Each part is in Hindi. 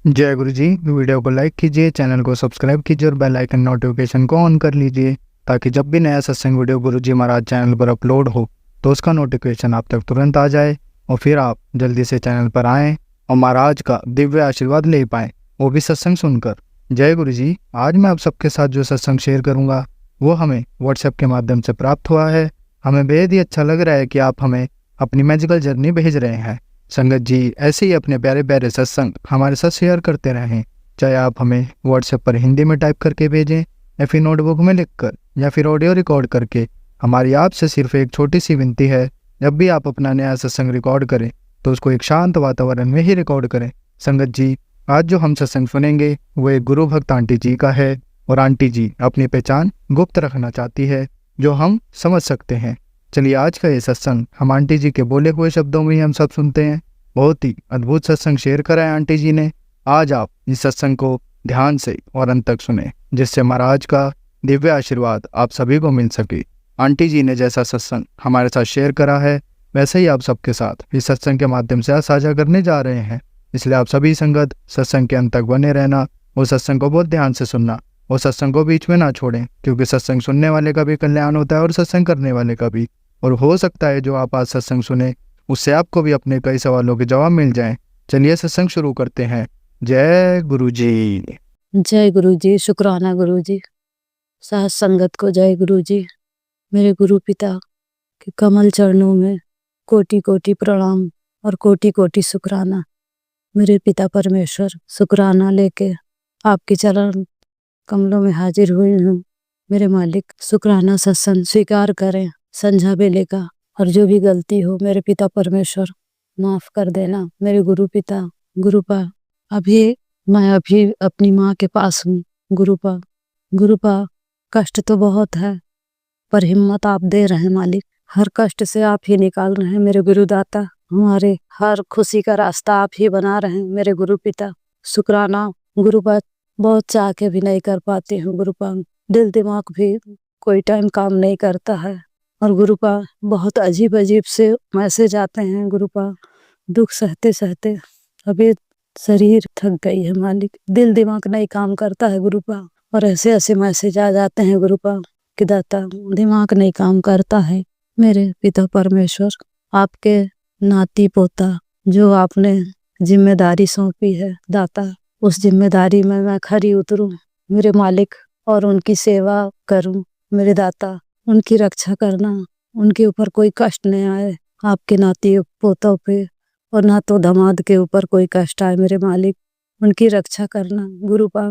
जय गुरु जी। वीडियो को लाइक कीजिए, चैनल को सब्सक्राइब कीजिए और बेल आइकन नोटिफिकेशन को ऑन कर लीजिए ताकि जब भी नया सत्संग वीडियो गुरु जी महाराज चैनल पर अपलोड हो तो उसका नोटिफिकेशन आप तक तुरंत आ जाए और फिर आप जल्दी से चैनल पर आएँ और महाराज का दिव्य आशीर्वाद ले पाएँ, वो भी सत्संग सुनकर। जय गुरु जी। आज मैं आप सबके साथ जो सत्संग शेयर करूँगा वो हमें व्हाट्सएप के माध्यम से प्राप्त हुआ है। हमें बेहद ही अच्छा लग रहा है कि आप हमें अपनी मैजिकल जर्नी भेज रहे हैं। संगत जी ऐसे ही अपने प्यारे प्यारे सत्संग हमारे साथ शेयर करते रहें, चाहे आप हमें व्हाट्सएप पर हिंदी में टाइप करके भेजें या फिर नोटबुक में लिखकर या फिर ऑडियो रिकॉर्ड करके। हमारी आपसे सिर्फ एक छोटी सी विनती है, जब भी आप अपना नया सत्संग रिकॉर्ड करें तो उसको एक शांत वातावरण में ही रिकॉर्ड करें। संगत जी आज जो हम सत्संग सुनेंगे वो एक गुरु भक्त आंटी जी का है और आंटी जी अपनी पहचान गुप्त रखना चाहती है जो हम समझ सकते हैं। चलिए आज का ये सत्संग हम आंटी जी के बोले हुए शब्दों में ही हम सब सुनते हैं। बहुत ही अद्भुत सत्संग शेयर करा है आंटी जी ने। आज आप इस सत्संग को ध्यान से और अंत तक सुने जिससे महाराज का दिव्य आशीर्वाद आप सभी को मिल सके। आंटी जी ने जैसा सत्संग हमारे साथ शेयर करा है वैसे ही आप सबके साथ इस सत्संग के माध्यम से साझा करने जा रहे हैं। इसलिए आप सभी संगत सत्संग के अंत तक बने रहना और सत्संग को बहुत ध्यान से सुनना और सत्संग को बीच में ना छोड़ें, क्योंकि सत्संग सुनने वाले का भी कल्याण होता है और सत्संग करने वाले का भी। और हो सकता है जो आप आज सत्संग सुने उससे आपको भी अपने कई सवालों के जवाब मिल जाएं। चलिए सत्संग शुरू करते हैं। जय गुरु जी। जय गुरु जी। शुक्राना गुरु जी। साथ संगत को जय गुरु जी। मेरे गुरु पिता के कमल चरणों में कोटि कोटि प्रणाम और कोटि कोटि शुक्राना। मेरे पिता परमेश्वर शुक्राना लेके आपके चरण कमलों में हाजिर हुई हूँ। मेरे मालिक शुक्राना सत्संग स्वीकार करें संझा बेले का, और जो भी गलती हो मेरे पिता परमेश्वर माफ कर देना। मेरे गुरु पिता गुरुपा मैं अभी अपनी माँ के पास हूँ। गुरुपा कष्ट तो बहुत है पर हिम्मत आप दे रहे हैं मालिक। हर कष्ट से आप ही निकाल रहे हैं मेरे गुरुदाता। हमारे हर खुशी का रास्ता आप ही बना रहे हैं मेरे गुरु पिता। शुक्राना गुरुपा। बहुत चाह के भी नहीं कर पाती हूँ गुरुपा। दिल दिमाग भी कोई टाइम काम नहीं करता है और गुरुपा बहुत अजीब अजीब से मैसेज आते हैं गुरुपा। दुख सहते सहते अभी शरीर थक गई है मालिक। दिल दिमाग नहीं काम करता है गुरुपा और ऐसे ऐसे मैसेज आ जाते हैं गुरुपा कि दाता दिमाग नहीं काम करता है। मेरे पिता परमेश्वर आपके नाती पोता जो आपने जिम्मेदारी सौंपी है दाता, उस जिम्मेदारी में मैं खरी उतरूं मेरे मालिक और उनकी सेवा करूं मेरे दाता। उनकी रक्षा करना, उनके ऊपर कोई कष्ट नहीं आए आपके नाती पोतों पे, और ना तो दामाद के ऊपर कोई कष्ट आए मेरे मालिक। उनकी रक्षा करना गुरुपा।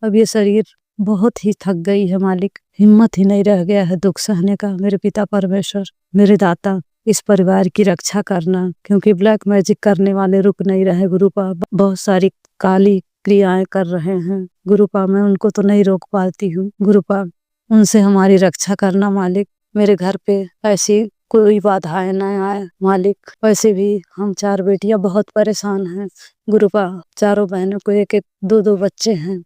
अब ये शरीर बहुत ही थक गई है मालिक, हिम्मत ही नहीं रह गया है दुख सहने का मेरे पिता परमेश्वर। मेरे दाता इस परिवार की रक्षा करना, क्योंकि ब्लैक मैजिक करने वाले रुक नहीं रहे गुरुपा। बहुत सारी काली क्रियाएं कर रहे हैं गुरुपा। मैं उनको तो नहीं रोक पाती हूँ गुरुपा, उनसे हमारी रक्षा करना मालिक। मेरे घर पे ऐसी कोई बाधाएं न आए मालिक। वैसे भी हम 4 बेटियां बहुत परेशान हैं गुरुपा। चारों बहनों को एक एक 2-2 बच्चे हैं,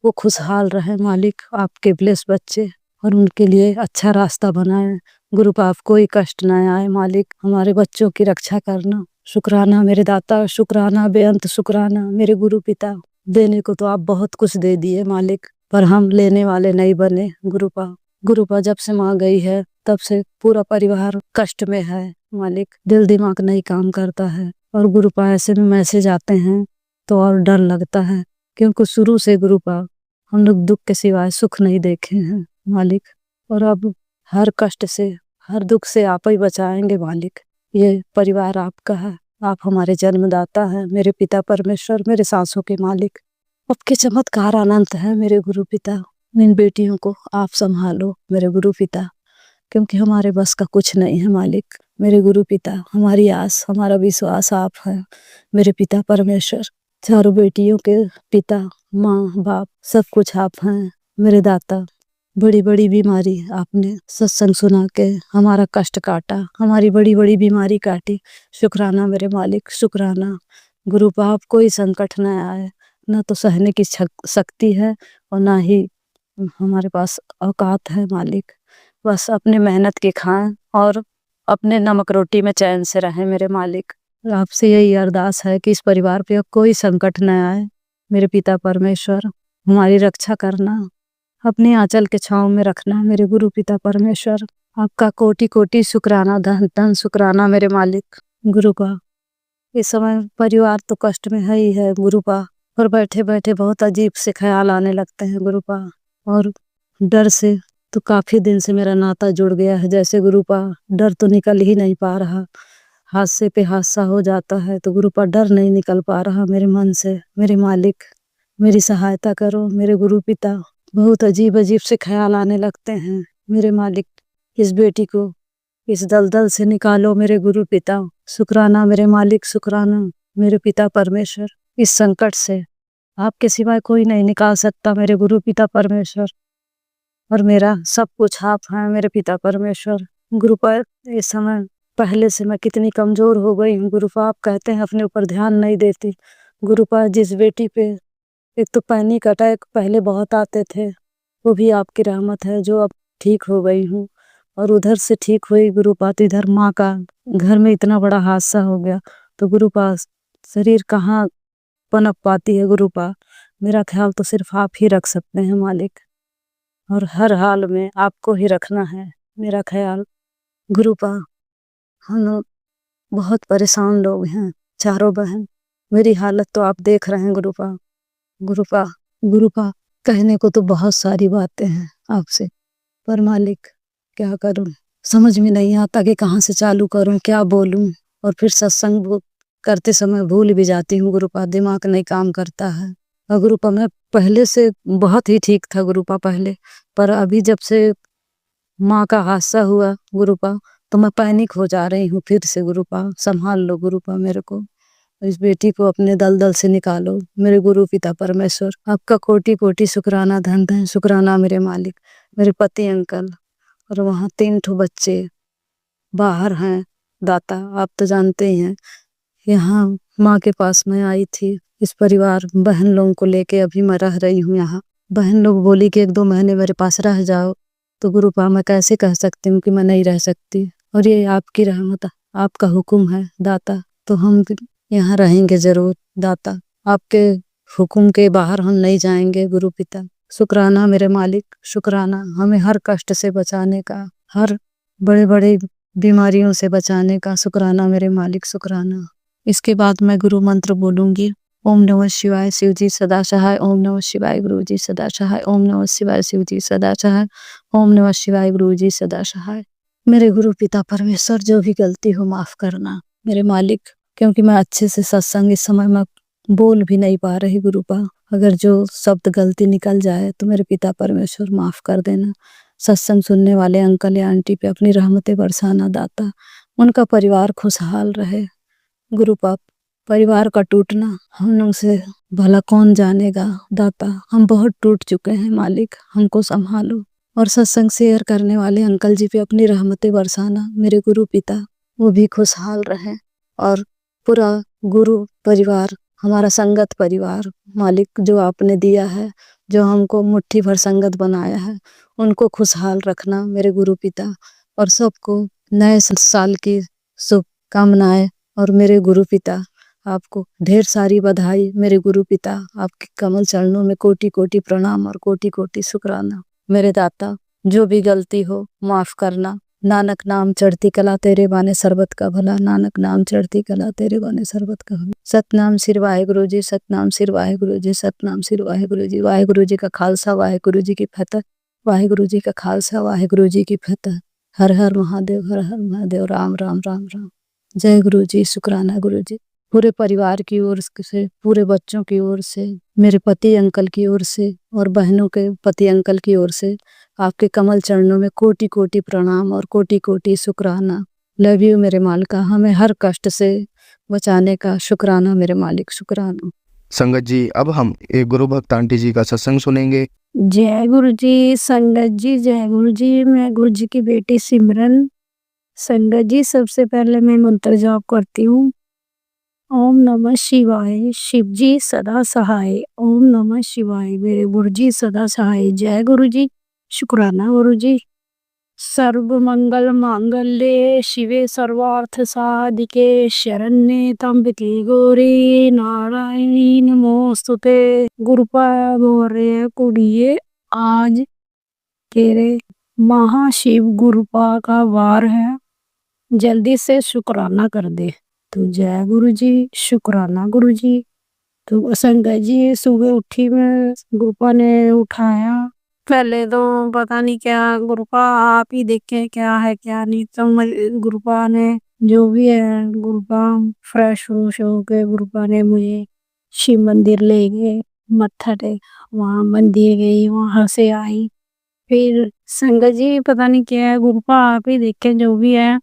वो खुशहाल रहे मालिक आपके ब्लेस बच्चे, और उनके लिए अच्छा रास्ता बनाए गुरुपा। आप कोई कष्ट न आए मालिक, हमारे बच्चों की रक्षा करना। शुक्राना मेरे दाता, शुक्राना बेअंत शुक्राना मेरे गुरु पिता। देने को तो आप बहुत कुछ दे दिए मालिक, पर हम लेने वाले नहीं बने गुरुपा। जब से माँ गई है तब से पूरा परिवार कष्ट में है मालिक। दिल दिमाग नहीं काम करता है और गुरुपा ऐसे में मैसेज आते हैं तो और डर लगता है, क्योंकि शुरू से गुरुपा हम लोग दुख के सिवाय सुख नहीं देखे हैं मालिक। और अब हर कष्ट से हर दुख से आप ही बचाएंगे मालिक। ये परिवार आपका है, आप हमारे जन्मदाता हैं मेरे पिता परमेश्वर, मेरे सांसों के मालिक। आपके चमत्कार अनंत है मेरे गुरु पिता। इन बेटियों को आप संभालो मेरे गुरु पिता, क्योंकि हमारे बस का कुछ नहीं है मालिक मेरे गुरु पिता। हमारी आस हमारा विश्वास आप है मेरे पिता परमेश्वर। चारों बेटियों के पिता माँ बाप सब कुछ आप हैं मेरे दाता। बड़ी बड़ी बीमारी आपने सत्संग सुना के हमारा कष्ट काटा, हमारी बड़ी बड़ी बीमारी काटी। शुक्राना मेरे मालिक, शुक्राना गुरु बाप। कोई संकट न आए, न तो सहने की शक्ति है और ना ही हमारे पास औकात है मालिक। बस अपने मेहनत की खाएं और अपने नमक रोटी में चैन से रहें मेरे मालिक। आपसे यही अरदास है कि इस परिवार पे अब कोई संकट न आए, मेरे पिता परमेश्वर, हमारी रक्षा करना, अपने आंचल के छाँव में रखना मेरे गुरु पिता परमेश्वर। आपका कोटि कोटि शुक्राना, धन धन शुक्राना मेरे मालिक गुरुपा। इस समय परिवार तो कष्ट में है ही है गुरुपा, और बैठे बैठे बहुत अजीब से ख्याल आने लगते हैं गुरुपा, और डर से तो काफी दिन से मेरा नाता जुड़ गया है जैसे गुरुपा। डर तो निकल ही नहीं पा रहा, हादसे पे हादसा हो जाता है तो गुरुपा डर नहीं निकल पा रहा मेरे मन से। मेरे मालिक मेरी सहायता करो मेरे गुरु पिता। बहुत अजीब अजीब से ख्याल आने लगते हैं मेरे मालिक। इस बेटी को इस दलदल से निकालो मेरे गुरु पिता। शुक्राना मेरे मालिक, शुक्राना मेरे पिता परमेश्वर। इस संकट से आपके सिवाय कोई नहीं निकाल सकता मेरे गुरु पिता परमेश्वर, और मेरा सब कुछ आप हैं मेरे पिता परमेश्वर। गुरुपा इस समय पहले से मैं कितनी कमजोर हो गई हूँ गुरुपा, आप कहते हैं अपने ऊपर ध्यान नहीं देती गुरुपा। जिस बेटी पे एक तो पैनिक अटैक पहले बहुत आते थे, वो भी आपकी रहमत है जो अब ठीक हो गई हूँ। और उधर से ठीक हुई गुरुपा तो इधर माँ का घर में इतना बड़ा हादसा हो गया, तो गुरुपा शरीर कहाँ पनप पाती है गुरुपा। मेरा ख्याल तो सिर्फ आप ही रख सकते हैं मालिक, और हर हाल में आपको ही रखना है मेरा ख्याल गुरुपा। हम लोग बहुत परेशान लोग हैं, चारों बहन। मेरी हालत तो आप देख रहे हैं गुरुपा। गुरुपा गुरुपा कहने को तो बहुत सारी बातें हैं आपसे, पर मालिक क्या करूं, समझ में नहीं आता कि कहाँ से चालू करूं, क्या बोलूं। और फिर सत्संग करते समय भूल भी जाती हूँ गुरुपा, दिमाग नहीं काम करता है। और गुरुपा मैं पहले से बहुत ही ठीक था गुरुपा पहले, पर अभी जब से माँ का हादसा हुआ गुरुपा तो मैं पैनिक हो जा रही हूँ फिर से गुरुपा। संभाल लो गुरुपा मेरे को, इस बेटी को अपने दलदल से निकालो मेरे गुरु पिता परमेश्वर। आपका कोटि कोटि शुक्राना, धन धन शुक्राना मेरे मालिक। मेरे पति अंकल और वहाँ 3 ठो बच्चे बाहर हैं दाता, आप तो जानते ही हैं। यहाँ माँ के पास मैं आई थी इस परिवार बहन लोगों को लेके, अभी मैं रह रही हूँ यहाँ। बहन लोग बोली कि 1-2 महीने मेरे पास रह जाओ, तो गुरुपा मैं कैसे कह सकती हूँ कि मैं नहीं रह सकती, और ये आपकी रहमत आपका हुक्म है दाता, तो हम यहाँ रहेंगे जरूर दाता। आपके हुक्म के बाहर हम नहीं जाएंगे गुरु पिता। शुक्राना मेरे मालिक, शुक्राना हमें हर कष्ट से बचाने का, हर बड़े बड़े बीमारियों से बचाने का शुक्राना मेरे मालिक, शुक्राना। इसके बाद मैं गुरु मंत्र बोलूंगी। ओम नमः शिवाय शिव जी सदा सहाय, ओम नमः शिवाय गुरु जी सदा सहाय, ओम नमः शिवाय शिव जी सदा सहाय, ओम नमः शिवाय गुरु जी सदा सहाय। मेरे गुरु पिता परमेश्वर जो भी गलती हो माफ करना मेरे मालिक, क्योंकि मैं अच्छे से सत्संग इस समय मैं बोल भी नहीं पा रही गुरुपा। अगर जो शब्द गलती निकल जाए तो मेरे पिता परमेश्वर माफ कर देना। सत्संग सुनने वाले अंकल या आंटी पे अपनी रहमतें बरसाना दाता, उनका परिवार खुशहाल रहे गुरुपा। परिवार का टूटना हम लोग से भला कौन जानेगा दाता, हम बहुत टूट चुके हैं मालिक, हमको संभालो। और सत्संग शेयर करने वाले अंकल जी पे अपनी रहमतें बरसाना मेरे गुरु पिता, वो भी खुशहाल रहे। और पूरा गुरु परिवार, हमारा संगत परिवार मालिक जो आपने दिया है, जो हमको मुट्ठी भर संगत बनाया है, उनको खुशहाल रखना मेरे गुरु पिता। और सबको नए साल की शुभकामनाएं, और मेरे गुरु पिता आपको ढेर सारी बधाई मेरे गुरु पिता। आपके कमल चरणों में कोटि कोटि प्रणाम और कोटि कोटि शुक्राना मेरे दाता। जो भी गलती हो माफ करना। नानक नाम चढ़ती कला तेरे बाने सरबत का भला, नानक नाम चढ़ती कला तेरे बाने सरबत का भला। सतनाम सिर वाहेगुरु जी, सतनाम सिर वाहेगुरु जी, सतनाम सिर वाहेगुरु जी। वाहेगुरु जी का खालसा वाहेगुरु जी की फतह, वाहेगुरु जी का खालसा वाहेगुरु जी की फतह। हर हर महादेव, हर हर महादेव, राम राम राम राम। जय गुरु जी, शुक्राना गुरु जी। पूरे परिवार की ओर से, पूरे बच्चों की ओर से, मेरे पति अंकल की ओर से और बहनों के पति अंकल की ओर से आपके कमल चरणों में कोटि कोटि प्रणाम और कोटि कोटि शुक्राना। लव यू मेरे मालिका, हमें हर कष्ट से बचाने का शुक्राना मेरे मालिक, शुक्राना। संगत जी, अब हम एक गुरु भक्त आंटी जी का सत्संग सुनेंगे। जय गुरु जी। संगत जी जय गुरु जी। मैं गुरु जी की बेटी सिमरन। संगत जी सबसे पहले मैं मंत्र जाप करती हूँ। ओम नमः शिवाय, शिव जी सदा सहाय। ओम नमः शिवाय, मेरे गुरु जी सदा सहाय। जय गुरु जी, शुक्राना गुरु जी। सर्व मंगल मांगल्ये शिवे सर्वार्थ साधिके शरण्ये त्र्यंबके गौरी नारायणी नमोस्तुते। गुरुपाद बोरे कुड़िए आज तेरे महाशिव गुरुपा का वार है, जल्दी से शुक्राना कर दे। तो जय गुरु जी, शुक्राना गुरु जी। तो संगत जी सुबह उठी मैं, गुरुपा ने उठाया। पहले तो पता नहीं क्या, गुरुपा आप ही देखे क्या है क्या नहीं। तो गुरुपा ने जो भी है, गुरुपा फ्रेश फ्रूश होके गुरुपा ने मुझे शिव मंदिर ले गए, मत्था टेक वहां मंदिर गई, वहां से आई। फिर संगत जी पता नहीं क्या है, गुरुपा आप ही देखे जो भी है।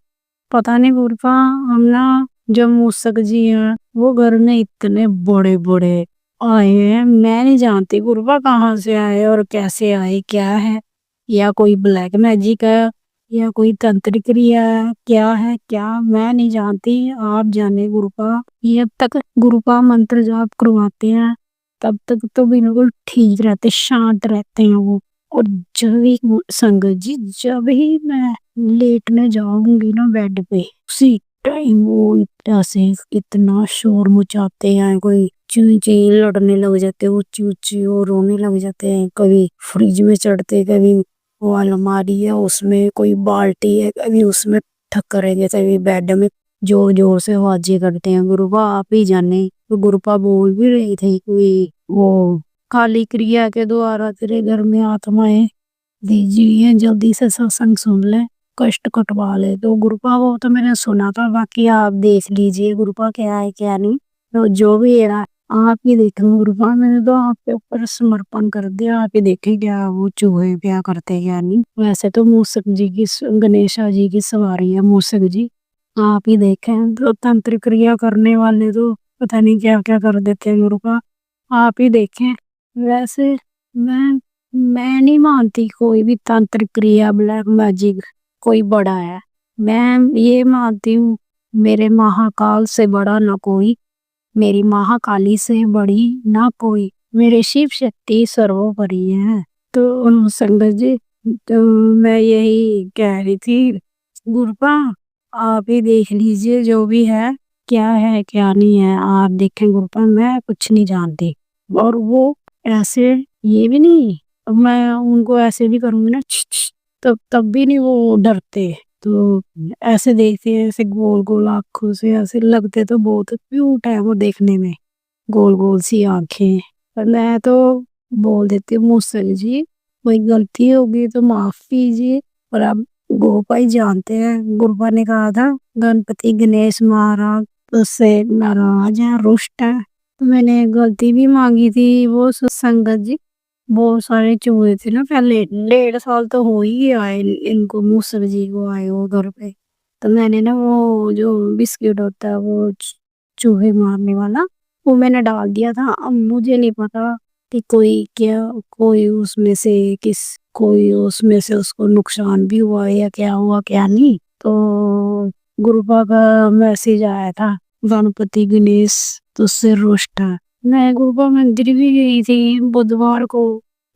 पता नहीं गुरुपा हम ना जो मूसक जी हैं वो घर में इतने बड़े बड़े आए हैं, मैं नहीं जानती गुरुपा कहाँ से आए और कैसे आए, क्या है, या कोई ब्लैक मैजिक है या कोई तंत्रिक क्रिया है, क्या है क्या मैं नहीं जानती, आप जाने गुरुपा। जब तक गुरुपा मंत्र जाप करवाते हैं तब तक तो बिल्कुल ठीक रहते, शांत रहते हैं वो। और जब ही संगत जी, जब ही मैं लेटने जाऊंगी ना बेड पे, उसी टाइम वो ऐसे इतना शोर मचाते हैं, कोई चूई चूई लड़ने लग जाते, ऊंची ऊंची और रोने लग जाते हैं। कभी फ्रिज में चढ़ते, कभी वो अलमारी है उसमें, कोई बाल्टी है कभी उसमें ठक्करेंगे, कभी बेड में जोर जोर से आवाजें करते हैं। गुरुपा आप ही जाने। तो गुरुपा बोल भी रही थी कोई वो काली क्रिया के द्वारा तेरे घर में आत्माएं दीजिए, जल्दी से सत्संग सुन ले, कष्ट कटवा ले। तो गुरुपा वो तो मैंने सुना था, बाकी आप देख लीजिए गुरुपा क्या है क्या नहीं। तो जो भी है ना, आप ही देखेंगे गुरुपा, मैंने तो आपके ऊपर समर्पण कर दिया, आप ही देखें क्या वो चूहे क्या करते क्या नहीं। वैसे तो मूसक जी की, गणेशा जी की सवारी है मूसक जी, आप ही देखें। तो तंत्रिक क्रिया करने वाले तो पता नहीं क्या क्या कर देते हैं गुरुपा, आप ही देखें। वैसे मैं नहीं मानती कोई भी तांत्रिक क्रिया, ब्लैक मैजिक कोई बड़ा है। मैं ये मानती हूँ मेरे महाकाल से बड़ा ना कोई, मेरी महाकाली से बड़ी ना कोई, मेरे शिव शक्ति सर्वोपरि है। तो संगत जी, तो मैं यही कह रही थी गुरुपा आप ही देख लीजिए जो भी है क्या नहीं है, आप देखें गुरुपा, मैं कुछ नहीं जानती। और वो ऐसे ये भी नहीं, मैं उनको ऐसे भी करूंगी ना तब भी नहीं वो डरते। तो ऐसे देखते हैं, ऐसे गोल गोल आंखों से, ऐसे लगते तो बहुत क्यूट है वो देखने में, गोल गोल सी आंखें। पर मैं तो बोल देती हूँ मूसक जी कोई गलती होगी तो माफ कीजिए। और अब गोपा ही जानते हैं, गुरुपा ने कहा था गणपति गणेश महाराज उससे नाराज है, रुष्ट है। तो मैंने गलती भी मांगी थी। वो संगत जी बहुत सारे चूहे थे ना पहले, 1.5 साल तो हो ही आए इनको, मूसक जी को आए वो घर पे। तो मैंने ना वो जो बिस्किट होता है वो चूहे मारने वाला, वो मैंने डाल दिया था। अब मुझे नहीं पता कि कोई उसमें से उसको नुकसान भी हुआ या क्या हुआ क्या नहीं। तो गुरुपा का मैसेज आया था गणपति गणेश तुझसे रुष्ट है। मैं गुरुपा मंदिर भी गई थी बुधवार को,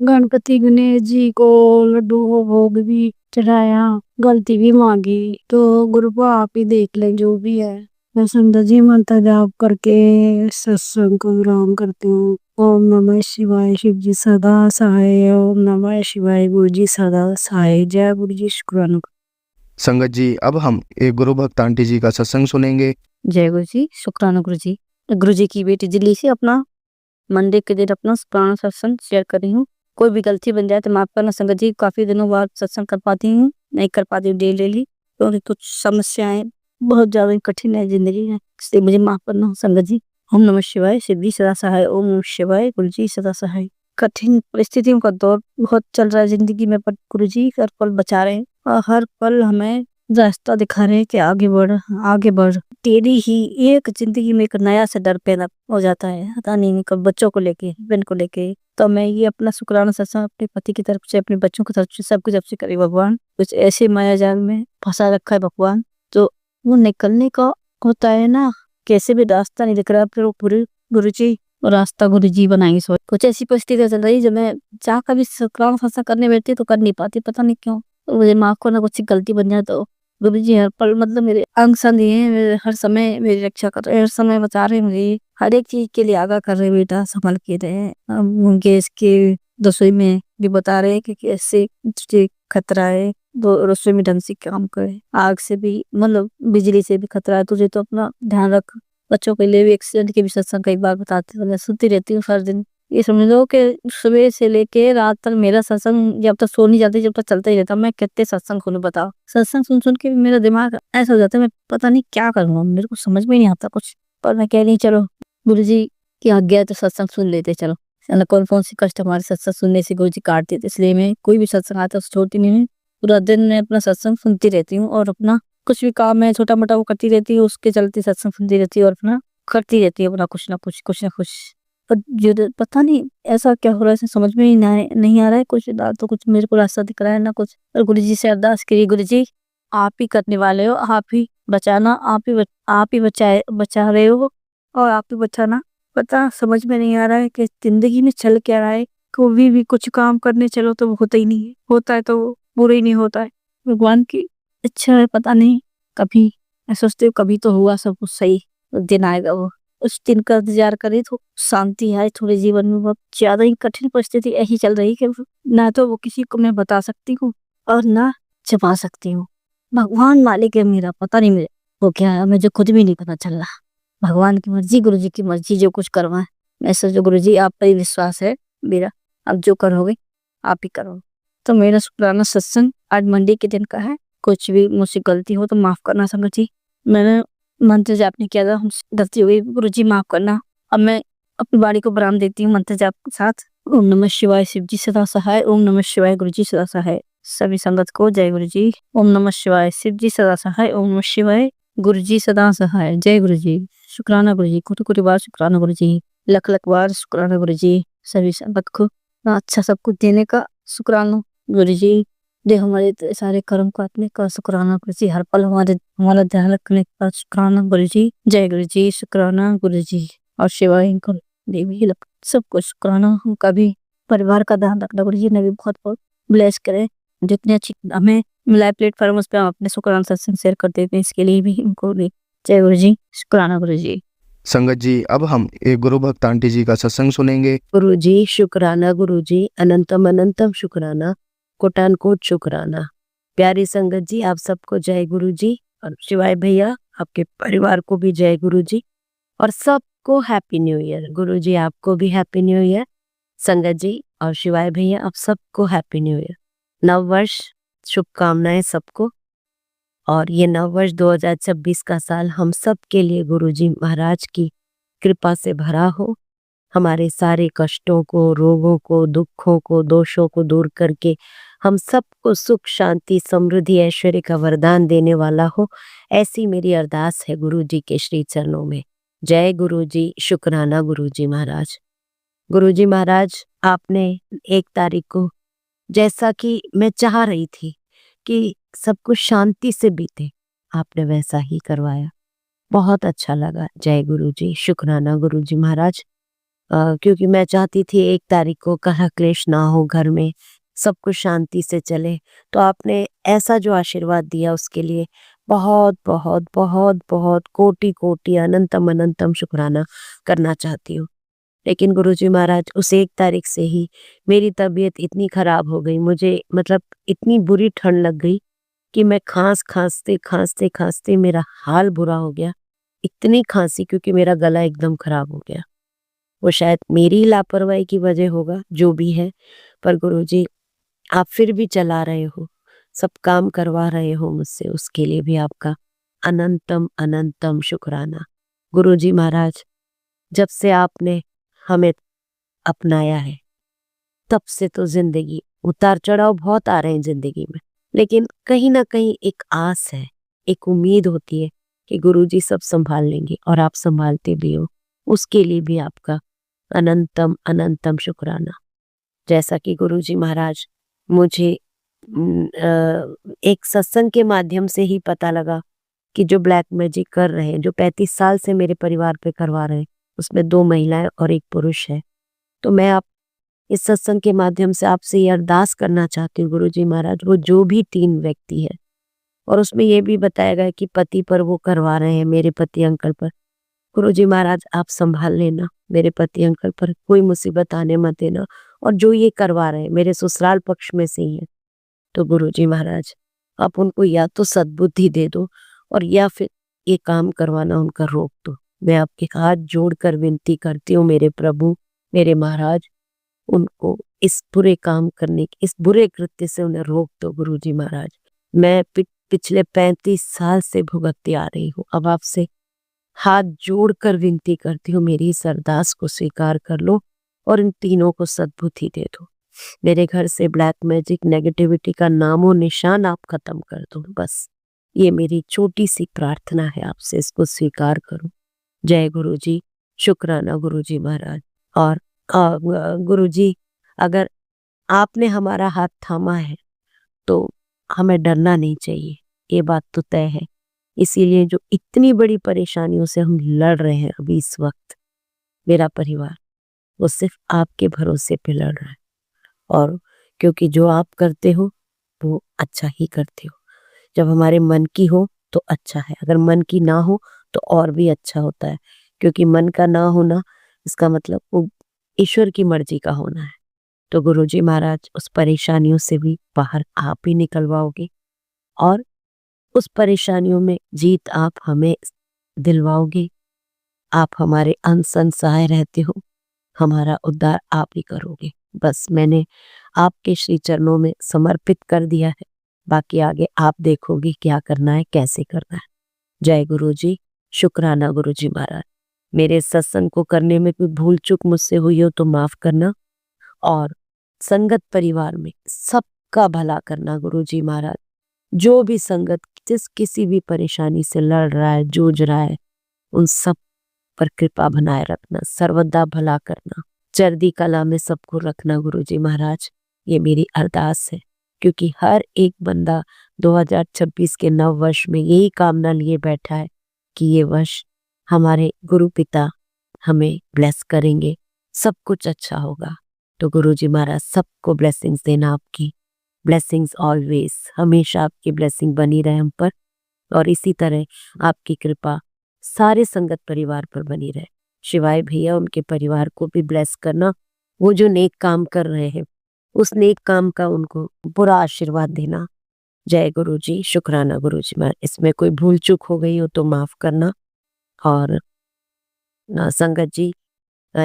गणपति गणेश जी को लड्डू को भोग भी चढ़ाया, गलती भी मांगी। तो गुरुपा आप ही देख ले जो भी है। मैं संगत जी मंत्र जाप करके सत्संग को विराम करती हूँ। ओम नमः शिवाय, शिव जी सदा सहाय। ओम नमः शिवाय, गुरु जी सदा सहाय। जय गुरु जी, शुक्राना। संगत जी अब हम एक गुरु भक्त आंटी जी का सत्संग सुनेंगे। जय गुरु जी, शुक्राना गुरु जी। गुरु जी की बेटी दिल्ली से अपना मंडे के दिन अपना पुराना सत्संग शेयर कर रही हूँ। कोई भी गलती बन जाए तो माफ करना संगत जी, काफी दिनों बाद सत्संग कर पाती हूँ, नहीं कर पाती हूँ डेली, क्योंकि कुछ समस्याएं बहुत ज्यादा कठिन है जिंदगी में, इसलिए मुझे माफ करना संगत जी। ओम नमः शिवाय, शिव जी सदा सहाय। ओम नमः शिवाय, गुरु जी सदा सहाय। कठिन परिस्थितियों का दौर बहुत चल रहा है जिंदगी में, पर गुरु जी हर पल बचा रहे हैं और हर पल हमें रास्ता दिखा रहे हैं कि आगे बढ़। तेरी ही एक जिंदगी में एक नया से डर पैदा हो जाता है, पता नहीं कब बच्चों को लेके, हस्बैंड को लेके। तो मैं ये अपना शुक्राना सत्संग अपने पति की तरफ से, अपने बच्चों की तरफ से, सबकी तरफ से करी भगवान। कुछ ऐसे माया जाल में फंसा रखा है भगवान, तो वो निकलने का होता है ना, कैसे भी रास्ता नहीं दिख रहा, फिर वो पूरे गुरु जी रास्ता गुरु जी बनाएंगे। कुछ ऐसी परिस्थितियां चल रही जब मैं चाह कभी शुक्राना सत्संग करने बैठती तो कर नहीं पाती, पता नहीं क्यों। मुझे माफ़ करना, कुछ गलती बन जाए तो। गुरु जी हर पल मतलब मेरे अंग संग हैं, मेरे हर समय मेरी रक्षा कर रहे हैं, हर समय बचा रहे हैं मुझे, हर एक चीज़ के लिए आगाह कर रहे हैं, बेटा संभल के रहे। गैस के रसोई में भी बता रहे हैं कि कैसे तुझे खतरा है, तो रसोई में ढंग से काम करे। आग से भी मतलब बिजली से भी खतरा है, तुझे तो अपना ध्यान रख। बच्चों के लिए भी एक्सीडेंट के भी सत्संग कई बार बताते हैं, मैं सुनती रहती हूँ हर दिन। ये समझ लो कि सुबह से लेके रात तक मेरा सत्संग, जब तक सो नहीं जाती जब तक चलता ही रहता। मैं कितने सत्संग सुनूं बताओ। सत्संग सुन के भी मेरा दिमाग ऐसा हो जाता है, मैं पता नहीं क्या करूँगा, मेरे को समझ में नहीं आता कुछ। पर मैं कह रही चलो गुरुजी की आज्ञा है तो सत्संग सुन लेते चलो। कौन सी कष्ट हमारे सत्संग सुनने से गुरुजी काट देते, इसलिए मैं कोई भी सत्संग आता है उसे छोड़ती नहीं हूँ। पूरा दिन मैं अपना सत्संग सुनती रहती हूँ और अपना कुछ भी काम है छोटा मोटा वो करती रहती हूँ, उसके चलते सत्संग सुनती रहती हूँ और अपना करती रहती हूँ अपना कुछ ना कुछ। पर जो पता नहीं ऐसा क्या हो रहा है, इसे समझ में ही नहीं आ रहा है कुछ। ना तो कुछ मेरे को रास्ता दिख रहा है ना कुछ। और गुरुजी से अरदास करिए, गुरुजी आप ही करने वाले हो, आप ही बचाना, आप ही बचा रहे हो और आप ही बचाना। पता समझ में नहीं आ रहा है कि जिंदगी में चल क्या रहा है। कभी भी कुछ काम करने चलो तो वो होता ही नहीं है, होता है तो वो पूरा ही नहीं होता है। भगवान की इच्छा है, पता नहीं कभी मैं सोचती हूँ कभी तो हुआ सब कुछ सही, दिन आएगा वो उस दिन का इंतजार करें तो शांति आए थोड़े जीवन में। बहुत ज्यादा ही कठिन परिस्थिति ऐसी चल रही है कि ना तो वो किसी को मैं बता सकती हूँ और ना छुपा सकती हूँ। भगवान मालिक है मेरा, पता नहीं मेरे वो क्या है, मुझे खुद भी नहीं पता चल रहा। भगवान की मर्जी, गुरु जी की मर्जी, जो कुछ करवाए। मैं सोचो गुरु जी आप पर ही विश्वास है मेरा, अब जो करोगे आप ही करो। तो मेरा शुक्राना सत्संग आज मंडे के दिन का है। कुछ भी मुझसे गलती हो तो माफ करना संगत जी। मैंने मंत्र जाप नहीं किया था, हमसे गलती हो गई, गुरु जी माफ करना। अब मैं अपनी बाड़ी को प्रणाम देती हूँ मंत्र जाप के साथ। ओम नमः शिवाय, शिव जी सदा सहाय। ओम नमः शिवाय, गुरु जी सदा सहाय। सभी संगत को जय गुरु जी। ओम नमः शिवाय, शिव जी सदा सहाय। ओम नमः शिवाय, गुरु जी सदा सहाय। जय गुरु जी। शुक्राना गुरु जी, कोटि बार शुक्राना गुरु जी, लख बार शुक्राना गुरु जी। सभी संगत को इतना अच्छा सब कुछ देने का शुक्राना गुरु जी। दे हमारे सारे कर्म काटने का शुक्राना गुरु जी, हर पल हमारा ध्यान रखने का शुक्राना गुरु जी। जय गुरु जी। शुक्राना गुरु जी और शिवाय गुरु देवी सबको शुक्राना। उनका भी परिवार का ध्यान रखना गुरु जी ने भी बहुत बहुत ब्लेस करे। जितने अच्छी हमें मिला प्लेटफॉर्म उस पर हम अपने शुक्राना सत्संग शेयर कर देते हैं, इसके लिए भी उनको भी जय गुरु जी। शुक्राना गुरु जी। संगत जी अब हम एक गुरु भक्त आंटी जी का सत्संग सुनेंगे। गुरु जी शुक्राना, गुरु जी अनंतम अनंतम शुक्राना, कोटान कोट शुक्राना। प्यारी संगत जी आप सबको जय गुरु जी और शिवाय भैया आपके परिवार को भी जय गुरु जी और सबको हैप्पी न्यू ईयर। गुरु जी आपको भी हैप्पी न्यू ईयर। संगत जी और शिवाय भैया आप सबको हैप्पी न्यू ईयर, नव वर्ष शुभकामनाएं सबको। और ये नव वर्ष 2026 का साल हम सब के लिए गुरु जी महाराज की कृपा से भरा हो। हमारे सारे कष्टों को, रोगों को, दुखों को, दोषों को दूर करके हम सबको सुख शांति समृद्धि ऐश्वर्य का वरदान देने वाला हो, ऐसी मेरी अरदास है गुरु जी के श्री चरणों में। जय गुरु जी। शुक्राना गुरु जी महाराज। गुरु जी महाराज आपने 1 तारीख को जैसा कि मैं चाह रही थी कि सब कुछ शांति से बीते, आपने वैसा ही करवाया, बहुत अच्छा लगा। जय गुरु जी। शुक्राना गुरु जी महाराज। क्योंकि मैं चाहती थी 1 तारीख को कलह क्लेश ना हो, घर में सब कुछ शांति से चले, तो आपने ऐसा जो आशीर्वाद दिया उसके लिए बहुत बहुत बहुत बहुत कोटि कोटि अनंतम अनंतम शुक्राना करना चाहती हूँ। लेकिन गुरुजी महाराज उस 1 तारीख से ही मेरी तबीयत इतनी खराब हो गई, मुझे मतलब इतनी बुरी ठंड लग गई कि मैं खांसते खांसते मेरा हाल बुरा हो गया। इतनी खांसी क्योंकि मेरा गला एकदम खराब हो गया। वो शायद मेरी लापरवाही की वजह होगा, जो भी है, पर गुरुजी आप फिर भी चला रहे हो, सब काम करवा रहे हो मुझसे, उसके लिए भी आपका अनंतम अनंतम शुक्राना। गुरुजी महाराज जब से आपने हमें अपनाया है तब से तो जिंदगी उतार चढ़ाव बहुत आ रहे हैं जिंदगी में, लेकिन कहीं ना कहीं एक आस है, एक उम्मीद होती है कि गुरुजी सब संभाल लेंगे और आप संभालते भी हो, उसके लिए भी आपका अनंतम अनंतम शुक्राना। जैसा कि गुरुजी महाराज मुझे एक सत्संग के माध्यम से ही पता लगा कि जो ब्लैक मैजिक कर रहे हैं, जो 35 साल से मेरे परिवार पे करवा रहे हैं, उसमें 2 महिलाएं और 1 पुरुष है। तो मैं आप इस सत्संग के माध्यम से आपसे ये अरदास करना चाहती हूँ गुरुजी महाराज, वो जो भी 3 व्यक्ति है और उसमें ये भी बताया गया कि पति पर वो करवा रहे हैं, मेरे पति अंकल पर। गुरुजी महाराज आप संभाल लेना, मेरे पति अंकल पर कोई मुसीबत आने मत देना, और जो ये करवा रहे हैं मेरे ससुराल पक्ष में से ही है, तो गुरुजी महाराज आप उनको या तो सद्बुद्धि दे दो और या फिर ये काम करवाना उनका रोक दो। मैं आपके हाथ जोड़कर विनती करती हूँ मेरे प्रभु, मेरे महाराज, उनको इस बुरे काम करने की, इस बुरे कृत्य से उन्हें रोक दो गुरुजी महाराज। मैं पिछले 35 साल से भुगतती आ रही हूँ, अब आपसे हाथ जोड़कर विनती करती हूँ, मेरी इस अरदास को स्वीकार कर लो और इन तीनों को सद्बुद्धि दे दो। मेरे घर से ब्लैक मैजिक नेगेटिविटी का नामो निशान आप खत्म कर दो। बस ये मेरी छोटी सी प्रार्थना है आपसे, इसको स्वीकार करो। जय गुरुजी, शुक्राना गुरुजी महाराज। और गुरुजी, अगर आपने हमारा हाथ थामा है तो हमें डरना नहीं चाहिए, ये बात तो तय है। इसीलिए जो इतनी बड़ी परेशानियों से हम लड़ रहे हैं अभी इस वक्त, मेरा परिवार, वो सिर्फ आपके भरोसे पे लड़ रहा है। और क्योंकि जो आप करते हो वो अच्छा ही करते हो। जब हमारे मन की हो तो अच्छा है, अगर मन की ना हो तो और भी अच्छा होता है, क्योंकि मन का ना होना इसका मतलब वो ईश्वर की मर्जी का होना है। तो गुरुजी महाराज उस परेशानियों से भी बाहर आप ही निकलवाओगे और उस परेशानियों में जीत आप हमें दिलवाओगे। आप हमारे अनसन सहाय रहते हो, हमारा उद्धार आप ही करोगे। बस मैंने आपके श्री चरणों में समर्पित कर दिया है, बाकी आगे आप देखोगे क्या करना है, कैसे करना है। जय गुरुजी, शुक्राना गुरुजी महाराज। मेरे सत्संग को करने में कोई भूल चूक मुझसे हुई हो तो माफ करना, और संगत परिवार में सबका भला करना गुरुजी महाराज। जो भी संगत जिस किसी भी परेशानी से लड़ रहा है, जूझ रहा है, उन सब पर कृपा बनाए रखना, सर्वदा भला करना, चढ़ती कला में सबको रखना गुरुजी महाराज। ये मेरी अरदास है, क्योंकि हर एक बंदा 2026 के नव वर्ष में यही कामना लिए बैठा है कि ये वर्ष हमारे गुरु पिता हमें ब्लेस करेंगे, सब कुछ अच्छा होगा। तो गुरुजी महाराज सबको ब्लेसिंग्स देना, आपकी ब्लेसिंग्स ऑलवेज, हमेशा आपकी ब्लेसिंग बनी रहे हम पर, और इसी तरह आपकी कृपा सारे संगत परिवार पर बनी रहे। शिवाय भैया उनके परिवार को भी ब्लेस करना, वो जो नेक काम कर रहे हैं उस नेक काम का उनको पूरा आशीर्वाद देना। जय गुरुजी, शुक्राना गुरुजी महाराज। इसमें कोई भूल चूक हो गई हो तो माफ करना। और संगत जी,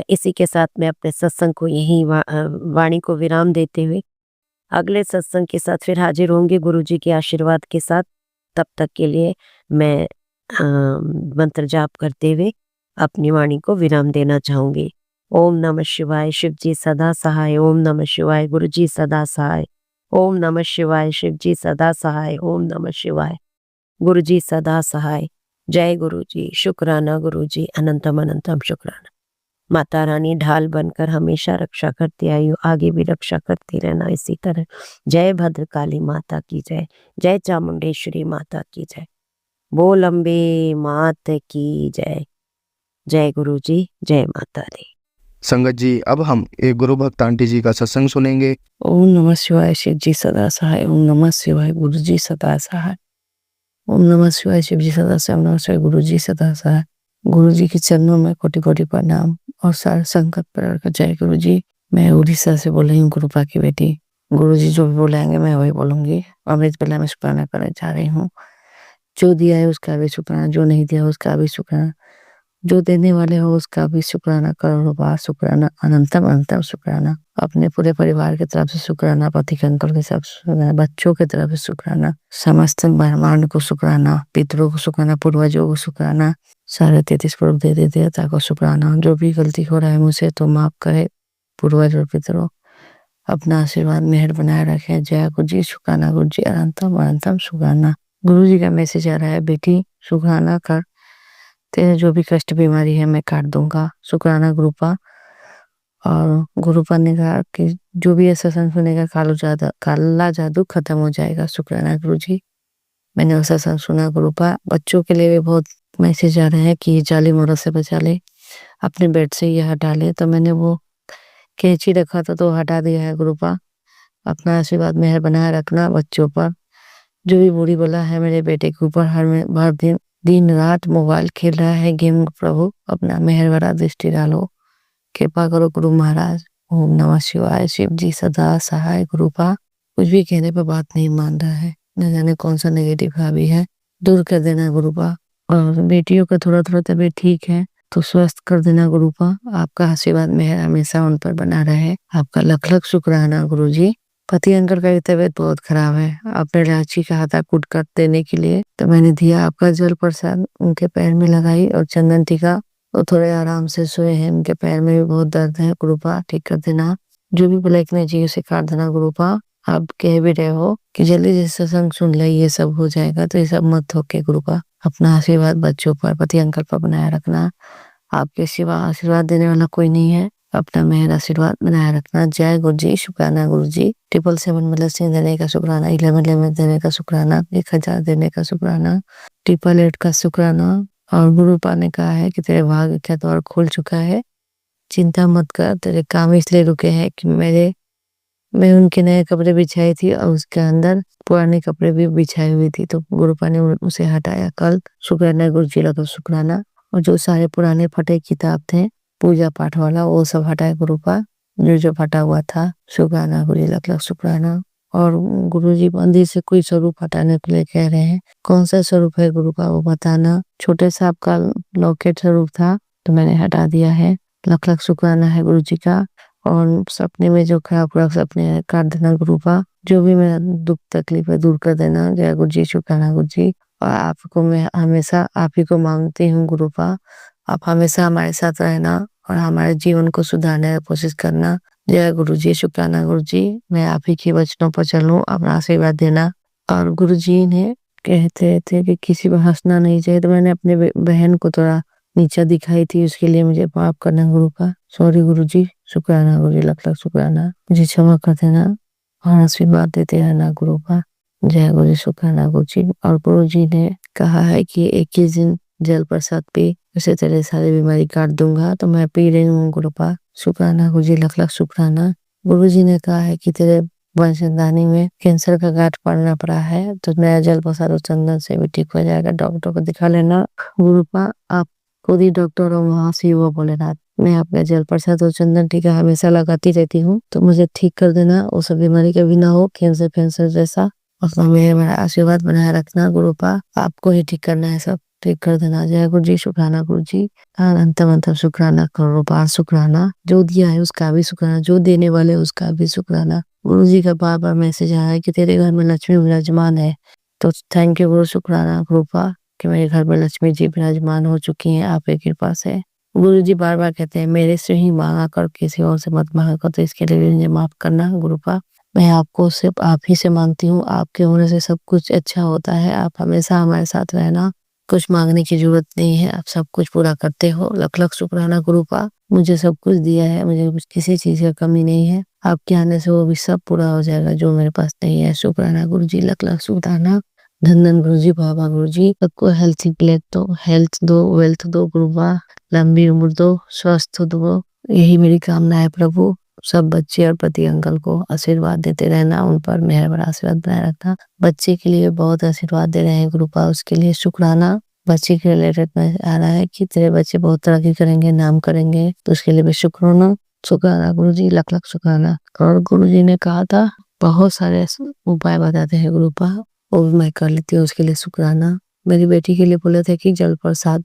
इसी के साथ मैं अपने सत्संग को यही वाणी को विराम देते हुए अगले सत्संग के साथ फिर हाजिर होंगे गुरुजी के आशीर्वाद के साथ। तब तक के लिए मैं मंत्र जाप करते हुए अपनी वाणी को विराम देना चाहूंगी। ओम नमः शिवाय, शिव जी सदा सहाय। ओम नमः शिवाय, गुरुजी सदा सहाय। ओम नमः शिवाय, शिव जी सदा सहाय। ओम नमः शिवाय, गुरुजी सदा सहाय। जय गुरुजी, शुक्राना गुरुजी, अनंतम अनंतम शुक्राना। माता रानी ढाल बनकर हमेशा रक्षा करती आई हो, आगे भी रक्षा करती रहना इसी तरह। जय भद्रकाली माता की जय, जय चामुंडेश्वरी माता की जय, बोल अम्बे मात की जय। जय गुरुजी, जय माता दी। संगत जी, अब हम एक गुरु भक्त आंटी जी का सत्संग सुनेंगे। ओम नमः शिवाय, शिव जी सदा सहाय। ओम नमः शिवाय, गुरु जी सदा सहाय। ओम नमः शिवाय, शिव जी सदा सहाय। ओम नमः शिवाय, गुरु जी सदा सहाय। गुरु जी के चरणों में कोटि कोटि प्रणाम और सारे संकट पर जय गुरु जी। मैं उड़ीसा से बोल रही हूँ, गुरुपा की बेटी। गुरु जी जो भी बोलेंगे मैं वही बोलूंगी। अमृत बेला में शुक्राना करना चाह रही हूँ। जो दिया है उसका भी शुक्राना, जो नहीं दिया उसका भी शुक्राना, जो देने वाले हो उसका भी शुक्राना, करोड़ों बार शुक्राना, अनंतम अनंतम शुक्राना। अपने पूरे परिवार की तरफ से शुक्राना, पति के अंकल के साथ शुक्राना, बच्चों की तरफ से शुक्राना, समस्त ब्रह्मांड को शुक्राना, पितरों को शुक्राना, पूर्वजों को शुक्राना, सारे 33 करोड़ देवी देवता को शुक्राना। जो भी गलती हो रहा है मुझे तो माफ करे पूर्वज और पितरों, अपना आशीर्वाद मेहर बनाए रखे। जय गुरु जी, शुक्राना गुरु जी, अनंतम अनंतम शुक्राना। गुरु जी का मैसेज आ रहा है, बेटी शुक्राना कर, तेरे जो भी कष्ट बीमारी है मैं काट दूंगा। शुक्राना गुरुपा। और गुरुपा ने कहा कि जो भी ऐसा सुनेगा काला जादू खत्म हो जाएगा। शुक्राना गुरु जी, मैंने ऐसा सुना गुरुपा। बच्चों के लिए भी बहुत मैसेज आ रहे हैं कि जाली मोड़ा से बचा ले, अपने बेड से यह हटा ले। तो मैंने वो कैंची रखा था तो हटा दिया है गुरुपा। अपना आशीर्वाद मेहर बनाए रखना बच्चों पर। जो भी बुरी बला है मेरे बेटे के ऊपर हर दिन दिन रात मोबाइल खेल रहा है गेम, प्रभु अपना मेहर भरा दृष्टि डालो, कृपा करो गुरु महाराज। ओम नमः शिवाय। शिव जी सदा सहाय। गुरुपा कुछ भी कहने पर बात नहीं मान रहा है, न जाने कौन सा नेगेटिव हावी है, दूर कर देना गुरुपा। और बेटियों का थोड़ा थोड़ा तबीयत ठीक है तो स्वस्थ कर देना गुरुपा। आपका आशीर्वाद मेहर हमेशा उन पर बना रहे। आपका लख लख शुक्राना गुरुजी। पति अंकल का भी तबीयत बहुत खराब है। आपने इलायची का हाथा कूट कर देने के लिए तो मैंने दिया आपका जल प्रसाद, उनके पैर में लगाई और चंदन टीका। वो थोड़े आराम से सोए हैं, उनके पैर में भी बहुत दर्द है गुरुपा, ठीक कर देना। जो भी ब्लैक मैजिक उसे काट देना गुरुपा। आप कह भी रहे हो कि जल्दी से सत्संग सुन ले ये सब हो जाएगा, तो ये सब मत होके गुरुपा। अपना आशीर्वाद बच्चों पर, पति अंकल पर बनाए रखना। आपके सिवा आशीर्वाद देने वाला कोई नहीं है। अपना मेहर आशीर्वाद बनाए रखना। जय गुरु जी। शुक्राना गुरु जी। 777 ब्लेसिंग देने का शुक्राना, 1111 देने का शुक्राना, 1000 देने का शुक्राना, 888 का शुक्राना। और गुरुपा ने कहा है कि तेरे भाग्य का द्वार खुल चुका है, चिंता मत कर। तेरे काम इसलिए रुके हैं कि मैं उनके नए कपड़े बिछाई थी और उसके अंदर पुराने कपड़े भी बिछाई हुई थी, तो गुरुपा ने उसे हटाया कल। शुक्राना गुरु जी का शुक्राना। और जो सारे पुराने फटे किताब थे पूजा पाठ वाला वो सब हटाए गुरुपा, जो फटा हुआ था। शुक्राना गुरु जी, लख लख शुक्राना। और गुरुजी मंदिर से कोई स्वरूप हटाने के लिए कह रहे हैं। कौन सा स्वरूप है गुरु का वो बताना। छोटे साहब का लॉकेट स्वरूप था तो मैंने हटा दिया है। लख लख शुक्राना है गुरु जी का। और सपने में जो खराब खराब सपने काट देना गुरुपा। जो भी मेरा दुख तकलीफ है दूर कर देना। जय गुरु जी। शुक्राना गुरु जी। और आपको मैं हमेशा आप ही को मांगती हूँ गुरुपा। आप हमेशा हमारे साथ रहना और हमारे जीवन को सुधारने की कोशिश करना। जय गुरु जी। शुक्राना गुरु जी। मैं आप ही के वचनों पर चलूं, अपना आशीर्वाद देना। और गुरु जी ने कहते थे कि किसी पर हंसना नहीं चाहिए, तो मैंने अपने बहन को थोड़ा नीचा दिखाई थी, उसके लिए मुझे माफ करना गुरु का। सॉरी गुरु जी। शुक्राना गुरु जी। लख लख शुक्राना। मुझे क्षमा कर देना और आशीर्वाद देते रहना गुरु का। जय गुरु जी। शुक्राना गुरु जी। और गुरु जी ने कहा है कि 21 दिन जल प्रसाद पी, उसे तेरे सारी बीमारी काट दूंगा, तो मैं पी रही हूँ गुरुपा। शुक्राना गुरु जी। लख लख शुक्राना। गुरु जी ने कहा है कि तेरे वंशधानी में कैंसर का गांठ पड़ना पड़ा है, तो नया जल प्रसाद और चंदन से भी ठीक हो जाएगा। डॉक्टर को दिखा लेना गुरुपा। आप खुद ही डॉक्टर और वहां से वो भोलेनाथ। मैं आपका जल प्रसाद और चंदन टीका हमेशा लगाती रहती हूँ, तो मुझे ठीक कर देना। वो सब बीमारी कभी ना हो, कैंसर फैंसर जैसा। और मेरा आशीर्वाद बनाए रखना गुरुपा। आपको ही ठीक करना है, सब ठीक कर देना। जय गुरु जी। शुक्राना गुरु जी। अनंतम अंतम शुक्राना, करोड़ों बार शुक्राना। जो दिया है उसका भी शुक्राना, जो देने वाले उसका भी शुक्राना। गुरु जी का बार बार मैसेज आया है कि तेरे घर में लक्ष्मी विराजमान है, तो थैंक यू गुरु। शुक्राना गुरुपा कि मेरे घर में लक्ष्मी जी विराजमान हो चुकी हैं आपकी कृपा से। गुरु जी बार बार कहते हैं मेरे से ही मांगा कर, किसी और से मत मांगा कर, तो इसके लिए भी मुझे माफ करना गुरुपा। मैं आपको सिर्फ आप ही से मांगती हूँ, आपके होने से सब कुछ अच्छा होता है। आप हमेशा हमारे साथ रहना, कुछ मांगने की जरूरत नहीं है, आप सब कुछ पूरा करते हो। लख लख शुक्राना गुरुपा। मुझे सब कुछ दिया है, मुझे किसी चीज की कमी नहीं है। आपके आने से वो भी सब पूरा हो जाएगा जो मेरे पास नहीं है। शुक्राना गुरु जी। लख लख शुक्राना। धन धन गुरु जी। बाबा गुरु जी। सबको हेल्थी प्लेट दो, हेल्थ दो, वेल्थ दो गुरुपा। लंबी उम्र दो, स्वस्थ दो, यही मेरी कामना है प्रभु। सब बच्चे और पति अंकल को आशीर्वाद देते रहना, उन पर मेहर भरा आशीर्वाद बनाए रखना। बच्चे के लिए बहुत आशीर्वाद दे रहे हैं गुरुपा, उसके लिए शुक्राना। बच्चे के रिलेटेड में आ रहा है कि तेरे बच्चे बहुत तरक्की करेंगे, नाम करेंगे, तो उसके लिए भी शुक्राना। शुक्राना गुरु जी। लख लख शुक्राना। और गुरु जी ने कहा था बहुत सारे उपाय बताते हैं गुरुपा, वो भी मैं कर लेती हूँ, उसके लिए शुक्राना। मेरी बेटी के लिए बोले थे कि जल प्रसाद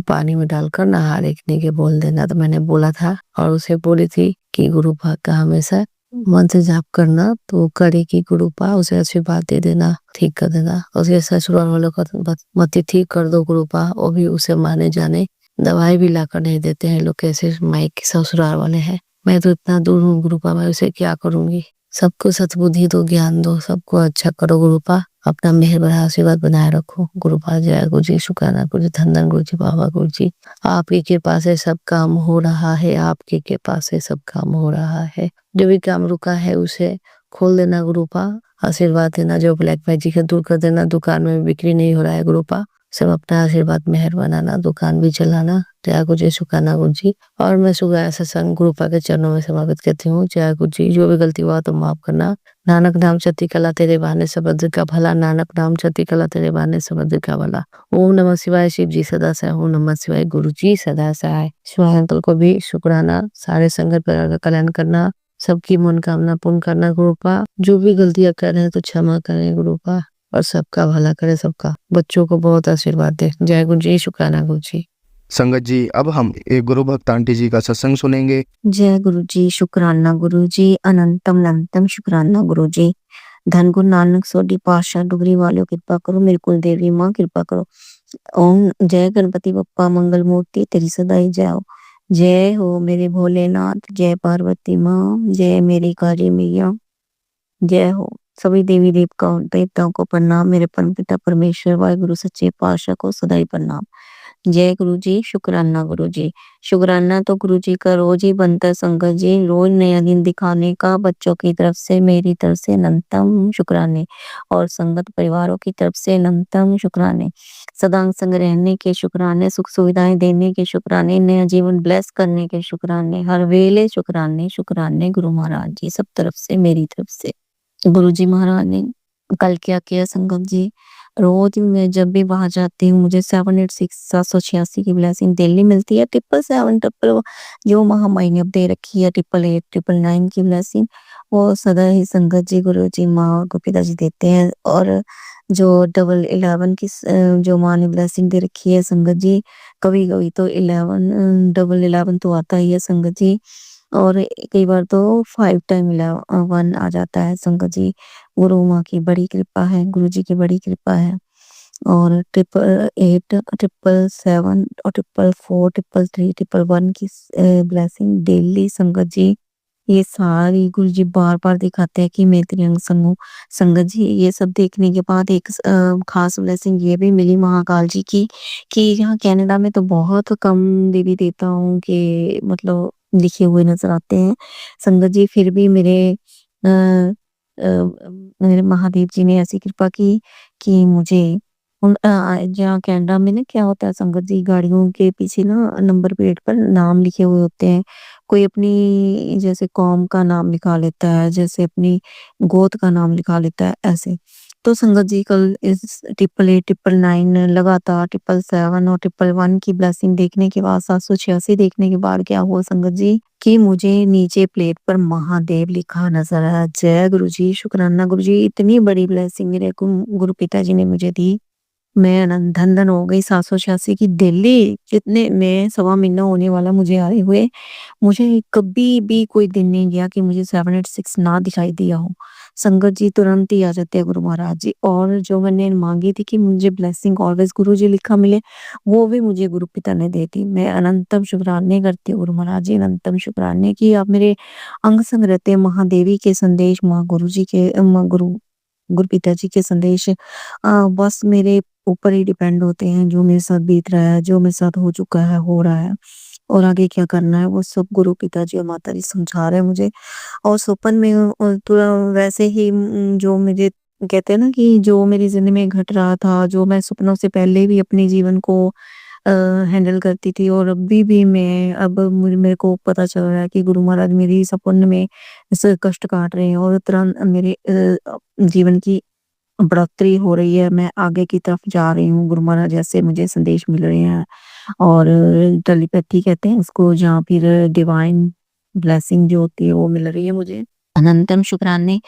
पानी में डालकर नहा रखने के बोल देना, तो मैंने बोला था और उसे बोली थी कि गुरु भाग का हमेशा मंत्र जाप करना, तो करेगी गुरुपा। उसे आशीर्वाद दे देना, ठीक कर देना। उसके ससुराल वालों का मत ठीक कर दो गुरुपा, वो भी उसे माने जाने। दवाई भी लाकर नहीं देते हैं लोग, कैसे माइक ससुराल वाले हैं। मैं तो इतना दूर हूँ गुरुपा, मैं उसे क्या करूंगी। सबको सतबुद्धि दो, ज्ञान दो, सबको अच्छा करो गुरुपा। अपना मेहर भरा आशीर्वाद बनाए रखो गुरुपा। जय गुरु जी। शुक्राना गुरु जी। धन गुरु जी। बाबा गुरु जी। आपकी कृपा से सब काम हो रहा है, आपकी कृपा से सब काम हो रहा है। जो भी काम रुका है उसे खोल देना गुरुपा। आशीर्वाद देना, जो ब्लैक मैजिक है दूर कर देना। दुकान में बिक्री नहीं हो रहा है गुरुपा, सब अपना आशीर्वाद मेहर बनाना, दुकान भी चलाना। जय गुरु जी शुक्राना गुरु जी। और मैं सुबह सत्संग गुरु पाक के चरणों में समर्पित करती हूँ। जय गुरु जी। जो भी गलती हुआ तो माफ करना। नानक नाम चढ़ती कला तेरे बहाने सबद का भला। नानक नाम चढ़ती कला तेरे बहाने सबद का भला। ओम नमः शिवाय। शिव जी सदा सहाय। ओम नमः शिवाय। गुरु जी सदा सहाय। शिवाय अंकल को भी शुक्राना। सारे संगत परिवार का कल्याण करना, सबकी मनोकामना पूर्ण करना गुरु पा। जो भी गलतियां कर रहे हैं तो क्षमा करें गुरु पा, और सबका भला करे, सबका बच्चों को बहुत आशीर्वाद दे। जय गुरु जी शुक्राना गुरु जी। संगत जी, अब हम एक गुरु भक्त आंटी जी का सत्संग सुनेंगे। जय गुरु जी शुक्राना गुरु जी। अनंतम अनंतम शुक्राना गुरु जी। धन गुरु नानक सोडी पातशाह डुगरी वालों कृपा करो, मेरी कुल देवी माँ कृपा करो। ओम जय गणपति बप्पा मंगल मूर्ति तेरी सदाई जय हो। जय हो मेरे भोलेनाथ, जय पार्वती माँ, जय मेरी काली मैया, जय हो। सभी देवी देवताओं को प्रणाम। मेरे परम पिता परमेश्वर वाहिगुरु सच्चे पातशाह को सदाई प्रणाम। जय गुरु जी शुक्राना गुरु जी। शुक्राना तो गुरु जी का रोज ही बनता है संगत जी। रोज नया दिन दिखाने का बच्चों की तरफ से, मेरी तरफ से अनंतम शुक्राने, और संगत परिवारों की तरफ से अनंतम शुक्राने। सदा संग रहने के शुक्राने, सुख सुविधाएं देने के शुक्राने, नया जीवन ब्लेस करने के शुक्राने, हर वेले शुक्राने शुक्राने गुरु महाराज जी सब तरफ से, मेरी तरफ से। गुरु जी महाराज ने कल क्या किया संगत जी, रोज मैं जब भी बाहर जाती हूँ मुझे 786 की ब्लेसिंग डेली मिलती है। 777 जो महामाई ने अब दे रखी है, 888 999 की ब्लेसिंग वो सदा ही संगत जी गुरु जी माँ और गोपिता जी देते हैं। और जो 1111 की जो माँ ने ब्लेसिंग दे रखी है संगत जी, कभी कभी तो 11 तो आता ही है संगत जी, और कई बार तो 5 टाइम 11 आ जाता है संगत जी। गुरु माँ की बड़ी कृपा है, गुरु जी की बड़ी कृपा है। और 888 777 और 444 333 111 की ब्लेसिंग डेली संगत जी, ये सारी गुरु जी बार बार दिखाते हैं कि मैं तेरे अंग संग हूँ। संगत जी ये सब देखने के बाद एक खास ब्लेसिंग ये भी मिली महाकाल जी की, कि यहाँ कनाडा में तो बहुत कम देवी देवताओं के मतलब लिखे हुए नजर आते हैं संगत जी, फिर भी मेरे महादेव जी ने ऐसी कृपा की कि मुझे जहाँ कनाडा में ना क्या होता है संगत जी, गाड़ियों के पीछे ना नंबर प्लेट पर नाम लिखे हुए होते हैं। कोई अपनी जैसे कौम का नाम लिखा लेता है, जैसे अपनी गोत का नाम लिखा लेता है, ऐसे। तो संगत जी कल इस 888 999 लगातार 777 और 111 की ब्लेसिंग देखने के बाद, 786 देखने के बाद क्या हुआ संगत जी, कि मुझे नीचे प्लेट पर महादेव लिखा नजर आया। जय गुरु जी शुक्राना गुरु जी। इतनी बड़ी ब्लेसिंग मेरे गुरु पिता जी ने मुझे दी, मैं आनंद धन हो गई। 786 की डेली जितने में 1.25 महीना होने वाला मुझे आए हुए, मुझे कभी भी कोई दिन नहीं गया कि मुझे 786 ना दिखाई दिया हो। संगत जी तुरंत ही आ जाते हैं गुरु महाराज जी। और जो मैंने मांगी थी कि मुझे ब्लेसिंग ऑलवेज गुरु जी लिखा मिले, वो भी मुझे गुरु पिता ने दे दी। मैं अनंतम शुक्राने करती हूँ गुरु महाराज जी, अनंतम शुक्राने कि आप मेरे अंग संग रहते। महादेवी के संदेश, माँ गुरु जी के गुरु पिता जी के संदेश बस मेरे ऊपर ही डिपेंड होते हैं। जो मेरे साथ बीत रहा है, जो मेरे साथ हो चुका है, हो रहा है, और आगे क्या करना है, वो सब गुरु पिताजी और माता जी समझा रहे हैं मुझे। और स्वप्न में थोड़ा वैसे ही जो मुझे कहते हैं ना कि जो मेरी जिंदगी में घट रहा था, जो मैं सपनों से पहले भी अपने जीवन को हैंडल करती थी, और अभी भी मैं अब मेरे को पता चल रहा है कि गुरु महाराज मेरी सपन में ऐसे कष्ट काट रहे हैं, और तुरंत मेरे जीवन की बढ़ोतरी हो रही है। मैं आगे की तरफ जा रही हूँ। गुरु महाराज जैसे मुझे संदेश मिल रहे हैं, और टेलीपैथी कहते हैं उसको, जहाँ फिर डिवाइन ब्लेसिंग जो होती है वो मिल रही है मुझे। अनंतम शुक्राने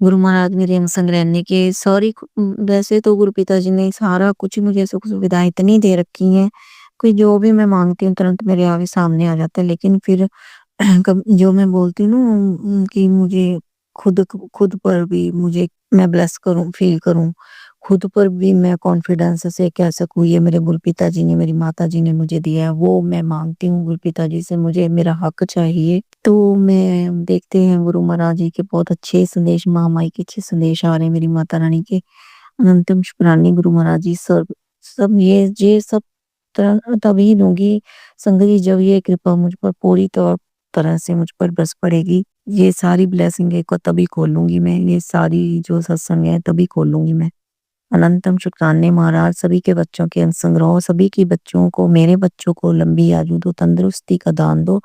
गुरु महाराज मेरे अंग संग रहने के। सॉरी, वैसे तो गुरु पिताजी ने सारा कुछ मुझे सुख सुविधाएं इतनी दे रखी हैं, कोई जो भी मैं मांगती हूँ तुरंत मेरे आगे सामने आ जाता है। लेकिन फिर जो मैं बोलती हूँ कि मुझे खुद पर भी मुझे मैं ब्लेस करूं, फील करूं, खुद पर भी मैं कॉन्फिडेंस से कह सकूं ये मेरे गुरु पिताजी ने, मेरी माता जी ने मुझे दिया है, वो मैं मांगती हूँ गुरु पिताजी से, मुझे मेरा हक चाहिए। तो मैं देखते हैं गुरु महाराज जी के बहुत अच्छे संदेश, महामाई के अच्छे संदेश आ रहे हैं, मेरी माता रानी के। अनंतम शुक्रानी गुरु महाराज जी। सब ये सब तभी दूंगी संगत जी जब ये कृपा मुझ पर पूरी तरह से मुझ पर बरस पड़ेगी। ये सारी ब्लेसिंग को तभी खोलूंगी मैं, ये सारी जो सत्संग है तभी खोलूंगी मैं। अनंतम शुक्राने महाराज, सभी के बच्चों के संग रहो, सभी की बच्चों को, मेरे बच्चों को लंबी आयु दो, तंदुरुस्ती का दान दो।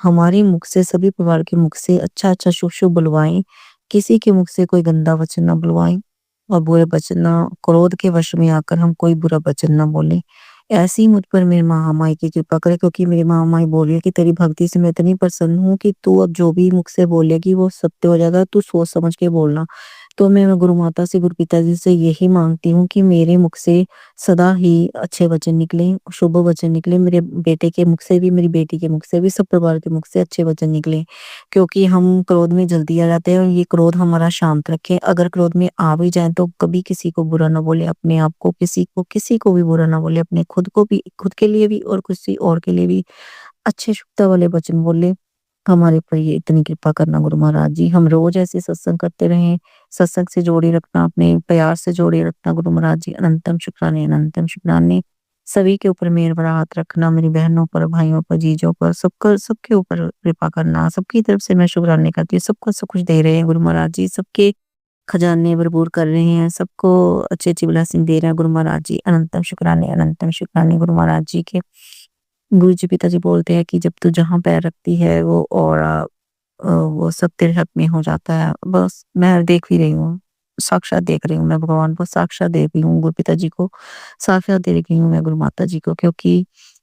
हमारे मुख से, सभी परिवार के मुख से अच्छा-अच्छा, शुभ-शुभ बुलवाएँ। किसी के मुख से कोई गंदा वचन ना बुलवाएँ और बुरे वचन ना, क्रोध के वश में आकर हम कोई बुरा वचन ना बोलें। ऐसे ही मुझ पर मेरी महामाई की कृपा करे, क्योंकि मेरी महामाई बोल रही है कि तेरी भक्ति से मैं इतनी प्रसन्न हूँ कि तू अब जो भी मुख से बोलेगी वो सत्य हो जाएगा, तू सोच समझ के बोलना। तो मैं गुरु माता से, गुरु पिताजी से यही माँगती हूँ कि मेरे मुख से सदा ही अच्छे वचन निकलें, शुभ वचन निकलें, मेरे बेटे के मुख से भी, मेरी बेटी के मुख से भी, सब परिवार के मुख से अच्छे वचन निकलें। क्योंकि हम क्रोध में जल्दी आ जाते हैं और ये क्रोध हमारा शांत रखें। अगर क्रोध में आ भी जाएँ तो कभी किसी को बुरा ना बोलें, अपने आप को, किसी को भी बुरा ना बोलें, अपने खुद को भी, खुद के लिए भी और किसी और के लिए भी अच्छे शुभता वाले वचन बोलें। हमारे ऊपर ये इतनी कृपा करना गुरु महाराज जी। हम रोज़ ऐसे सत्संग करते रहें, सत्संग से जोड़े रखना, अपने प्यार से जोड़े रखना गुरु महाराज जी। अनंतम शुक्राने, अनंतम शुक्राने। सभी के ऊपर मेहर भरा हाथ रखना, मेरी बहनों पर, भाइयों पर, जीजों पर, सबके ऊपर कृपा करना। सबकी तरफ से मैं शुक्राने करती हूँ। सबको सब कुछ दे रहे हैं गुरु महाराज जी, सबके खजाने भरपूर कर रहे हैं, सबको अच्छी-अच्छी ब्लेसिंग दे रहे हैं गुरु महाराज जी। अनंतम शुक्राने गुरु महाराज जी के। गुरु जी पिताजी बोलते हैं कि जब तू जहाँ पैर रखती है वो औरा वो सब तेरे हक में हो जाता है। बस मैं देख भी रही हूँ, साक्षात देख रही हूँ, मैं भगवान को साक्षात देख रही हूँ, गुरु पिताजी को साक्षात देख रही हूँ मैं गुरु माता जी को, क्योंकि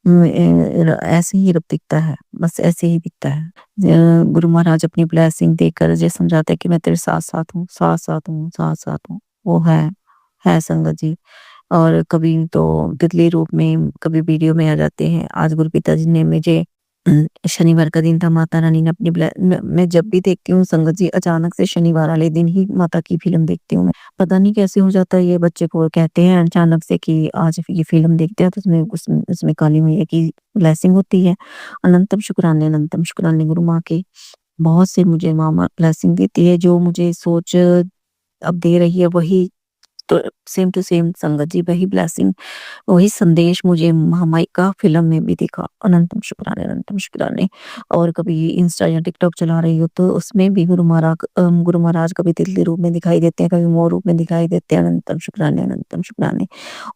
ऐसे ही रब दिखता है, बस ऐसे ही दिखता है। गुरु महाराज अपनी ब्लेसिंग देकर ये समझाते हैं कि मैं तेरे साथ-साथ हूँ, साथ-साथ हूँ, साथ-साथ हूँ। वो है संगत जी। और कभी तो तितली रूप में, कभी वीडियो में आ जाते हैं। आज गुरु पिताजी ने मुझे शनिवार का दिन था, माता रानी ने अपनी मैं जब भी देखती हूँ संगत जी, अचानक से शनिवार वाले दिन ही माता की फ़िल्म देखती हूँ मैं। पता नहीं कैसे हो जाता है ये, बच्चे को कहते हैं अचानक से कि आज ये फ़िल्म देखते हैं, तो उसमें काली मैया की ब्लेसिंग होती है। अनंतम शुक्राने गुरु माँ के। बहुत से मुझे माँ ब्लेसिंग देती है, जो मुझे सोच अब दे रही है वही, तो सेम टू सेम संगत जी वही ब्लेसिंग, वही संदेश मुझे महामाई का फ़िल्म में भी दिखा। अनंतम शुक्राने, अनंतम शुक्राने। और कभी इंस्टा या टिकटॉक चला रही हो तो उसमें भी गुरु महाराज कभी तितली रूप में दिखाई देते हैं, कभी मोर रूप में दिखाई देते हैं। अनंतम शुक्राने, अनंतम शुक्राने।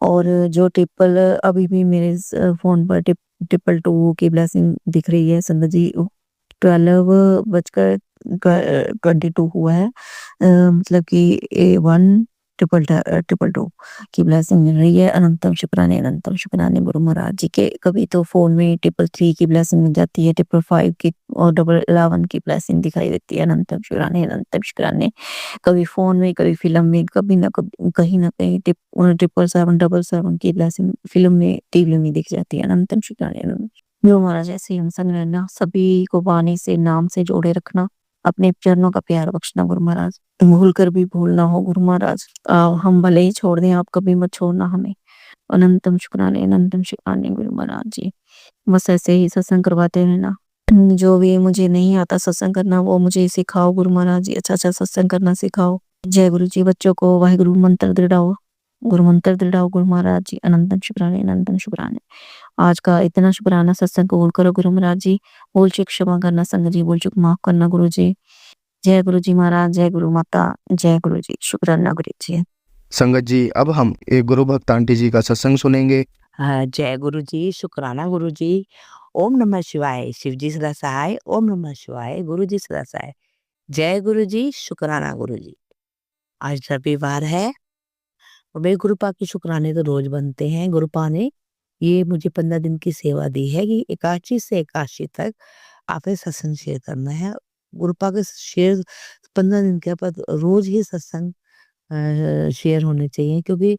और जो ट्रिपल अभी भी मेरे फ़ोन पर 222 की ब्लेसिंग दिख रही है संगत जी। 12 बजकर 22 हुआ है। मतलब कि 1 की ब्लेसिंग मिल रही है। अनंतम शुक्राने गुरु महाराज जी के। कभी तो फ़ोन में 333 की ब्लेसिंग मिल जाती है, 555 की और 11 की ब्लेसिंग दिखाई देती है। अनंतम शुक्राने। कभी फ़ोन में, कभी फ़िल्म में, कभी ना कभी, कहीं न कहीं 777 की ब्लेसिंग फ़िल्म में, टीवी में दिख जाती है। अनंतम शुक्राने। गुरु महाराज ऐसे ही हम संग रहना, सभी को वाणी से, नाम से जोड़े रखना, अपने चरणों का प्यार बख्शना गुरु महाराज। भूल कर भी भूल ना हो गुरु महाराज। हम भले ही छोड़ दें, आप कभी मत छोड़ना हमें। अनंतम शुक्राने गुरु महाराज जी। बस ऐसे ही सत्संग करवाते रहना। जो भी मुझे नहीं आता सत्संग करना वो मुझे सिखाओ गुरु महाराज जी, अच्छा-अच्छा सत्संग करना सिखाओ। जय गुरु जी। बच्चों को वाहिगुरु मंत्र दृढ़ाओ, गुरु मंत्र दृढ़ाओ गुरु महाराज जी। अनंतम शुक्राने। आज का इतना शुक्राना सत्संग कबूल करो गुरु महाराज जी। भूल चूक क्षमा करना संगत जी, भूल चूक माफ करना गुरु जी। जय गुरु जी महाराज, जय गुरु माता, जय गुरु जी। शुक्राना गुरु जी। संगत जी, अब हम एक गुरु भक्त आंटी जी का सत्संग सुनेंगे। जय गुरु जी, शुक्राना गुरु जी। ओम नमः शिवाय, शिव जी सदा सहाय। ओम नमः शिवाय, गुरु जी सदा सहाय। जय गुरु जी, शुक्राना गुरु जी। आज रविवार है और मेरे गुरुपा के शुक्राने तो रोज बनते हैं। गुरुपा ने ये मुझे 15 दिन की सेवा दी है कि एकादशी से एकादशी तक आपने सत्संग शेयर करना है। गुरुपा के शेयर 15 दिन के बाद रोज ही सत्संग शेयर होने चाहिए, क्योंकि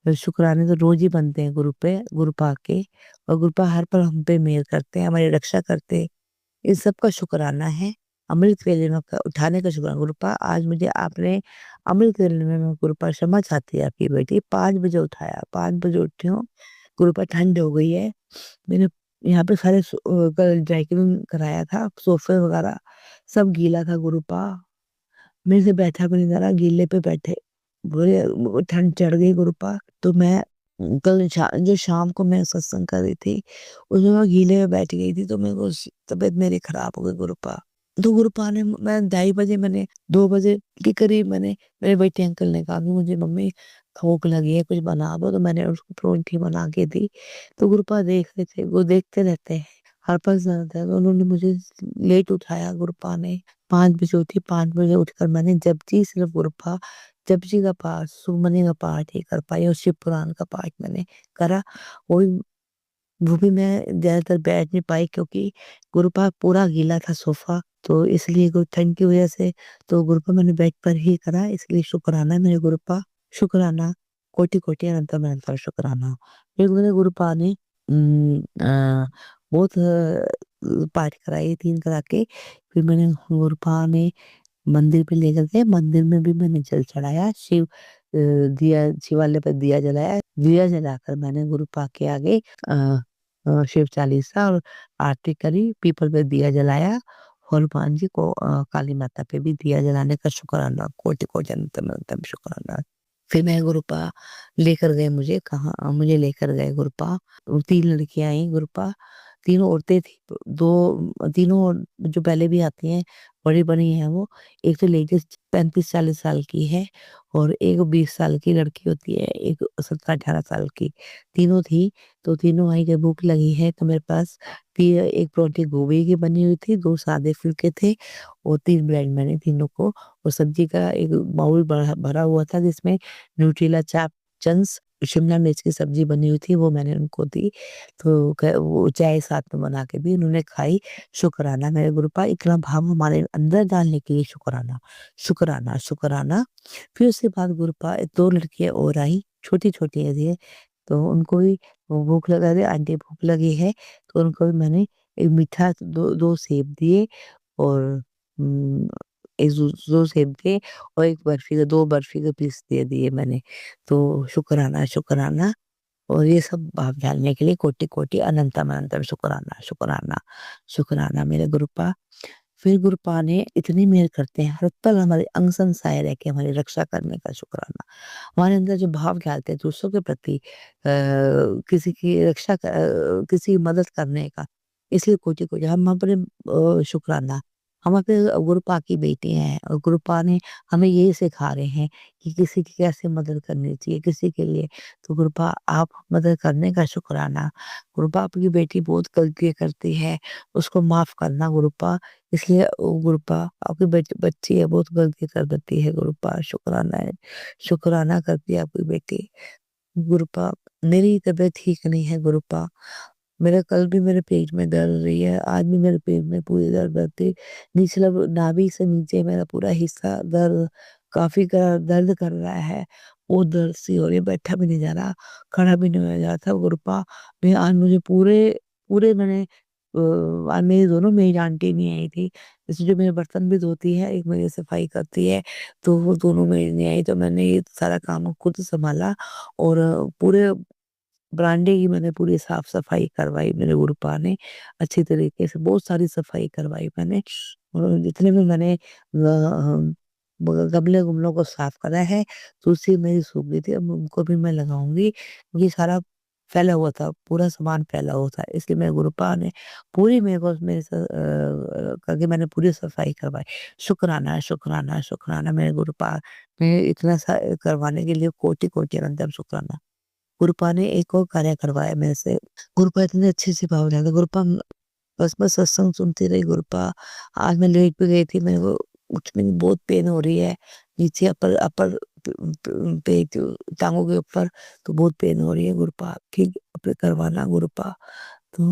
शुक्राने तो रोज ही बनते हैं गुरुपा के, और गुरुपा हर पल हम पे मेहर करते हैं, हमारी रक्षा करते हैं। इन सब का शुक्राना है। अमृत वेले में उठाने का शुक्राना गुरुपा। आज मुझे आपने अमृत वेले में, मैं गुरुपा क्षमा चाहती है आपकी बेटी, 5 बजे उठाया, 5 बजे उठी हूँ। गुरुपा ठंड हो गई है, मैंने यहाँ पे सारे कल ड्राई क्लीन कराया था, सोफे वगैरह सब गीला था गुरुपा। मेरे से बैठा भी नहीं जा रहा, गीले पे बैठे, बोले ठंड चढ़ गई गुरुपा। तो मैं कल जो शाम को मैं सत्संग कर रही थी, उसमें मैं गीले में बैठ गई थी, तो मेरे को तबीयत मेरी खराब हो गई गुरुपा। तो गुरुपा ने, मैं 2:30 बजे, मैंने 2 बजे के करीब मैंने, मेरे बेटे अंकल ने कहा कि मुझे मम्मी भूख लगी है कुछ बना दो, तो मैंने उसको परोंठी बना के दी। तो गुरुपा देख रहे थे, वो देखते रहते हैं हर पल ज़्यादा है, तो उन्होंने मुझे लेट उठाया गुरुपा ने। 5 बजे उठी, 5 बजे उठकर मैंने जपजी सिर्फ गुरुपा, जपजी का पाठ, सुखमनी का पाठ ही कर पाई और शिव पुराण का पाठ मैंने करा। वो भी वो भी मैं ज़्यादातर बैठ नहीं पाई क्योंकि गुरुपा पूरा गीला था सोफ़ा, तो इसलिए ठंड की वज़ह से तो गुरुपा मैंने बेड पर ही करा, इसलिए शुक्राना मेरे गुरुपा, शुक्राना, कोटि-कोटि अनंतम अनंतम शुक्राना। फिर मेरे गुरुपा ने बहुत पाठ कराए 3 करा के, फिर मैंने गुरुपा ने मंदिर पे लेकर गए, मंदिर में भी मैंने जल चढ़ाया, दिया शिवालय पर दिया जलाया, दिया जलाकर मैंने गुरुपा के आगे शिव चालीसा और आरती करी, पीपल पे दिया जलाया, हनुमान जी को काली माता पे भी दिया जलाने का शुक्राना, कोटि-कोटि अनंतम अनंतम शुक्राना। फिर मैं गुरुपा लेकर गए मुझे कहाँ मुझे लेकर गए गुरुपा, 3 लड़कियाँ आई गुरुपा, तीनों औरतें थी, 2 तीनों जो पहले भी आती हैं, बड़ी-बड़ी हैं वो, एक तो लेडीज़ 35-40 साल की है और एक 20 साल की लड़की होती है, एक 17-18 साल की, तीनों थी, तो तीनों आई कि भूख लगी है तो मेरे पास एक परोंठी गोभी की बनी हुई थी, 2 सादे फुल्के थे और 3 ब्रेड मैंने तीनों को और सब्जी का एक बाउल भरा हुआ था जिसमें न्यूट्रिला चाप चंक्स शिमला मिर्च की सब्जी बनी हुई थी वो मैंने उनको दी। तो वो चाय साथ में बना के भी उन्होंने खाई। शुक्राना मेरे गुरुपा इतना भाव हमारे अंदर डालने के लिए शुक्राना, शुक्राना, शुक्राना। फिर उसके बाद गुरुपा 2 लड़कियाँ और आई, छोटी-छोटी थी, तो उनको भी भूख लगा रही आंटी भूख लगी है, तो उनको भी मैंने एक मीठा 2 सेब दिए और उम, 1 2 सेब दिए और 1 बर्फी का 2 बर्फी के पीस दे दिए मैंने। तो शुक्राना, शुक्राना और ये सब भाव डालने के लिए कोटि-कोटि अनंतम अनंतम शुक्राना, शुक्राना, शुक्राना मेरे गुरुपा। फिर गुरुपा ने इतनी मेहर करते हैं, हर पल हमारे अंग संग साए रह के हमारी रक्षा करने का शुक्राना। हमारे अंदर जो भाव डालते हैं दूसरों के प्रति किसी की किसी की मदद करने का, इसलिए कोटि-कोटि हम अपने शुक्राना हम अपने गुरुपा की बेटी हैं और गुरुपा ने हमें यही सिखा रहे हैं कि किसी की कैसे मदद करनी चाहिए, किसी के लिए तो गुरुपा आप मदद करने का शुक्राना। गुरुपा आपकी बेटी बहुत गलतियाँ करती है, उसको माफ़ करना गुरुपा, इसलिए गुरुपा आपकी बच्ची है बहुत गलती कर देती है गुरुपा, शुक्राना है, शुक्राना करती है आपकी बेटी। गुरुपा मेरी तबीयत ठीक नहीं है गुरुपा, मेरा कल भी मेरे पेट में दर्द रही है, आज भी मेरे पेट में पूरी दर्द रहती, निचला नाभि से नीचे मेरा पूरा हिस्सा काफ़ी दर्द कर रहा है, वो दर्द सी हो रही है, बैठा भी नहीं जा रहा, खड़ा भी नहीं होया जा रहा था गुरुपा। मैं आज मुझे पूरे पूरे मैंने आज मेरी दोनों मेड आंटी नहीं आई थी, जैसे जो मेरे बर्तन भी धोती है, एक मेरी सफाई करती है, तो वो दोनों मेड नहीं आई, तो मैंने ये सारा काम खुद संभाला और पूरे बरामदे की मैंने पूरी साफ-सफाई करवाई मेरे गुरुपा ने, अच्छी तरीके से बहुत सारी सफाई करवाई मैंने और जितने भी मैंने गमले-गुमलों को साफ करा है, तुलसी मेरी सूख गई थी, अब उनको भी मैं लगाऊँगी, ये सारा फैला हुआ था, पूरा सामान फैला हुआ था, इसलिए मेरे गुरुपा ने पूरी मेरे को करके मैंने पूरी सफाई करवाई। शुक्राना, शुक्राना, शुक्राना मेरे गुरुपा ने इतना करवाने के लिए कोटि-कोटि अनंतम शुक्राना। गुरुपा ने एक और कार्य करवाया मेरे से। गुरुपा इतने अच्छे से भाव जाते गुरुपा बस मैं सत्संग सुनती रही गुरुपा। आज मैं लेट भी गई थी, मेरे को घुटने में बहुत पेन हो रही है। नीचे अपर अपर पेट टाँगों के ऊपर तो बहुत पेन हो रही है गुरुपा, ठीक करवाना गुरुपा। तो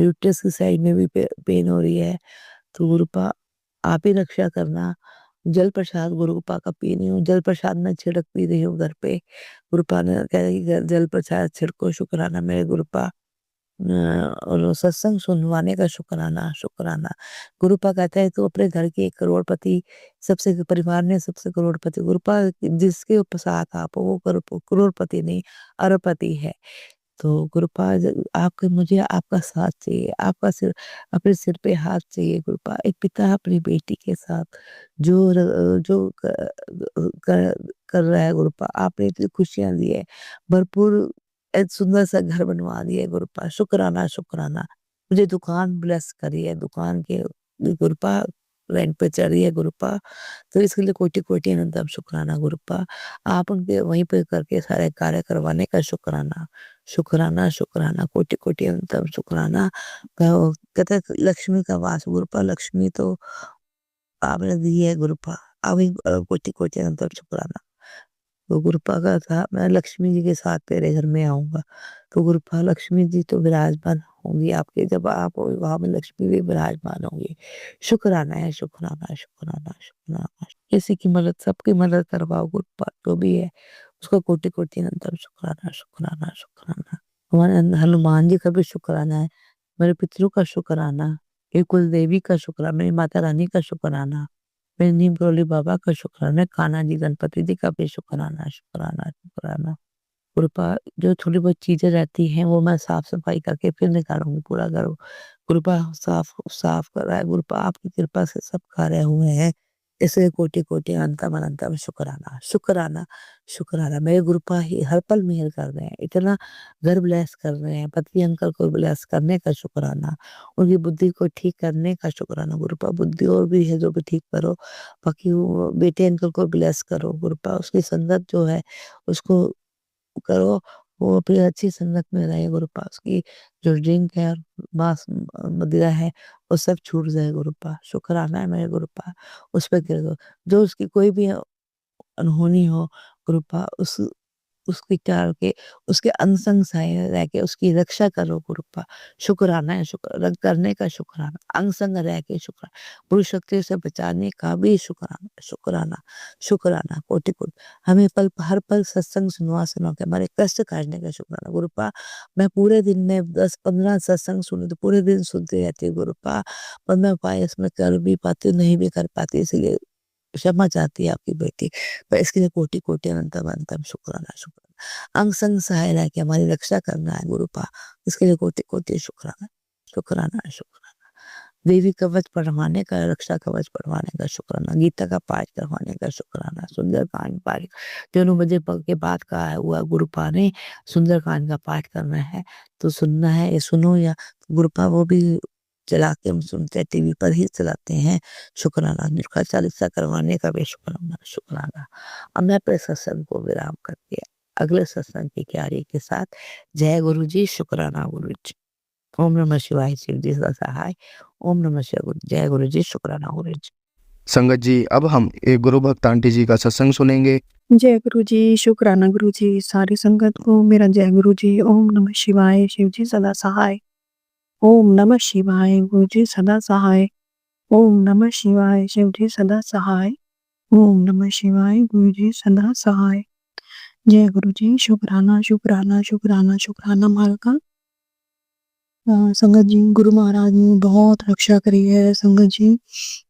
यूट्रस की साइड में भी पेन हो रही है, तो गुरुपा आप ही रक्षा करना। जल प्रसाद गुरुपा का पी रही हूँ, जल प्रसाद मैं छिड़क भी रही हूँ घर पे। गुरुपा ने कहा कि जल प्रसाद छिड़को, शुक्राना मेरे गुरुपा। और सत्संग सुनवाने का शुक्राना, शुक्राना। गुरुपा कहता है तू अपने घर के 1 करोड़पति सबसे परिवार में सबसे करोड़पति गुरुपा जिसके साथ आप हो वो करोड़पति नहीं अरबपति है। तो गुरुपा आपके मुझे आपका साथ चाहिए, आपका सिर अपने सिर पे हाथ चाहिए गुरुपा। एक पिता अपनी बेटी के साथ जो जो कर रहा है गुरुपा, आपने इतनी खुशियाँ दी है, भरपूर एक सुंदर सा घर बनवा दिया है गुरुपा, शुक्राना, शुक्राना। मुझे दुकान ब्लेस करी है, दुकान के गुरुपा रैंक पे चढ़ रही है गुरुपा, तो इसके लिए कोटि-कोटि अनंतम शुक्राना गुरुपा। आप उनके वहीं पे करके सारे कार्य करवाने का शुक्राना, शुक्राना, शुक्राना, कोटि-कोटि अनंतम शुक्राना। कहते हैं लक्ष्मी का वास गुरुपा, लक्ष्मी तो आपने दी है गुरुपा, अभी कोटि-कोटि अनंतम शुक्राना। तो गुरुपा का था मैं लक्ष्मी जी के साथ तेरे घर में आऊँगा। तो गुरुपा लक्ष्मी जी तो विराजमान होंगी आपके, जब आप वहाँ में लक्ष्मी भी विराजमान होंगी। शुक्राना है, शुक्राना, शुक्राना, शुक्राना। किसी की मदद सबकी मदद करवाओ गुरुपा, जो भी है उसका कोटि-कोटि अनंतम शुक्राना, शुक्राना, शुक्राना। हमारे हनुमान जी का भी शुक्राना है, मेरे पितरों का शुक्राना, ये कुल देवी का शुक्राना, मेरी माता रानी का शुक्राना, मेरे नीम करोली बाबा का शुक्राना, कान्हा जी गणपति जी का भी शुक्राना, शुक्राना, शुक्राना। कृपा जो थोड़ी बहुत चीज़ें रहती हैं वो मैं साफ-सफाई करके फिर निकालूँगी पूरा घर। कृपा साफ साफ कर रहा है, कृपा आपकी कृपा से सब कार्य हुए हैं। इसलिए कोटि-कोटि अनंतम अनंतम शुक्राना, शुक्राना, शुक्राना। मेरे कृपा ही हर पल मेहर कर रहे हैं, इतना घर ब्लेस कर रहे हैं, पति अंकल को ब्लेस करने का शुक्राना, उनकी बुद्धि को ठीक करने का शुक्राना गुरुपा, बुद्धि और भी है जो भी ठीक करो, बाकी वो बेटे अंकल को ब्लेस करो गुरुपा, उसकी संगत जो है उसको करो, वो अपनी अच्छी संगत में रहे गुरुपा, उसकी जो ड्रिंक है और मदिरा है, वो सब छूट जाए गुरुपा, शुक्राना है मेरे गुरुपा, उस पे कर दो। जो उसकी कोई भी अनहोनी हो गुरुपा उसकी टाल के उसके अंग संग सहाय रह के उसकी रक्षा करो गुरुपा। शुक्राना है करने का शुक्राना, अंग संग रह के शुक्राना, बुरी शक्तियों से बचाने का भी शुक्राना, शुक्राना, शुक्राना, कोटि-कोटि। हमें हर पल सत्संग सुनवा के हमारे कष्ट काटने का शुक्राना गुरुपा। मैं पूरे दिन में 10-15 सत्संग सुनूँ तो पूरे दिन सुनती रहती हूँ गुरुपा, पर मैं उपाय इसमें कर भी पाती हूँ, नहीं भी कर पाती, इसलिए क्षमा चाहती है आपकी बेटी, पर इसके लिए कोटि-कोटि अनंतम अनंतम शुक्राना, शुक्राना। अंग संग सहाय रह के हमारी रक्षा करना है गुरुपा, इसके लिए कोटि-कोटि शुक्राना, शुक्राना, शुक्राना। देवी कवच पढ़वाने का, रक्षा कवच पढ़वाने का शुक्राना, गीता का पाठ करवाने का शुक्राना, सुंदरकांड पाठ जो 9 बजे के बाद का हुआ गुरुपा ने सुंदरकांड का पाठ करना है, तो सुनना है, ये सुनो या गुरुपा वो भी चला के हम सुनते हैं, टीवी पर ही चलाते हैं। शुक्राना, निर्खा चालीसा करवाने का भी शुक्राना, शुक्राना। अब मैं अपने सत्संग को विराम करके अगले सत्संग की तैयारी के साथ जय गुरु जी, शुक्राना गुरु जी। ओम नमः शिवाय, शिव जी सदा सहाय। ओम नमः शिवाय, जय गुरु जी, शुक्राना गुरु जी। संगत जी, अब हम एक गुरु भक्त आंटी जी का सत्संग सुनेंगे। जय गुरु जी, शुक्राना गुरु जी, सारी संगत को मेरा जय गुरु जी। ओम नमः शिवाय, शिव जी सदा सहाय। ओम नमः शिवाय, गुरु जी सदा सहाय। ओम नमः शिवाय, शिव जी सदा सहाय। ओम नमः शिवाय, गुरु जी सदा सहाय। जय गुरु जी, शुक्राना, शुक्राना, शुक्राना, शुक्राना मालका। संगत जी, गुरु महाराज ने बहुत रक्षा करी है संगत जी।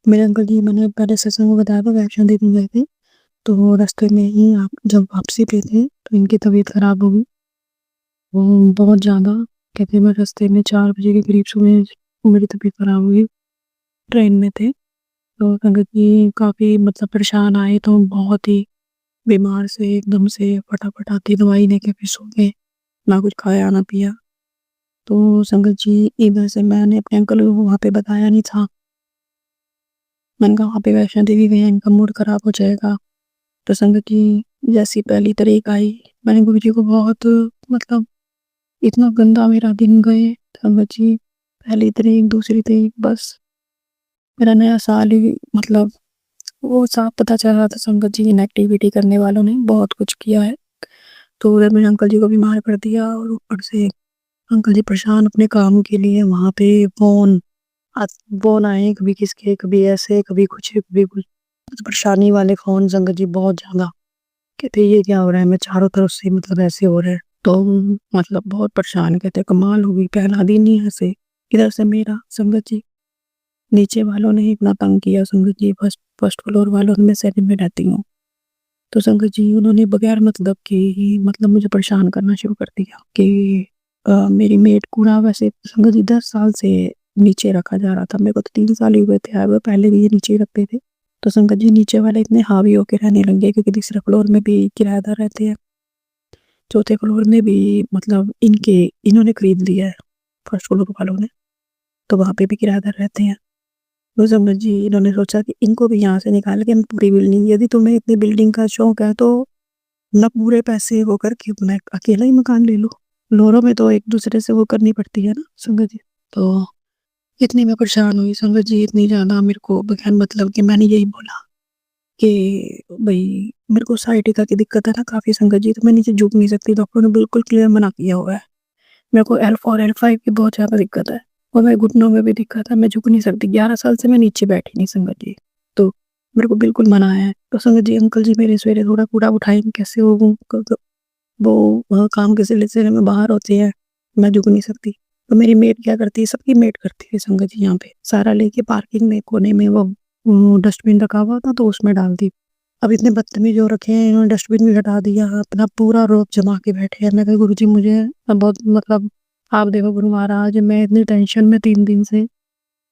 मेरे अंकल जी, मैंने पहले सत्संग में बताया था, वैष्णो देवी गए थे, तो रास्ते में ही आप जब वापसी पे थे तो इनकी तबीयत खराब हो गई, वो बहुत ज़्यादा। कहते मैं रास्ते में 4 बजे के करीब सुबह मेरी तबीयत खराब हुई, ट्रेन में थे, तो संगत जी काफ़ी मतलब परेशान आए, तो बहुत ही बीमार से एकदम से फटाफट आती दवाई लेके फिर सो गए, ना कुछ खाया ना पिया। तो संगत जी इधर से मैंने अपने अंकल को वहाँ पे बताया नहीं था, मैंने कहा वहाँ पे वैष्णो देवी गए हैं, इनका मूड खराब हो जाएगा। तो संगत जी जैसी पहली तारीख आई, मैंने गुरु जी को बहुत मतलब इतना गंदा मेरा दिन गए संगत जी। पहली तारीख, दूसरी तारीख, बस मेरा नया साल ही मतलब वो साफ पता चल रहा था संगत जी, इनएक्टिविटी करने वालों ने बहुत कुछ किया है। तो उधर मेरे अंकल जी को बीमार पड़ दिया, और ऊपर से अंकल जी परेशान अपने काम के लिए, वहाँ पे फ़ोन आए, कभी किसके, कभी ऐसे, कभी कुछ, कभी कुछ। परेशानी वाले फ़ोन संगत जी बहुत ज़्यादा। कहते ये क्या हो रहा है? मैं चारों तरफ से मतलब ऐसे हो रहा है। तो मतलब बहुत परेशान, कहते कमाल हो गई, पहला दिन ही ऐसे। इधर से मेरा संगत जी नीचे वालों ने इतना तंग किया संगत जी, फर्स्ट फ्लोर वालों में सेकंड में रहती हूँ। तो संगत जी उन्होंने बगैर मतलब के ही मतलब मुझे परेशान करना शुरू कर दिया कि मेरी मेड कूड़ा वैसे संगत जी 10 साल से नीचे रखा जा रहा था। मेरे को तो 3 साल ही हुए थे आए हुए, पहले भी ये नीचे ही रखते थे। तो संगत जी नीचे वाले इतने हावी होके रहने लग गए, क्योंकि तीसरे फ्लोर में भी किराएदार रहते हैं, चौथे फ्लोर में भी मतलब इन्होंने खरीद लिया है फर्स्ट फ्लोर वालों ने, तो वहाँ पे भी किराएदार रहते हैं। तो संगत जी इन्होंने सोचा कि इनको भी यहाँ से निकाल के हम पूरी बिल्डिंग, यदि तुम्हें इतनी बिल्डिंग का शौक है तो ना पूरे पैसे वो करके मैं अकेला ही मकान ले लो। लोरों में तो एक दूसरे से वो करनी पड़ती है ना संगत जी। तो इतनी मैं परेशान हुई संगत जी, इतनी ज़्यादा मेरे को बगैर मतलब कि मैंने यही बोला कि भाई मेरे को साइटिका की दिक्कत है ना काफ़ी संगत जी, तो मैं नीचे झुक नहीं सकती। डॉक्टर ने बिल्कुल क्लियर मना किया हुआ है। मेरे को L4 L5 की बहुत ज़्यादा दिक्कत है और मेरे घुटनों में भी दिक्कत है, मैं झुक नहीं सकती। 11 साल से मैं नीचे बैठी नहीं संगत जी, तो मेरे को बिल्कुल मना है। तो संगत जी अंकल जी मेरे सवेरे थोड़ा कूड़ा उठाएंगे कैसे वो काम के सिलसिले में बाहर होते हैं, मैं झुक नहीं सकती। तो मेरी मेड क्या करती है, सबकी मेड करती है संगत जी यहाँ पे, सारा लेके पार्किंग में कोने में वो डस्टबिन रखा हुआ था तो उसमें डाल दी। अब इतने बदतमीज हो रखे हैं, इन्होंने डस्टबिन भी हटा दिया, अपना पूरा रोब जमा के बैठे हैं। मैं कहा गुरुजी मुझे बहुत मतलब आप देखो गुरु महाराज, मैं इतनी टेंशन में 3 दिन से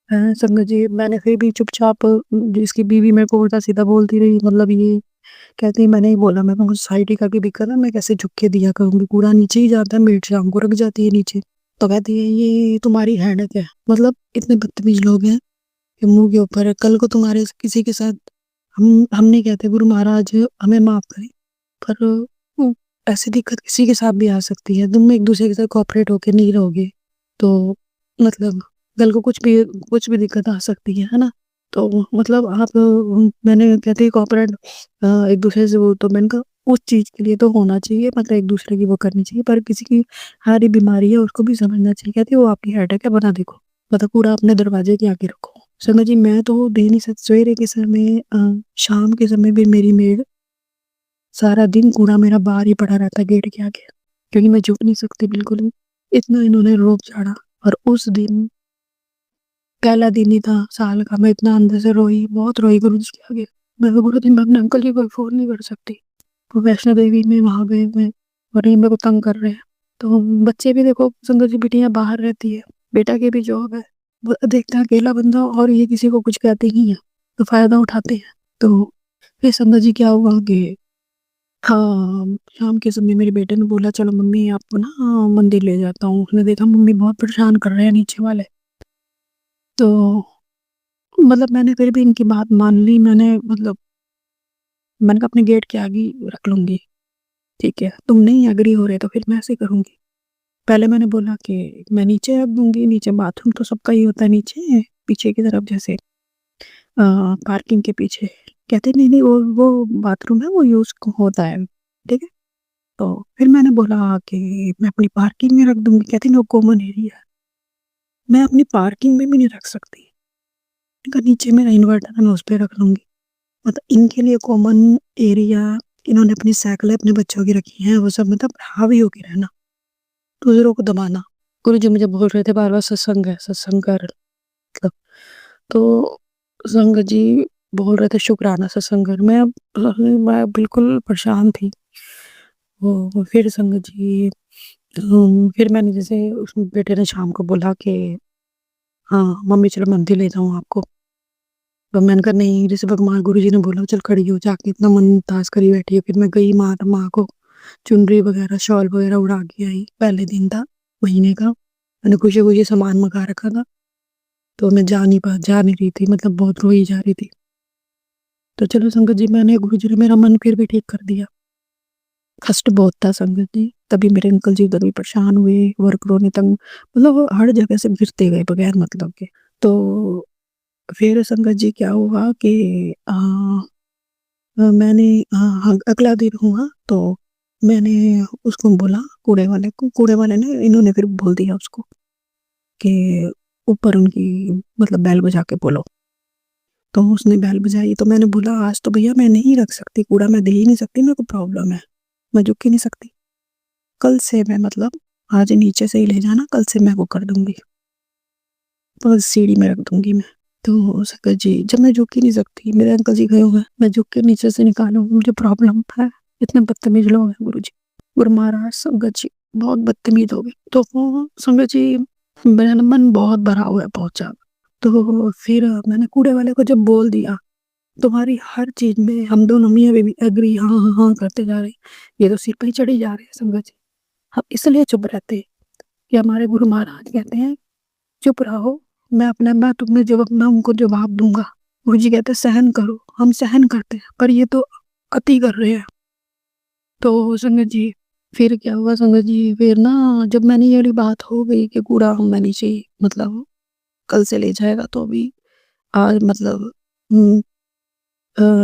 हैं संगत जी। मैंने फिर भी चुपचाप, जिसकी बीवी मेरे को उल्टा सीधा बोलती रही, मतलब ये कहती मैंने ही बोला, मैं मुझे साइटिका की दिक्कत है, मैं कैसे झुक के दिया करूँगी, कूड़ा नीचे ही जाता है, मेड शाम को रख जाती है नीचे। तो कहती है ये तुम्हारी हैंडक है। मतलब इतने बदतमीज लोग हैं कि मुँह के ऊपर है। कल को तुम्हारे किसी के साथ हम नहीं कहते गुरु महाराज हमें माफ़ करें, पर ऐसी दिक्कत किसी के साथ भी आ सकती है। तुम एक दूसरे के साथ कोऑपरेट होके नहीं रहोगे तो मतलब कल को कुछ भी दिक्कत आ सकती है ना। तो मतलब आप मैंने कहते हैं कोऑपरेट एक दूसरे से, वो तो मैंने कहा उस चीज़ के लिए तो होना चाहिए, मतलब एक दूसरे की वो करनी चाहिए, पर किसी की हारी बीमारी है उसको भी समझना चाहिए। कहती है वो आपकी हेडेक है, बना देखो, मतलब कूड़ा अपने दरवाजे के आगे रखो। संगत जी मैं तो दे नहीं सकती। सवेरे के समय शाम के समय भी मेरी मेड सारा दिन कूड़ा मेरा बाहर ही पड़ा रहता है गेट के आगे, क्योंकि मैं झुक नहीं सकती बिल्कुल भी। इतना इन्होंने रोब झाड़ा। और उस दिन पहला दिन ही था साल का, मैं इतना अंदर से रोई, बहुत रोई गुरु जी के आगे। मैं पूरा दिन मैं अपने अंकल जी को फ़ोन नहीं कर सकती। वो वैष्णो देवी में वहाँ गए हुए हैं और ये मेरे को तंग कर रहे हैं। तो बच्चे भी देखो संगत जी, बिटियाँ बाहर रहती है, बेटा की भी जॉब है, वो देखता है अकेला बंदा और ये किसी को कुछ कहते नहीं है, तो फ़ायदा उठाते हैं। तो फिर संगत जी क्या हुआ कि हाँ, शाम के समय मेरे बेटे ने बोला चलो मम्मी आपको ना मंदिर ले जाता हूँ। उसने देखा मम्मी बहुत परेशान कर रहे हैं नीचे वाले, तो मतलब मैंने फिर भी इनकी बात मान ली। मैंने कहा अपने गेट के आगे ही रख लूँगी, ठीक है, तुम नहीं एग्री हो रहे तो फिर मैं ऐसे करूँगी। पहले मैंने बोला कि मैं नीचे रख दूँगी, नीचे बाथरूम तो सबका ही होता है नीचे, पीछे की तरफ जैसे पार्किंग के पीछे। कहते नहीं वो बाथरूम है, वो यूज़ होता है, ठीक है। तो फिर मैंने बोला कि मैं अपनी पार्किंग में रख दूँगी। कहती नहीं वो कॉमन एरिया है, मैं अपनी पार्किंग में भी नहीं रख सकती। मैंने कहा नीचे मेरा इन्वर्टर है, मैं उस पे रख लूँगी। मतलब इनके लिए कॉमन एरिया, इन्होंने अपनी साइकिलें अपने बच्चों की रखी हैं, वो सब मतलब हावी होके रहना, दूसरों को दबाना। गुरुजी मुझे बोल रहे थे बार-बार सत्संग है, सत्संग कर, मतलब तो संगत जी बोल रहे थे शुक्राना सत्संग कर। मैं बिल्कुल परेशान थी। वो फिर संगत जी फिर मैंने जैसे उस बेटे ने शाम को बोला कि हाँ, मम्मी चलो मंदिर ले जाऊँ आपको। तो मैंने कहा नहीं, जैसे भगवान गुरुजी ने बोला चल खड़ी हो, जाके इतना मन तास करी बैठी है। फिर मैं गई माँ को चुनरी वगैरह शॉल वगैरह उड़ा के आई। पहले दिन था महीने का, मैंने खुशी-खुशी सामान मँगा रखा था, तो मैं जा नहीं रही थी, मतलब बहुत रोई जा रही थी। तो चलो संगत जी मैंने गुरुजी ने मेरा मन फिर भी ठीक कर दिया। कष्ट बहुत था संगत जी, तभी मेरे अंकल जी उधर भी परेशान हुए, वर्करों ने तंग, मतलब वो हर जगह से घिरते गए बगैर मतलब के। तो फिर संगत जी क्या हुआ कि मैंने अगला दिन हुआ तो मैंने उसको बोला कूड़े वाले ने, इन्होंने फिर बोल दिया उसको कि ऊपर उनकी मतलब बेल बजा के बोलो। तो उसने बेल बजाई, तो मैंने बोला आज तो भैया मैं नहीं रख सकती कूड़ा, मैं दे ही नहीं सकती, मेरे को प्रॉब्लम है, मैं झुक ही नहीं सकती। कल से मैं मतलब आज नीचे से ही ले जाना, कल से मैं वो कर दूँगी, बस सीढ़ी में रख दूँगी मैं। तो संगत जी जब मैं झुक ही नहीं सकती, मेरे अंकल जी गए हुए हैं, मैं झुक के नीचे से निकालूँ, मुझे प्रॉब्लम है। इतने बदतमीज लोग हैं गुरुजी, गुरु महाराज संगत जी बहुत बदतमीज हो गए। तो वो संगत जी मेरा ना मन बहुत भरा हुआ है, बहुत ज़्यादा। तो फिर मैंने कूड़े वाले को जब बोल दिया, तुम्हारी हर चीज़ में हम दोनों मियाँ बीवी एग्री, हाँ, हाँ, हाँ करते जा रहे हैं, ये तो सिर पे ही चढ़ी जा रहे हैं संगत जी। हम इसलिए चुप रहते हैं कि हमारे गुरु महाराज कहते हैं चुप रहो मैं तुम्हें जवाब मैं उनको जवाब दूंगा। गुरु जी कहते सहन करो, हम सहन करते हैं पर ये तो अति कर रहे हैं। तो संगत जी फिर क्या हुआ संगत जी, फिर ना जब मैंने ये वाली बात हो गई कि कूड़ा मैं नीचे मतलब कल से ले जाएगा, तो अभी आज मतलब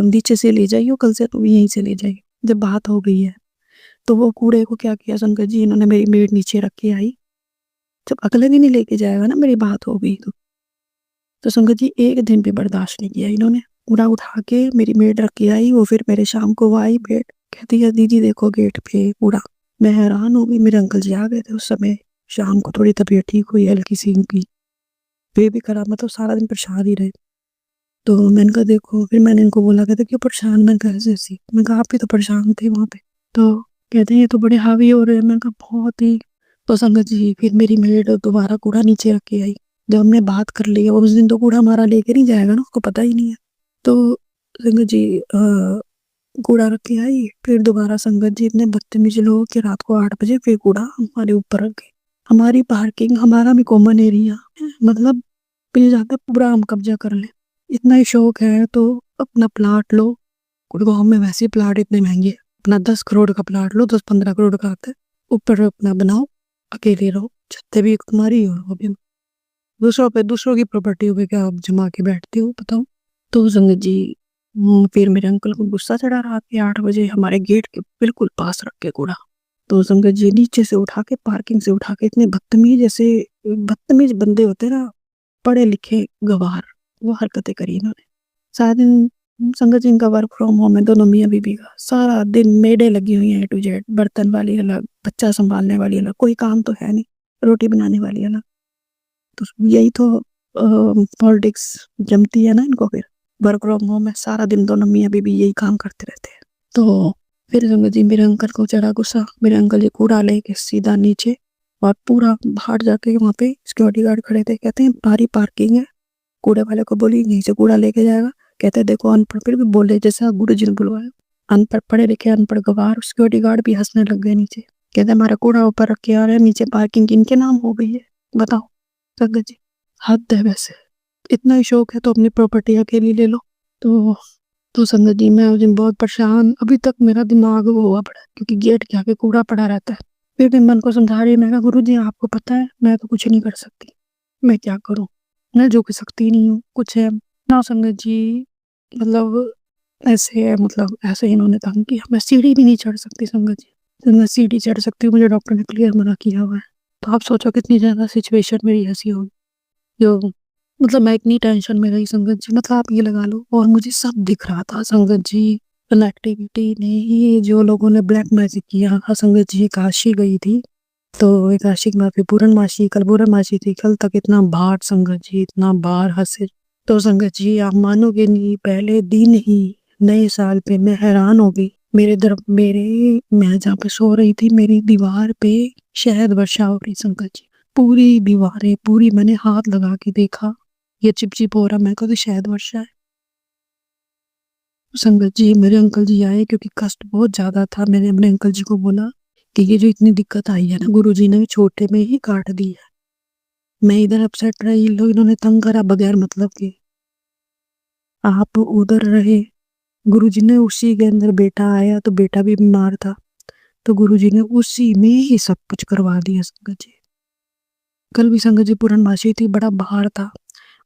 नीचे से ले जाइयो, कल से तुम यहीं से ले जाइए। जब बात हो गई है तो वो कूड़े को क्या किया संगत जी, इन्होंने मेरी मेड नीचे रख के आई। जब अगले दिन ही लेके जाएगा ना, मेरी बात हो गई तो संगत जी एक दिन भी बर्दाश्त नहीं किया इन्होंने। कूड़ा उठा के मेरी मेड रख के आई। वो फिर मेरे शाम को वो आई, मेड कहती है दीदी देखो गेट पे कूड़ा। मैं हैरान हो गई, मेरे अंकल जी आ गए थे उस समय। शाम को थोड़ी तबीयत ठीक हुई हल्की सी इनकी, वे भी खराब मतलब सारा दिन परेशान ही रहे। तो मैंने कहा देखो, फिर मैंने इनको बोला, कहते क्यों परेशान? मैंने कहा ऐसे ऐसी। मैं कहा आप भी तो परेशान थे वहाँ पे। तो कहते हैं ये तो बड़े हावी हो रहे हैं। मैंने कहा बहुत ही। तो संगत जी फिर मेरी मेड दोबारा कूड़ा नीचे रख के आई। जब हमने बात कर ली है, उस दिन तो कूड़ा हमारा लेके नहीं जाएगा ना, उसको पता ही नहीं है। तो संगत जी कूड़ा रख के आई। फिर दोबारा संगत जी इतने बदतमीज लोग कि रात को 8 बजे फिर कूड़ा हमारे ऊपर रख गए। हमारी पार्किंग, हमारा भी कॉमन एरिया मतलब मिल जाता है, पूरा हम कब्जा कर लें। इतना ही शौक है तो अपना प्लाट लो। गुड़गांव में वैसे प्लाट इतने महंगे हैं। अपना 10 करोड़ का प्लाट लो, 10-15 करोड़ का आता है। ऊपर अपना बनाओ, अकेले रहो, छत्ते भी तुम्हारी और वो भी दूसरों पे, दूसरों की प्रॉपर्टी पे क्या आप जमा के बैठते हो बताओ। तो संगत जी फिर मेरे अंकल को गुस्सा चढ़ा रात के 8 बजे हमारे गेट के बिल्कुल पास रख के कूड़ा। तो संगत जी नीचे से उठा के, पार्किंग से उठा के, इतने बदतमीज, ऐसे बदतमीज बंदे होते हैं ना, पढ़े लिखे गवार, वो हरकतें करी इन्होंने। सारा दिन संगत जी इनका वर्क फ्रॉम होम है, दोनों मियाँ बीबी का। सारा दिन मेडें लगी हुई हैं A to Z, बर्तन वाली अलग, बच्चा संभालने वाली अलग, कोई काम तो है नहीं, रोटी बनाने वाली अलग। तो यही तो पॉलिटिक्स जमती है ना इनको। फिर वर्क फ्रॉम होम है, सारा दिन दोनों मियाँ बीबी यही काम करते रहते हैं। तो फिर संगत जी मेरे अंकल को चढ़ा गुस्सा। मेरे अंकल जी कूड़ा लेके सीधा नीचे और पूरा बाहर जाके वहाँ पे सिक्योरिटी गार्ड खड़े थे। कहते हैं भारी पार्किंग है, कूड़े वाले को बोली यहीं से कूड़ा लेके जाएगा। कहते देखो अनपढ़, फिर भी बोले जैसा गुरु जी ने बुलवाया। अनपढ़, पढ़े लिखे अनपढ़ गवार। सिक्योरिटी गार्ड भी हंसने लग गए नीचे। कहते हमारा कूड़ा ऊपर रख के आ रहे हैं, नीचे पार्किंग इनके नाम हो गई है। बताओ संगत जी, हद है वैसे। इतना ही शौक है तो अपनी प्रॉपर्टी अकेली ले लो। तो संगत जी मैं उस दिन बहुत परेशान, अभी तक मेरा दिमाग वो हुआ पड़ा है, क्योंकि गेट के आगे कूड़ा पड़ा रहता है। फिर भी मन को समझा रही, मैं कहा गुरु जी आपको पता है मैं तो कुछ नहीं कर सकती, मैं क्या करूं, मैं जो कर सकती नहीं हूँ कुछ है ना। संगत जी मतलब ऐसे है, मतलब ऐसे इन्होंने तंग किया। मैं सीढ़ी भी नहीं चढ़ सकती संगत जी। तो मैं सीढ़ी चढ़ सकती हूँ, मुझे डॉक्टर ने क्लियर मना किया हुआ है। तो आप सोचो कितनी ज़्यादा सिचुएशन मेरी ऐसी होगी जो मतलब मैं इतनी टेंशन में रही संगत जी। मतलब आप ये लगा लो, और मुझे सब दिख रहा था संगत जी। कनेक्टिविटी ने ही, जो लोगों ने ब्लैक मैजिक किया था संगत जी। काशी गई थी तो एकादशी के बाद फिर पूर्णमासी, कल पूर्णमासी थी। कल तक इतना बाहर संगत जी, इतना बाहर हंसे। तो संगत जी आप मानोगे नहीं, पहले दिन ही नए साल पे मैं हैरान हो गई। मैं जहाँ पे सो रही थी, मेरी दीवार पे शहद वर्षा हो रही संगत जी। पूरी दीवारें, पूरी, मैंने हाथ लगा के देखा, ये चिपचिप हो रहा। मैं कहा शहद वर्षा है। संगत जी मेरे अंकल जी आए, क्योंकि कष्ट बहुत ज्यादा था। मैंने अपने अंकल जी को बोला कि ये जो इतनी दिक्कत आई है ना, गुरु जी ने छोटे में ही काट दी है। मैं इधर अपसेट रही, लोग इन्होंने तंग करा बगैर मतलब के। आप उधर रहे, गुरुजी ने उसी के अंदर, बेटा आया तो बेटा भी बीमार था, तो गुरुजी ने उसी में ही सब कुछ करवा दिया संगत जी। कल भी संगत जी पूर्णमासी थी, बड़ा बाहर था।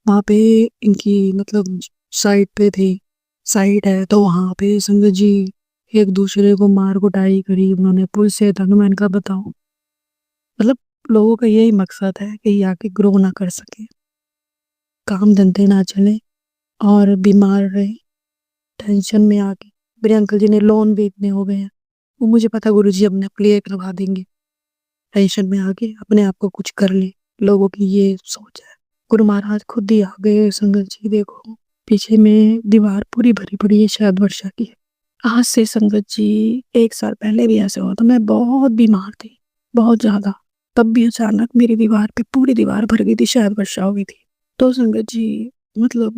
वहाँ पे इनकी मतलब साइड पे थी, साइड है तो वहाँ पे संगत जी एक दूसरे को मार कुटाई करी उन्होंने, पुल से तक। मैंने कहा बताओ, मतलब लोगों का यही मकसद है कि आके ग्रो ना कर सके, काम धंधे ना चले और बीमार रहे, टेंशन में आके। मेरे अंकल जी ने लोन भी इतने हो गए हैं, वो मुझे पता गुरुजी अपने क्लियर करवा देंगे। टेंशन में आके अपने आप को कुछ कर ले, लोगों की ये सोच है। गुरु महाराज खुद ही आ गए संगत जी। देखो पीछे में दीवार पूरी भरी पड़ी है शायद वर्षा की। आज से संगत जी 1 साल पहले भी ऐसे हुआ था। मैं बहुत बीमार थी, बहुत ज्यादा। तब भी अचानक मेरी दीवार पे पूरी दीवार भर गई थी, शायद वर्षा हो गई थी। तो संगत जी मतलब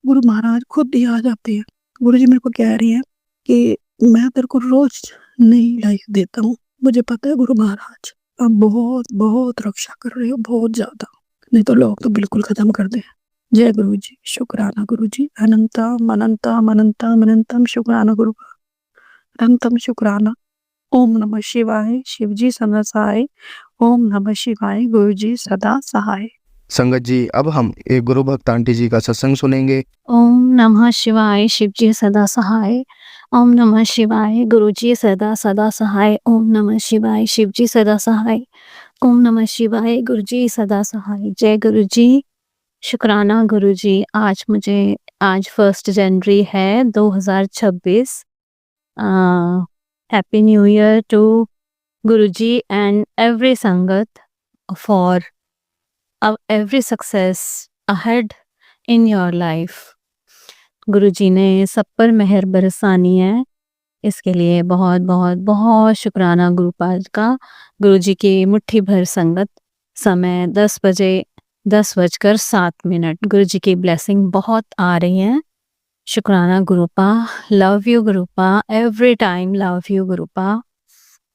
गुरु महाराज खुद ही आ जाते हैं। गुरु जी मेरे को कह रही है कि मैं तेरे को रोज नई लाइफ देता हूँ। मुझे पता है गुरु महाराज आप बहुत बहुत रक्षा कर रहे हो, बहुत ज्यादा। नहीं तो लोग तो बिल्कुल खत्म कर दे। जय गुरु जी, शुक्राना गुरु जी, अनंतम अनंतम अनंतम अनंतम शुक्राना गुरु, अनंतम शुक्राना। ओम नमः शिवाय, शिव जी सदा सहाय। ओम नमः शिवाय, गुरु जी सदा सहाय। संगत जी, अब हम एक गुरु भक्त आंटी जी का सत्संग सुनेंगे। ओम नमः शिवाय, शिव जी सदा सहाय। ओम नमः शिवाय, गुरु जी सदा सदा सहाय। ओम नमः शिवाय, शिव जी सदा सहाय। ओम नमः शिवाय, गुरु जी सदा सहाय। जय गुरु जी, शुक्राना गुरु जी। आज 1 जनवरी है 2026। Happy new year to Guru ji and every संगत for every success ahead in your life। गुरु जी ने सब पर मेहर बरसानी है, इसके लिए बहुत बहुत बहुत शुक्राना गुरुपाद का। गुरु जी की मुट्ठी भर संगत, समय 10:07। गुरु जी की ब्लेसिंग बहुत आ रही है। शुक्राना Gurupa, love you Gurupa, every time love you Gurupa.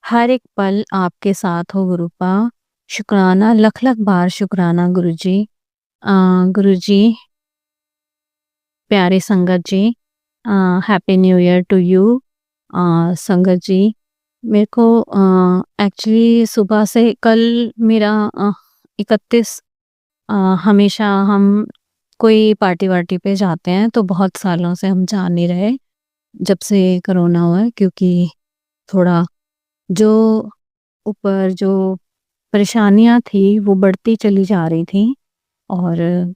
हर एक पल आपके साथ हो गुरुपा। शुक्राना, लख लख बार शुक्राना गुरु जी। गुरु जी, प्यारे संगत जी, happy new year to you. संगत जी, मेरे को एक्चुअली सुबह से कल मेरा 31, हमेशा हम कोई पार्टी वार्टी पे जाते हैं तो बहुत सालों से हम जा नहीं रहे जब से कोरोना हुआ है, क्योंकि थोड़ा जो ऊपर जो परेशानियां थी वो बढ़ती चली जा रही थी और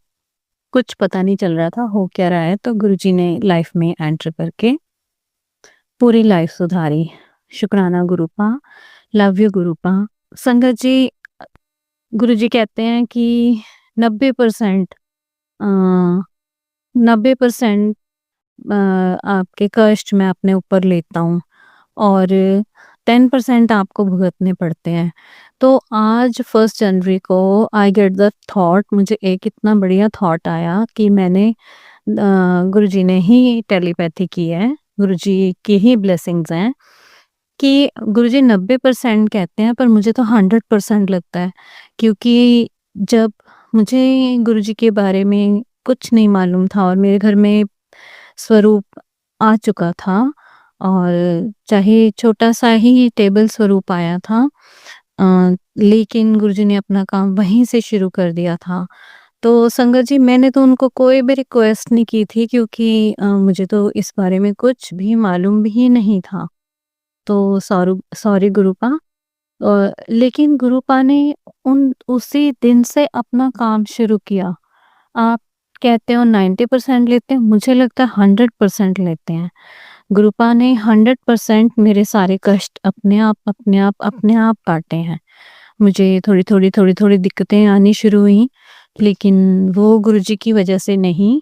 कुछ पता नहीं चल रहा था हो क्या रहा है। तो गुरुजी ने लाइफ में एंटर करके पूरी लाइफ सुधारी। शुक्राना गुरुपा, लव यू गुरुपा। संगत जी, गुरुजी कहते हैं कि 90% 90% आपके कष्ट मैं अपने ऊपर लेता हूँ और 10% आपको भुगतने पड़ते हैं। तो आज 1 जनवरी को आई गेट द थॉट, मुझे एक इतना बढ़िया थॉट आया कि मैंने गुरुजी ने ही टेलीपैथी की है, गुरुजी की ही ब्लेसिंग्स हैं कि गुरुजी 90% कहते हैं पर मुझे तो 100% लगता है, क्योंकि जब मुझे गुरुजी के बारे में कुछ नहीं मालूम था और मेरे घर में स्वरूप आ चुका था और चाहे छोटा सा ही टेबल स्वरूप आया था, लेकिन गुरुजी ने अपना काम वहीं से शुरू कर दिया था। तो संगत जी, मैंने तो उनको कोई भी रिक्वेस्ट नहीं की थी, क्योंकि मुझे तो इस बारे में कुछ भी मालूम भी नहीं था। तो सॉरी गुरुपा। लेकिन गुरुपा ने उसी दिन से अपना काम शुरू किया। आप कहते हो 90% लेते हैं, मुझे लगता है 100% लेते हैं। गुरुपा ने 100% मेरे सारे कष्ट अपने आप काटे हैं। मुझे थोड़ी दिक्कतें आनी शुरू हुई, लेकिन वो गुरुजी की वजह से नहीं।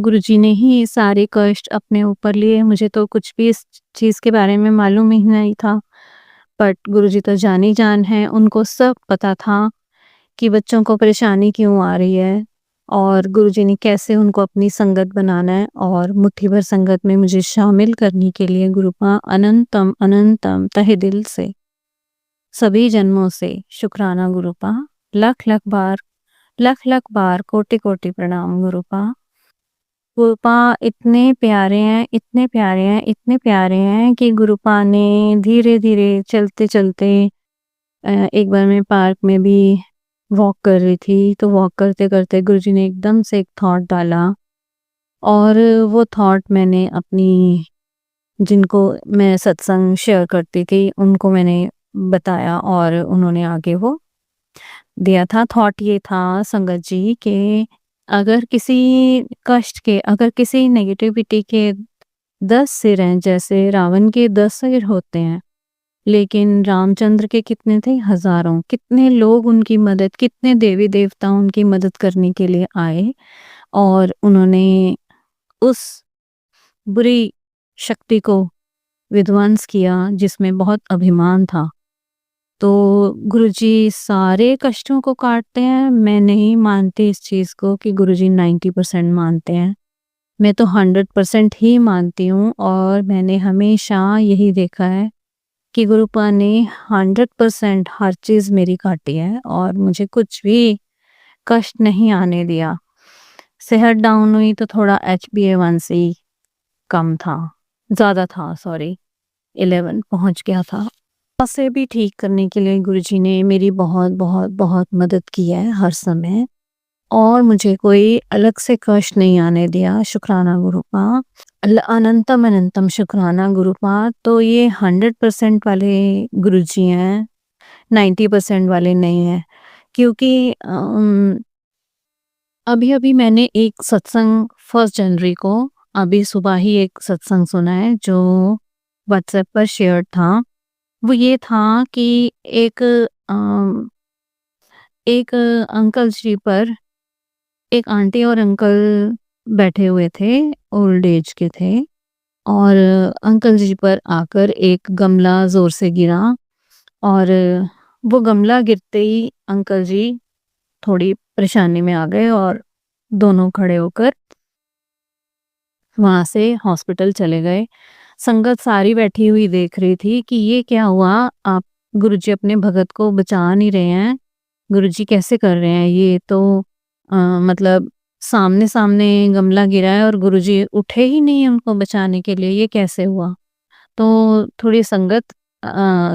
गुरुजी ने ही सारे कष्ट अपने ऊपर लिए। मुझे तो कुछ भी इस चीज़ के बारे में मालूम ही नहीं था, बट गुरुजी तो जानी जान है, उनको सब पता था कि बच्चों को परेशानी क्यों आ रही है और गुरुजी ने कैसे उनको अपनी संगत बनाना है और मुट्ठी भर संगत में मुझे शामिल करने के लिए गुरुपा अनंतम अनंतम तहे दिल से सभी जन्मों से शुक्राना गुरुपा। लख लख बार कोटि कोटि प्रणाम गुरुपा। गुरुपा इतने प्यारे हैं कि गुरुपा ने धीरे धीरे चलते चलते, एक बार मैं पार्क में भी वॉक कर रही थी, तो वॉक करते करते गुरुजी ने एकदम से एक थॉट डाला और वो थॉट मैंने अपनी, जिनको मैं सत्संग शेयर करती थी, उनको मैंने बताया और उन्होंने आगे वो दिया था। थॉट ये था संगत जी कि अगर किसी कष्ट के, अगर किसी नेगेटिविटी के 10 सिर हैं, जैसे रावण के 10 सिर होते हैं, लेकिन रामचंद्र के कितने थे? हजारों। कितने लोग उनकी मदद, कितने देवी देवता उनकी मदद करने के लिए आए और उन्होंने उस बुरी शक्ति को विध्वंस किया जिसमें बहुत अभिमान था। तो गुरुजी सारे कष्टों को काटते हैं। मैं नहीं मानती इस चीज़ को कि गुरुजी 90% मानते हैं, मैं तो 100% ही मानती हूँ और मैंने हमेशा यही देखा है कि गुरुपा ने 100% हर चीज़ मेरी काटी है और मुझे कुछ भी कष्ट नहीं आने दिया। सेहत डाउन हुई तो थोड़ा HbA1c कम था, ज़्यादा था, सॉरी 11 पहुँच गया था। उसे भी ठीक करने के लिए गुरुजी ने मेरी बहुत बहुत बहुत मदद की है हर समय और मुझे कोई अलग से कष्ट नहीं आने दिया। शुक्राना गुरुपा, अनंतम अनंतम शुक्राना गुरुपा। तो ये 100% वाले गुरुजी हैं, 90% वाले नहीं हैं, क्योंकि अभी अभी मैंने एक सत्संग 1 जनवरी को अभी सुबह ही एक सत्संग सुना है जो व्हाट्सएप पर शेयर था। वो ये था कि एक एक अंकल जी पर एक आंटी और अंकल बैठे हुए थे, ओल्ड एज के थे, और अंकल जी पर आकर एक गमला जोर से गिरा और वो गमला गिरते ही अंकल जी थोड़ी परेशानी में आ गए और दोनों खड़े होकर वहां से हॉस्पिटल चले गए। संगत सारी बैठी हुई देख रही थी कि ये क्या हुआ, आप गुरुजी अपने भगत को बचा नहीं रहे हैं, गुरुजी कैसे कर रहे हैं ये तो मतलब सामने सामने गमला गिरा है और गुरुजी उठे ही नहीं उनको बचाने के लिए, ये कैसे हुआ। तो थोड़ी संगत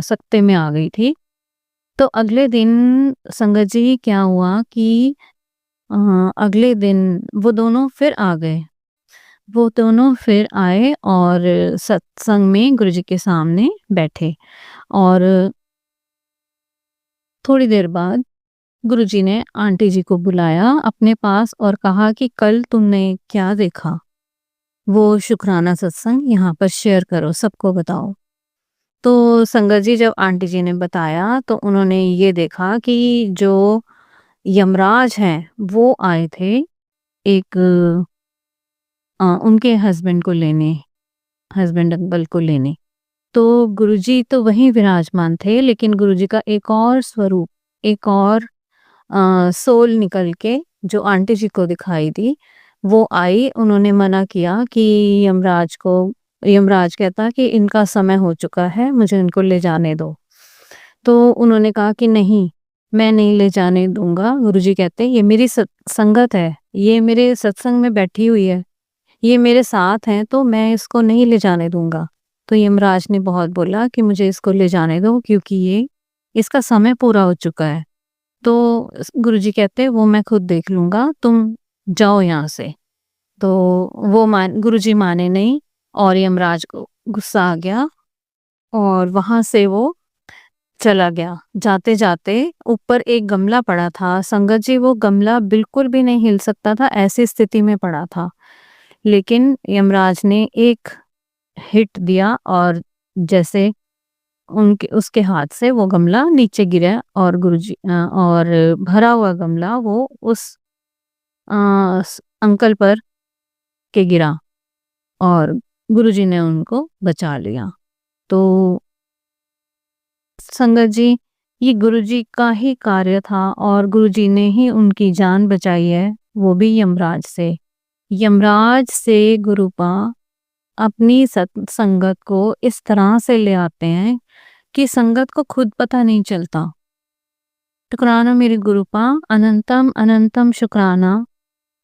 सकते में आ गई थी। तो अगले दिन संगत जी क्या हुआ कि अगले दिन वो दोनों फिर आ गए, वो दोनों फिर आए और सत्संग में गुरुजी के सामने बैठे और थोड़ी देर बाद गुरुजी ने आंटी जी को बुलाया अपने पास और कहा कि कल तुमने क्या देखा, वो शुक्राना सत्संग यहाँ पर शेयर करो, सबको बताओ। तो संगत जी जब आंटी जी ने बताया तो उन्होंने ये देखा कि जो यमराज हैं वो आए थे एक उनके हस्बैंड को लेने, हस्बैंड अंकल को लेने। तो गुरुजी तो वहीं विराजमान थे, लेकिन गुरुजी का एक और स्वरूप, एक और सोल निकल के जो आंटी जी को दिखाई दी वो आई। उन्होंने मना किया कि यमराज कहता कि इनका समय हो चुका है, मुझे इनको ले जाने दो। तो उन्होंने कहा कि नहीं, मैं नहीं ले जाने दूंगा। गुरुजी कहते ये मेरी संगत है, ये मेरे सत्संग में बैठी हुई है, ये मेरे साथ हैं, तो मैं इसको नहीं ले जाने दूंगा। तो यमराज ने बहुत बोला कि मुझे इसको ले जाने दो क्योंकि ये इसका समय पूरा हो चुका है। तो गुरुजी कहते वो मैं खुद देख लूंगा, तुम जाओ यहाँ से। तो वो गुरुजी माने नहीं और यमराज को गुस्सा आ गया और वहां से वो चला गया। जाते जाते ऊपर एक गमला पड़ा था, संगत जी वो गमला बिल्कुल भी नहीं हिल सकता था, ऐसी स्थिति में पड़ा था। लेकिन यमराज ने एक हिट दिया और जैसे उनके उसके हाथ से वो गमला नीचे गिरा और गुरुजी और भरा हुआ गमला वो उस अंकल पर के गिरा और गुरुजी ने उनको बचा लिया। तो संगत जी ये गुरुजी का ही कार्य था और गुरुजी ने ही उनकी जान बचाई है, वो भी यमराज से। यमराज से गुरुपा अपनी संगत को इस तरह से ले आते हैं कि संगत को खुद पता नहीं चलता। शुक्राना मेरे गुरुपा, अनंतम अनंतम शुक्राना,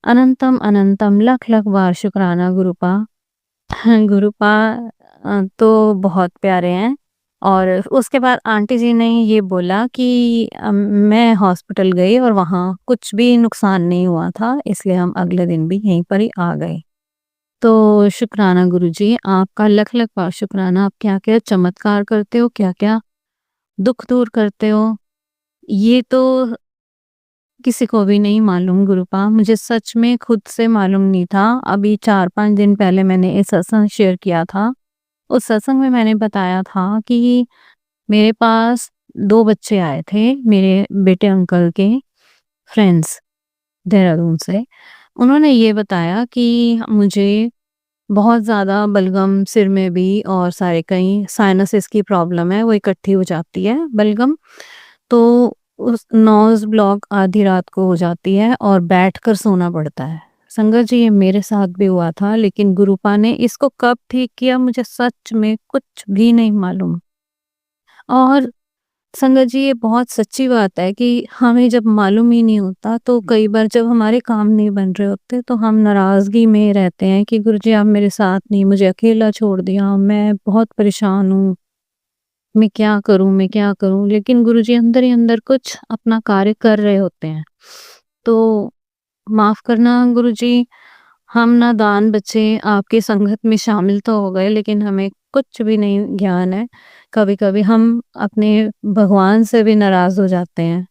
अनंतम अनंतम लख लख बार शुक्राना गुरुपा। गुरुपा तो बहुत प्यारे हैं। और उसके बाद आंटी जी ने ये बोला कि मैं हॉस्पिटल गई और वहाँ कुछ भी नुकसान नहीं हुआ था, इसलिए हम अगले दिन भी यहीं पर ही आ गए। तो शुक्राना गुरुजी, आपका लख लख बार शुक्राना। आप क्या क्या चमत्कार करते हो, क्या क्या दुख दूर करते हो, ये तो किसी को भी नहीं मालूम गुरुपा। मुझे सच में खुद से मालूम नहीं था। अभी 4-5 दिन पहले मैंने एक सत्संग शेयर किया था। उस सत्संग में मैंने बताया था कि मेरे पास 2 बच्चे आए थे, मेरे बेटे अंकल के फ्रेंड्स देहरादून से। उन्होंने ये बताया कि मुझे बहुत ज़्यादा बलगम सिर में भी और सारे कहीं साइनसेस की प्रॉब्लम है, वो इकट्ठी हो जाती है बलगम। तो उस नोज ब्लॉक आधी रात को हो जाती है और बैठकर सोना पड़ता है। संगत जी ये मेरे साथ भी हुआ था, लेकिन गुरुपा ने इसको कब ठीक किया मुझे सच में कुछ भी नहीं मालूम। और संगत जी ये बहुत सच्ची बात है कि हमें जब मालूम ही नहीं होता तो कई बार जब हमारे काम नहीं बन रहे होते तो हम नाराज़गी में रहते हैं कि गुरुजी आप मेरे साथ नहीं, मुझे अकेला छोड़ दिया, मैं बहुत परेशान हूँ, मैं क्या करूँ, मैं क्या करूँ? लेकिन गुरुजी अंदर ही अंदर कुछ अपना कार्य कर रहे होते हैं। तो माफ़ करना गुरुजी, हम नादान बच्चे आपकी संगत में शामिल तो हो गए लेकिन हमें कुछ भी नहीं ज्ञान है। कभी-कभी हम अपने भगवान से भी नाराज़ हो जाते हैं।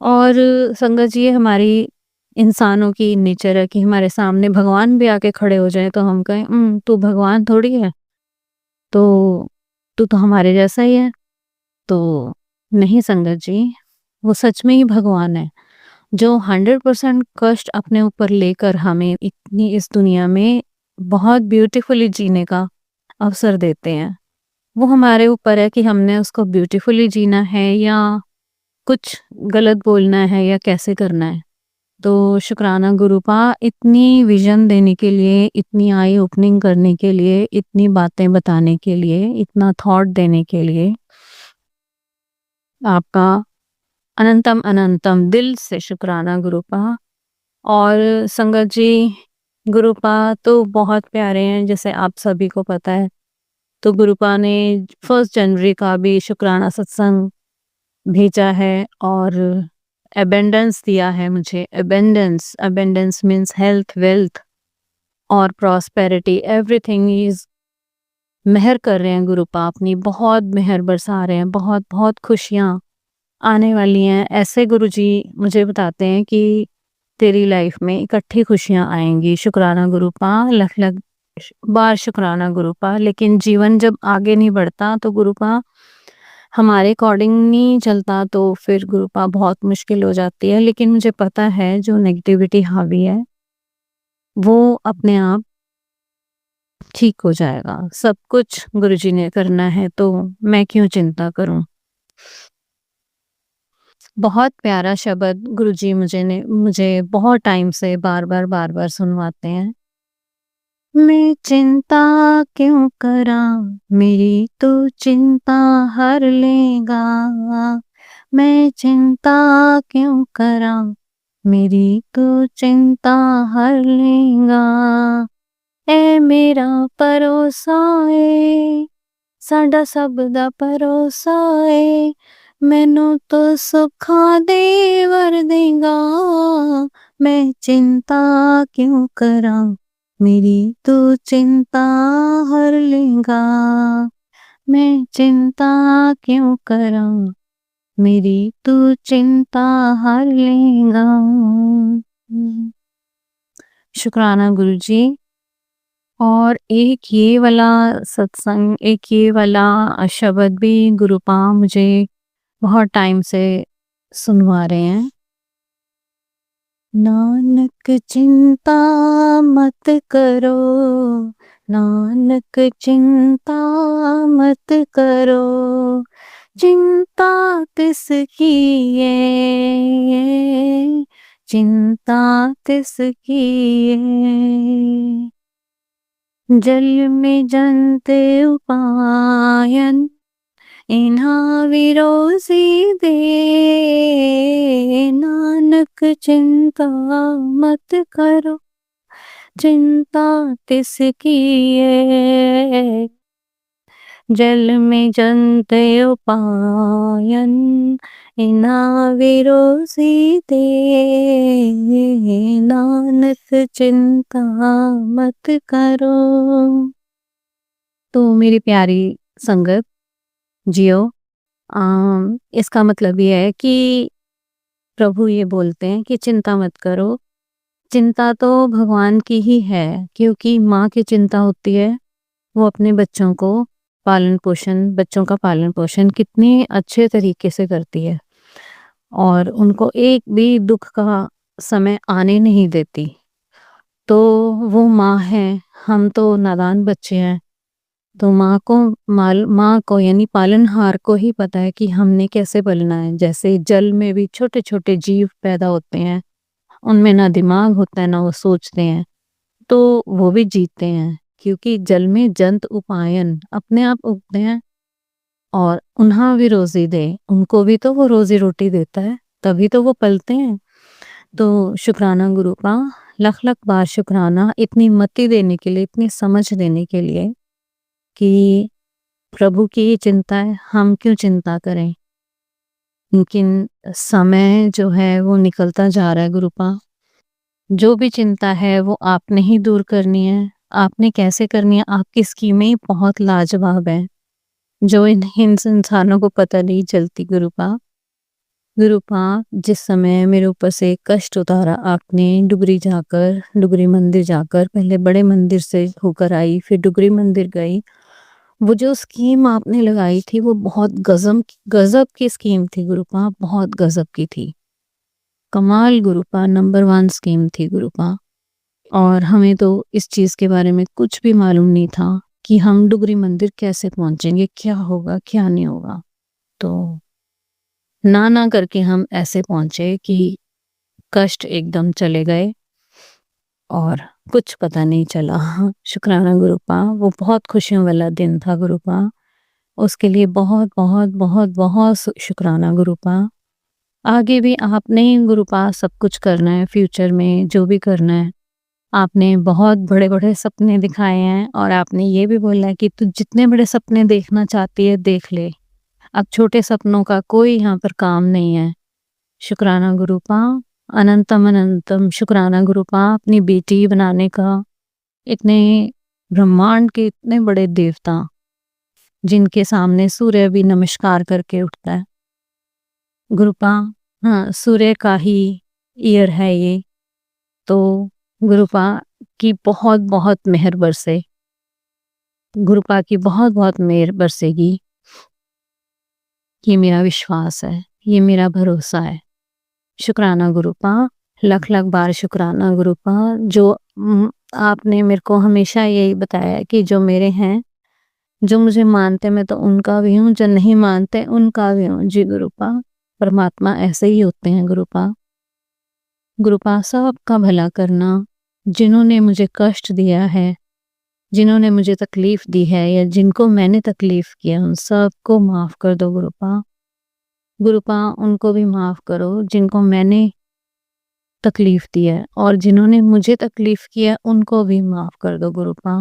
और संगत जी ये हमारी इंसानों की नेचर है कि हमारे सामने भगवान भी आके खड़े हो जाएँ तो हम कहें तू भगवान थोड़ी है, तो तू तो हमारे जैसा ही है। तो नहीं संगत जी, वो सच में ही भगवान है, जो 100% कष्ट अपने ऊपर लेकर हमें इतनी इस दुनिया में बहुत ब्यूटीफुली जीने का अवसर देते हैं। वो हमारे ऊपर है कि हमने उसको ब्यूटीफुली जीना है या कुछ गलत बोलना है या कैसे करना है। तो शुक्राना गुरुपा इतनी विज़न देने के लिए, इतनी आई ओपनिंग करने के लिए, इतनी बातें बताने के लिए, इतना थॉट देने के लिए। आपका अनंतम अनंतम दिल से शुक्राना गुरुपा। और संगत जी, गुरुपा तो बहुत प्यारे हैं जैसे आप सभी को पता है। तो गुरुपा ने 1 जनवरी का भी शुक्राना सत्संग भेजा है और अबंडेंस दिया है मुझे। Abundance, abundance means health, wealth और प्रॉस्पेरिटी, एवरीथिंग इज़ मेहर कर रहे हैं गुरुपा अपनी, बहुत मेहर बरसा रहे हैं, बहुत-बहुत खुशियाँ आने वाली हैं। ऐसे गुरुजी मुझे बताते हैं कि तेरी लाइफ में इकट्ठी खुशियाँ आएँगी। शुक्राना गुरुपा, लख-लख बार शुक्राना गुरुपा। लेकिन जीवन जब आगे नहीं बढ़ता तो गुरुपा हमारे अकॉर्डिंग नहीं चलता तो फिर गुरुपा बहुत मुश्किल हो जाती है। लेकिन मुझे पता है जो नेगेटिविटी हावी है, वो अपने आप ठीक हो जाएगा। सब कुछ गुरुजी ने करना है तो मैं क्यों चिंता करूँ? बहुत प्यारा शब्द गुरुजी मुझे बहुत टाइम से बार-बार सुनवाते हैं। मैं चिंता क्यों करां, मेरी तो चिंता हर लेगा। मैं चिंता क्यों करां, मेरी तो चिंता हर लेगा। ए मेरा भरोसा ए, साडा सब दा भरोसा ए, मैनू तो सुखा दे वर देगा। मैं चिंता क्यों करां, मेरी तो चिंता हर लेगा। मैं चिंता क्यों करां, मेरी तो चिंता हर लेगा। शुक्राना गुरुजी। और एक ये वाला सत्संग, एक ये वाला शब्द भी गुरुपा मुझे बहुत टाइम से सुनवा रहे हैं। नानक चिंता मत करो, नानक चिंता मत करो, चिंता किसकी है, चिंता किसकी है। जल में जंते उपायन, इन्हा विरोसी दे, नानक चिंता मत करो, चिंता किसकी है। जल में जंते उपायन, इन्हा विरोसी दे, नानक चिंता मत करो। तो मेरी प्यारी संगत जियो, इसका मतलब ये है कि प्रभु ये बोलते हैं कि चिंता मत करो। चिंता तो भगवान की ही है क्योंकि माँ की चिंता होती है, वो अपने बच्चों का पालन पोषण कितने अच्छे तरीके से करती है और उनको एक भी दुख का समय आने नहीं देती। तो वो माँ है, हम तो नादान बच्चे हैं। तो माँ को यानी पालनहार को ही पता है कि हमने कैसे पलना है। जैसे जल में भी छोटे-छोटे जीव पैदा होते हैं, उनमें ना दिमाग होता है, ना वो सोचते हैं, तो वो भी जीते हैं क्योंकि जल में जंत उपायन अपने आप उगते हैं और उन्हें भी रोजी दे, उनको भी तो वो रोजी रोटी देता है, तभी तो वो पलते हैं। तो शुक्राना गुरुपा, लख लख बार शुक्राना इतनी मति देने के लिए, इतनी समझ देने के लिए कि प्रभु की ही चिंता है, हम क्यों चिंता करें। लेकिन समय जो है वो निकलता जा रहा है गुरुपा। जो भी चिंता है वो आपने ही दूर करनी है। आपने कैसे करनी है, आपकी स्कीमें ही बहुत लाजवाब हैं, जो इन इंसानों को पता नहीं चलती गुरुपा। गुरुपा, जिस समय मेरे ऊपर से कष्ट उतारा आपने, डुगरी मंदिर जाकर, पहले बड़े मंदिर से होकर आई, फिर डुगरी मंदिर गई। वो जो स्कीम आपने लगाई थी वो बहुत गजब की स्कीम थी गुरुपा, बहुत गजब की थी। कमाल गुरुपा, नंबर 1 स्कीम थी गुरुपा। और हमें तो इस चीज़ के बारे में कुछ भी मालूम नहीं था कि हम डुगरी मंदिर कैसे पहुंचेंगे, क्या होगा क्या नहीं होगा। तो ना करके हम ऐसे पहुंचे कि कष्ट एकदम चले गए और कुछ पता नहीं चला। शुक्राना गुरुपा, वो बहुत खुशियों वाला दिन था गुरुपा। उसके लिए बहुत बहुत बहुत बहुत शुक्राना गुरुपा। आगे भी आपने ही गुरुपा सब कुछ करना है, फ्यूचर में जो भी करना है। आपने बहुत बड़े बड़े सपने दिखाए हैं और आपने ये भी बोला है कि तू जितने बड़े सपने देखना चाहती है देख ले, अब छोटे सपनों का कोई यहाँ पर काम नहीं है। शुक्राना गुरुपा, अनंतम अनंतम शुक्राना गुरुपा, अपनी बेटी बनाने का। इतने ब्रह्मांड के इतने बड़े देवता जिनके सामने सूर्य भी नमस्कार करके उठता है गुरुपा। हाँ, सूर्य का ही ईयर है ये। तो गुरुपा की बहुत बहुत मेहर बरसे, गुरुपा की बहुत बहुत मेहर बरसेगी। ये मेरा विश्वास है, ये मेरा भरोसा है। शुक्राना गुरुपा, लख लख बार शुक्राना गुरुपा। जो आपने मेरे को हमेशा यही बताया कि जो मेरे हैं, जो मुझे मानते मैं तो उनका भी हूँ, जो नहीं मानते उनका भी हूँ। जी गुरुपा, परमात्मा ऐसे ही होते हैं गुरुपा। गुरुपा, सबका भला करना। जिन्होंने मुझे कष्ट दिया है, जिन्होंने मुझे तकलीफ दी है या जिनको मैंने तकलीफ किया, उन सबको माफ़ कर दो गुरुपा। गुरुपा, उनको भी माफ़ करो जिनको मैंने तकलीफ दी है, और जिन्होंने मुझे तकलीफ किया उनको भी माफ़ कर दो गुरुपा।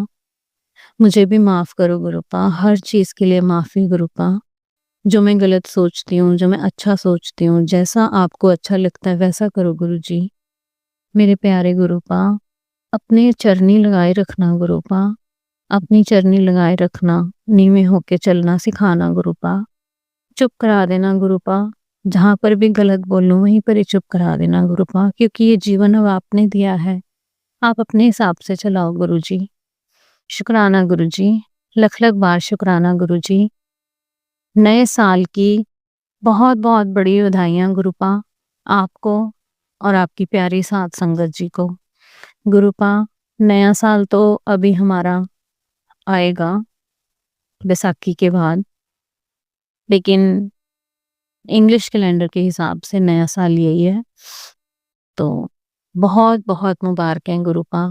मुझे भी माफ़ करो गुरुपा, हर चीज़ के लिए माफ़ी गुरुपा। जो मैं गलत सोचती हूँ, जो मैं अच्छा सोचती हूँ, जैसा आपको अच्छा लगता है वैसा करो गुरुजी। मेरे प्यारे गुरुपा, अपने चरनी लगाए रखना गुरुपा, अपनी चरनी लगाए रखना, नीवे होके चलना सिखाना गुरुपा। चुप करा देना गुरुपा, जहाँ पर भी गलत बोलूँ वहीं पर ही चुप करा देना गुरुपा, क्योंकि ये जीवन अब आपने दिया है, आप अपने हिसाब से चलाओ गुरुजी। शुक्राना गुरुजी, लख लख बार शुक्राना गुरुजी। नए साल की बहुत बहुत बड़ी बधाइयाँ गुरुपा, आपको और आपकी प्यारी साथ संगत जी को। गुरुपा, नया साल तो अभी हमारा आएगा बैसाखी के बाद, लेकिन इंग्लिश कैलेंडर के हिसाब से नया साल यही है। तो बहुत बहुत मुबारकें गुरुपा,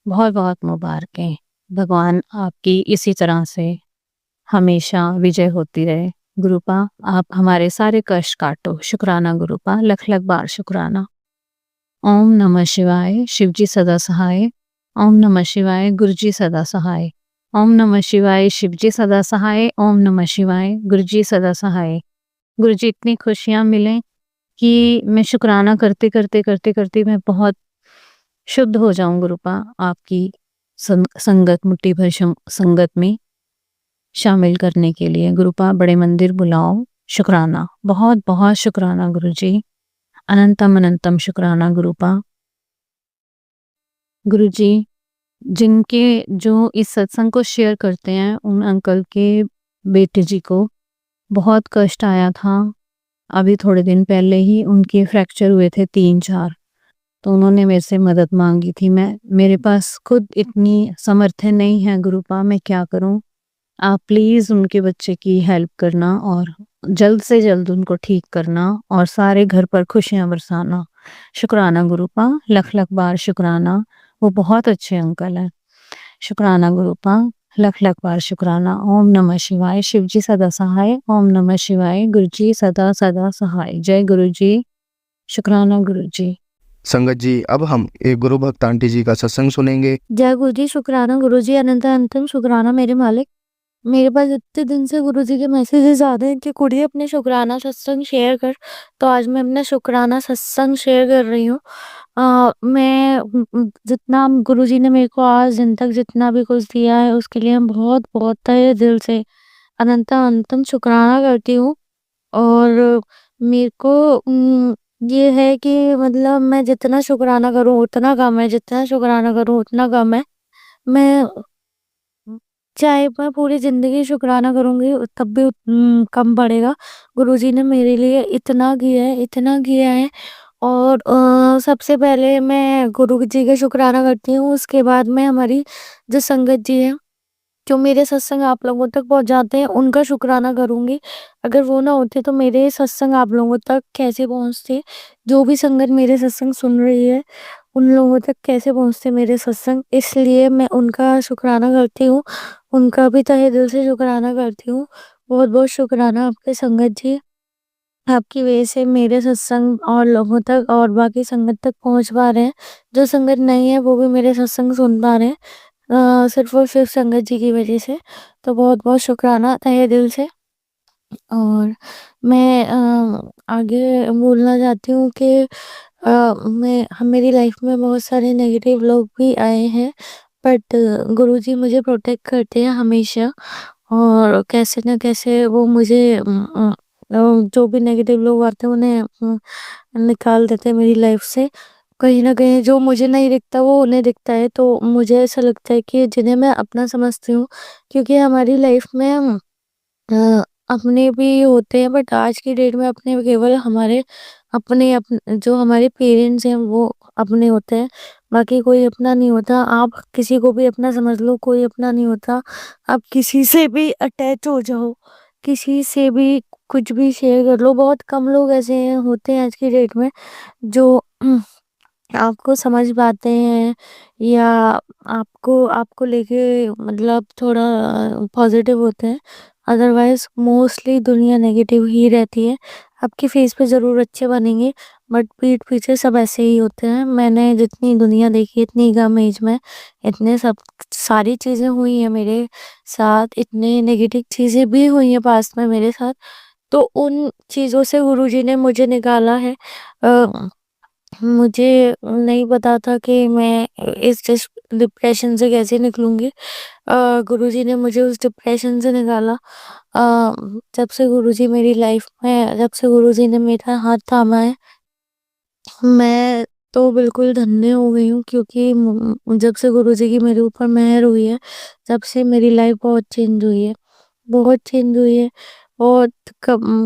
बहुत बहुत मुबारकें। भगवान आपकी इसी तरह से हमेशा विजय होती रहे गुरुपा। आप हमारे सारे कष्ट काटो। शुक्राना गुरुपा, लख लख बार शुक्राना। ओम नमः शिवाय, शिवजी सदा सहाय। ओम नमः शिवाय, गुरुजी सदा सहाय। ओम नमः शिवाय, शिवजी सदा सहाय। ओम नमः शिवाय, गुरुजी सदा सहाय। गुरुजी, इतनी खुशियाँ मिलें कि मैं शुक्राना करते करते करते करते मैं बहुत शुद्ध हो जाऊं गुरुपा, आपकी संगत, मुट्ठी भर संगत में शामिल करने के लिए। गुरुपा, बड़े मंदिर बुलाओ। शुक्राना, बहुत बहुत शुक्राना गुरुजी, अनंतम अनंतम शुक्राना गुरुपा। गुरुजी, जिनके जो इस सत्संग को शेयर करते हैं, उन अंकल के बेटे जी को बहुत कष्ट आया था। अभी थोड़े दिन पहले ही उनके फ्रैक्चर हुए थे 3-4, तो उन्होंने मेरे से मदद मांगी थी। मेरे पास खुद इतनी समर्थन नहीं है गुरुपा, मैं क्या करूं। आप प्लीज़ उनके बच्चे की हेल्प करना और जल्द से जल्द उनको ठीक करना और सारे घर पर खुशियां बरसाना। शुक्राना गुरुपा, लख लख बार शुक्राना। वो बहुत अच्छे अंकल हैं। शुक्राना गुरुपा, लख लख बार शुक्राना। ओम नमः शिवाय। शिव जी सदा सहाय। ओम नमः शिवाय। गुरु जी सदा सदा सहाय। जय गुरु जी। शुक्राना गुरु जी। संगत जी, अब हम एक गुरु भक्त आंटी जी का सत्संग सुनेंगे। जय गुरु जी। शुक्राना गुरु जी। अनंत अनंतम शुक्राना मेरे मालिक। मेरे पास इतने दिन से गुरु जी के मैसेजेस आ रहे हैं कि कुड़ी अपने शुक्राना सत्संग शेयर कर। तो आज मैं अपना शुक्राना सत्संग शेयर कर रही हूँ। जितना गुरु जी ने मेरे को आज दिन तक जितना भी कुछ दिया है उसके लिए मैं बहुत बहुत तहे दिल से अनंत अनंतम शुक्राना करती हूँ। और मेरे को ये है कि मतलब मैं जितना शुक्राना करूँ उतना कम है, जितना शुक्राना करूँ उतना कम है। मैं चाहे मैं पूरी ज़िंदगी शुक्राना करूँगी तब भी कम पड़ेगा। गुरुजी ने मेरे लिए इतना किया है। और सबसे पहले मैं गुरु जी का शुक्राना करती हूँ, उसके बाद मैं हमारी जो संगत जी है, जो मेरे सत्संग आप लोगों तक पहुँचाते हैं, उनका शुक्राना करूँगी। अगर वो ना होते तो मेरे सत्संग आप लोगों तक कैसे पहुँचते? जो भी संगत मेरे सत्संग सुन रही है, उन लोगों तक कैसे पहुँचते मेरे सत्संग? इसलिए मैं उनका शुक्राना करती हूँ। उनका भी तहे दिल से शुक्राना करती हूँ। बहुत-बहुत शुक्राना आपके संगत जी। आपकी वजह से मेरे सत्संग और लोगों तक और बाकी संगत तक पहुँच पा रहे हैं। जो संगत नहीं है वो भी मेरे सत्संग सुन पा रहे हैं। सिर्फ़ और सिर्फ़ संगत जी की वजह से। तो बहुत-बहुत शुक्राना तहे दिल से। और मैं आगे बोलना चाहती हूँ कि मेरी लाइफ में बहुत सारे नेगेटिव लोग भी आए हैं, बट गुरुजी मुझे प्रोटेक्ट करते हैं हमेशा। और कैसे न कैसे वो मुझे जो भी नेगेटिव लोग आते हैं उन्हें निकाल देते हैं मेरी लाइफ से। कहीं न कहीं जो मुझे नहीं दिखता वो उन्हें दिखता है, तो मुझे ऐसा लगता है कि जिन्हें मैं अपना समझती हूँ, क्योंकि हमारी लाइफ में अपने भी होते हैं, बट आज की डेट में अपने केवल हमारे जो हमारे पेरेंट्स हैं वो अपने होते हैं, बाकी कोई अपना नहीं होता। आप किसी को भी अपना समझ लो, कोई अपना नहीं होता। आप किसी से भी अटैच हो जाओ, किसी से भी कुछ भी शेयर कर लो, बहुत कम लोग ऐसे होते हैं आज की डेट में जो आपको समझ पाते हैं या आपको आपको लेके मतलब थोड़ा पॉजिटिव होते हैं। अदरवाइज मोस्टली दुनिया नेगेटिव ही रहती है। आपके फेस पे ज़रूर अच्छे बनेंगे, बट पीठ पीछे सब ऐसे ही होते हैं। मैंने जितनी दुनिया देखी इतनी कम एज में इतने सब सारी चीज़ें हुई हैं मेरे साथ, इतने नेगेटिव चीज़ें भी हुई हैं पास्ट में मेरे साथ। तो उन चीज़ों से गुरुजी ने मुझे निकाला है। मुझे नहीं पता था कि मैं इस डिप्रेशन से कैसे निकलूँगी। गुरुजी ने मुझे उस डिप्रेशन से निकाला। जब से गुरुजी मेरी लाइफ में जब से गुरुजी ने मेरा हाथ थामा है, मैं तो बिल्कुल धन्य हो गई हूँ, क्योंकि जब से गुरुजी की मेरे ऊपर मेहर हुई है, तब से मेरी लाइफ बहुत चेंज हुई है। बहुत चेंज हुई है। और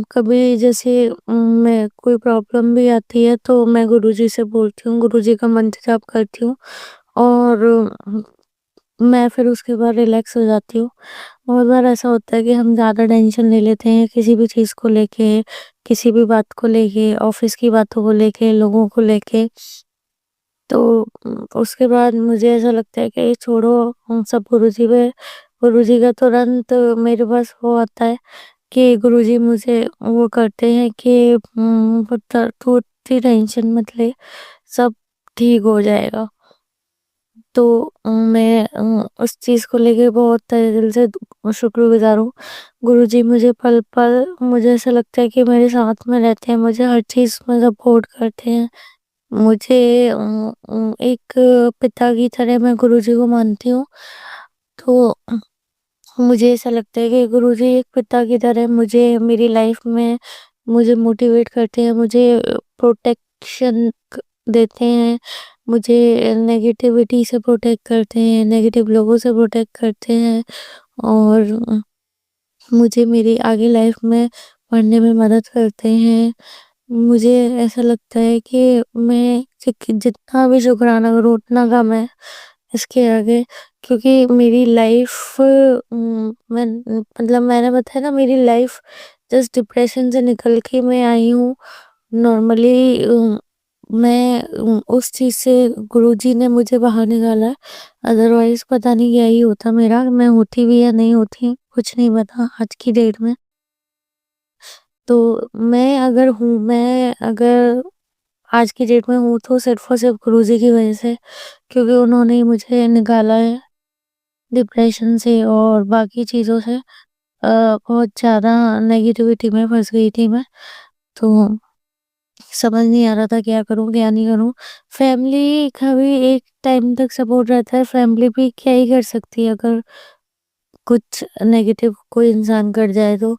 कभी जैसे मैं कोई प्रॉब्लम भी आती है तो मैं गुरुजी से बोलती हूँ, गुरुजी का मंत्र जाप करती हूँ और मैं फिर उसके बाद रिलैक्स हो जाती हूँ। बहुत बार ऐसा होता है कि हम ज़्यादा टेंशन ले लेते हैं किसी भी चीज़ को लेके, किसी भी बात को लेके, ऑफ़िस की बातों को लेके, लोगों को लेके। तो उसके बाद मुझे ऐसा लगता है कि छोड़ो, सब गुरुजी का तुरंत मेरे पास वो आता है कि गुरुजी मुझे वो करते हैं कि पुत्र तू इतनी टेंशन मत ले, सब ठीक हो जाएगा। तो मैं उस चीज़ को लेके बहुत तहे दिल से शुक्रगुज़ार हूँ। गुरुजी मुझे पल-पल मुझे ऐसा लगता है कि मेरे साथ में रहते हैं, मुझे हर चीज़ में सपोर्ट करते हैं। मुझे एक पिता की तरह मैं गुरुजी को मानती हूँ। तो मुझे ऐसा लगता है कि गुरुजी एक पिता की तरह मुझे मेरी लाइफ में मुझे मोटिवेट करते हैं, मुझे प्रोटेक्शन देते हैं, मुझे नेगेटिविटी से प्रोटेक्ट करते हैं, नेगेटिव लोगों से प्रोटेक्ट करते हैं और मुझे मेरी आगे लाइफ में बढ़ने में मदद करते हैं। मुझे ऐसा लगता है कि मैं जितना भी शुक्राना करूँ उतना कम है इसके आगे, क्योंकि मेरी लाइफ मैंने बताया ना, मेरी लाइफ जस्ट डिप्रेशन से निकल के मैं आई हूँ। नॉर्मली मैं उस चीज़ से गुरुजी ने मुझे बाहर निकाला है। अदरवाइज़ पता नहीं क्या ही होता मेरा, मैं होती भी या नहीं होती, कुछ नहीं पता आज की डेट में। तो मैं अगर आज की डेट में हूँ तो सिर्फ़ और सिर्फ़ गुरुजी की वजह से, क्योंकि उन्होंने ही मुझे निकाला है डिप्रेशन से और बाकी चीज़ों से। बहुत ज़्यादा नेगेटिविटी में फँस गई थी मैं, तो समझ नहीं आ रहा था क्या करूँ, क्या नहीं करूँ। फैमिली का भी एक टाइम तक सपोर्ट रहता है, फैमिली भी क्या ही कर सकती है अगर कुछ नेगेटिव कोई इंसान कर जाए तो।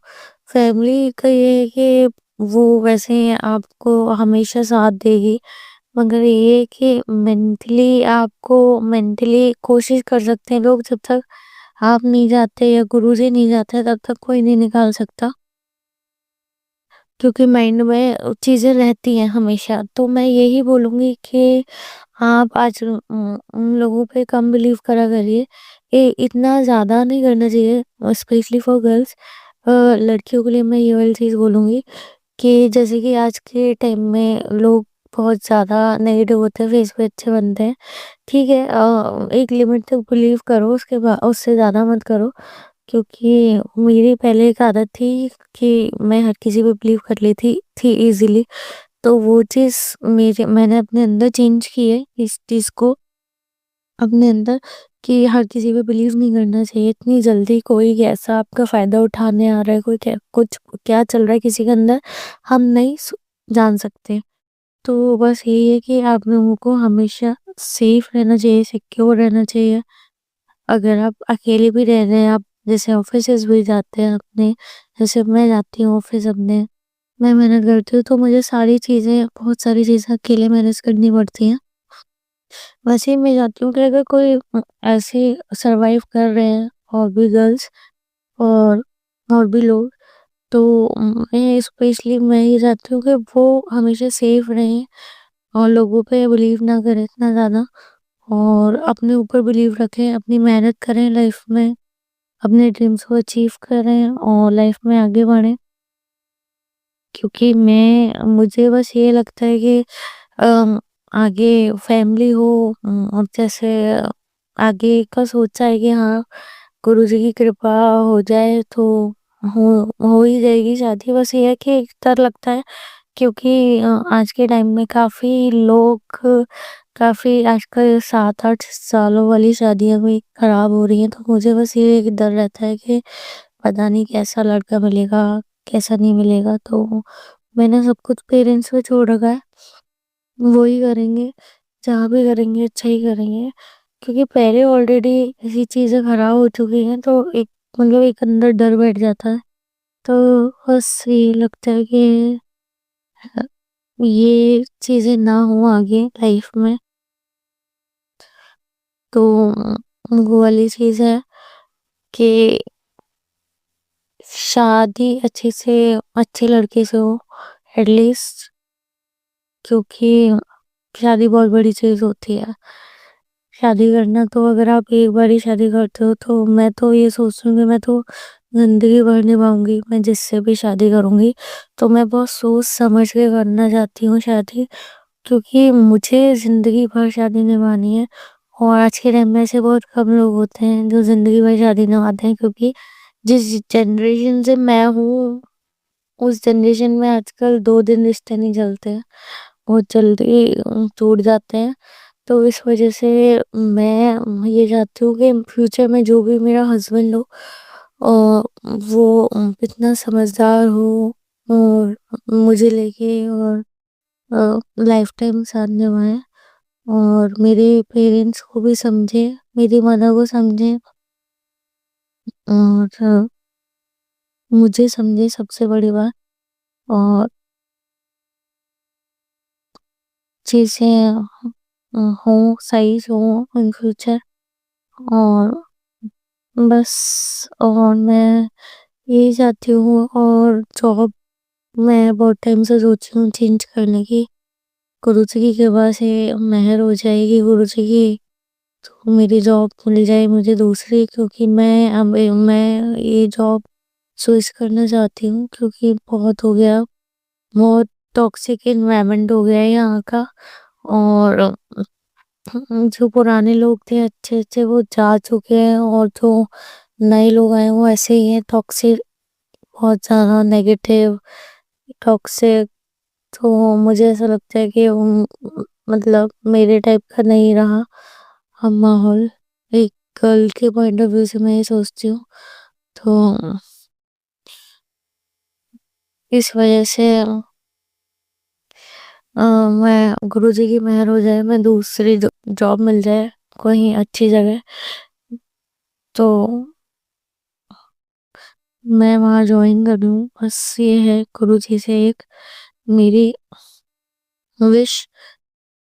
फैमिली का ये है कि वो वैसे आपको हमेशा साथ देगी, मगर ये है कि मेंटली कोशिश कर सकते हैं लोग, जब तक आप नहीं जाते या गुरुजी नहीं जाते तब तक कोई नहीं निकाल सकता। क्योंकि माइंड में चीज़ें रहती हैं हमेशा। तो मैं यही बोलूँगी कि आप उन लोगों पे कम बिलीव करा करिए। ये इतना ज़्यादा नहीं करना चाहिए, स्पेशली फॉर गर्ल्स। लड़कियों के लिए मैं ये वाली चीज़ बोलूँगी कि जैसे कि आज के टाइम में लोग बहुत ज़्यादा नेगेटिव होते हैं, फेस पे अच्छे बनते हैं। ठीक है, एक लिमिट तक बिलीव करो, उसके बाद उससे ज़्यादा मत करो। क्योंकि मेरी पहले एक आदत थी कि मैं हर किसी पे बिलीव कर लेती थी इज़िली। तो वो चीज़ मेरे मैंने अपने अंदर चेंज की है इस चीज़ को अपने अंदर, कि हर किसी पे बिलीव नहीं करना चाहिए इतनी जल्दी। कोई कैसा आपका फ़ायदा उठाने आ रहा है, कोई क्या चल रहा है किसी के अंदर, हम नहीं जान सकते। तो बस यही है कि आप लोगों को हमेशा सेफ रहना चाहिए, सिक्योर रहना चाहिए। अगर आप अकेले भी रह रहे हैं, आप जैसे ऑफिसेज़ भी जाते हैं अपने, जैसे मैं जाती हूँ ऑफिस अपने, मैं मेहनत करती हूँ, तो मुझे बहुत सारी चीज़ें अकेले मैनेज करनी पड़ती हैं। वैसे ही मैं चाहती हूँ कि अगर कोई ऐसे सर्वाइव कर रहे हैं और भी गर्ल्स और भी लोग, तो मैं ये चाहती हूँ कि वो हमेशा सेफ रहें और लोगों पे बिलीव ना करें इतना ज़्यादा, और अपने ऊपर बिलीव रखें, अपनी मेहनत करें लाइफ में, अपने ड्रीम्स को अचीव करें और लाइफ में आगे बढ़ें। क्योंकि मुझे बस ये लगता है कि अम, आगे फैमिली हो, और जैसे आगे का सोचा है कि हाँ, गुरुजी की कृपा हो जाए तो हो हो ही जाएगी शादी। बस ये है कि एक डर लगता है, क्योंकि आज के टाइम में काफ़ी आजकल 7-8 सालों वाली शादियाँ भी खराब हो रही हैं। तो मुझे बस ये एक डर रहता है कि पता नहीं कैसा लड़का मिलेगा, कैसा नहीं मिलेगा। तो मैंने सब कुछ पेरेंट्स पे छोड़ रखा है, वो ही करेंगे, जहाँ भी करेंगे अच्छा ही करेंगे। क्योंकि पहले ऑलरेडी ऐसी चीज़ें खराब हो चुकी हैं, तो एक अंदर डर बैठ जाता है। तो बस ये लगता है कि ये चीज़ें ना हो आगे लाइफ में। तो वो वाली चीज़ है कि शादी अच्छे लड़के से हो एटलीस्ट, क्योंकि शादी बहुत बड़ी चीज़ होती है। शादी करना तो अगर आप एक बार ही शादी करते हो, तो मैं तो ये सोचती हूँ कि मैं तो ज़िंदगी भर निभाऊँगी, मैं जिससे भी शादी करूँगी। तो मैं बहुत सोच समझ के करना चाहती हूँ शादी, क्योंकि मुझे ज़िंदगी भर शादी निभानी है। और आज के टाइम में ऐसे बहुत कम लोग होते हैं जो ज़िंदगी भर शादी निभाते हैं, क्योंकि जिस जनरेशन से मैं हूँ, उस जनरेशन में आजकल 2 दिन रिश्ते नहीं चलते हैं, बहुत जल्दी टूट जाते हैं। तो इस वजह से मैं ये चाहती हूँ कि फ्यूचर में जो भी मेरा हस्बैंड हो, वो इतना समझदार हो और मुझे लेके और लाइफ टाइम साथ निभाए, और मेरे पेरेंट्स को भी समझे, मेरी मदर को समझे, और मुझे समझे सबसे बड़ी बात। और चीज़ें हों, सही से हों इन फ्यूचर। और बस, और मैं यही चाहती हूँ। और जॉब मैं बहुत टाइम से सोची हूँ चेंज करने की। गुरुजी की कृपा से मेहर हो जाएगी गुरुजी की, तो मेरी जॉब मिल जाए मुझे दूसरी, क्योंकि मैं ये जॉब स्विच करना चाहती हूँ, क्योंकि बहुत हो गया, बहुत टॉक्सिक एनवायरनमेंट हो गया है यहाँ का। और जो पुराने लोग थे अच्छे-अच्छे वो जा चुके हैं और जो नए लोग आए हैं वो ऐसे ही हैं, टॉक्सिक, बहुत ज़्यादा नेगेटिव, टॉक्सिक। तो मुझे ऐसा लगता है कि मतलब मेरे टाइप का नहीं रहा हम माहौल। एक गर्ल के पॉइंट ऑफ व्यू से मैं ये सोचती हूँ। तो इस वजह से मैं गुरुजी की मेहर हो जाए, मैं दूसरी जॉब मिल जाए कहीं अच्छी जगह, तो मैं वहाँ ज्वाइन कर लूँ। बस ये है गुरुजी से एक मेरी विश,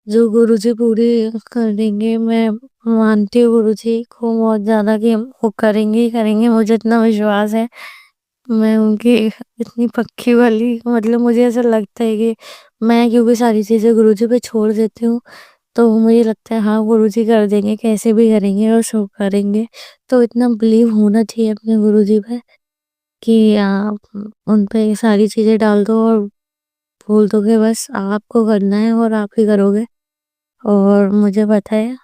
जो गुरुजी पूरी कर देंगे। मैं मानती हूँ गुरुजी को बहुत ज़्यादा कि वो करेंगे ही करेंगे, मुझे इतना विश्वास है। मैं उनकी इतनी पक्की वाली, मतलब मुझे ऐसा लगता है कि मैं क्योंकि सारी चीज़ें गुरुजी पे छोड़ देती हूँ, तो मुझे लगता है हाँ गुरुजी कर देंगे, कैसे भी करेंगे और सब करेंगे। तो इतना बिलीव होना चाहिए अपने गुरुजी पे कि आप उन पे सारी चीज़ें डाल दो और बोल दो कि बस आपको करना है और आप ही करोगे। और मुझे पता है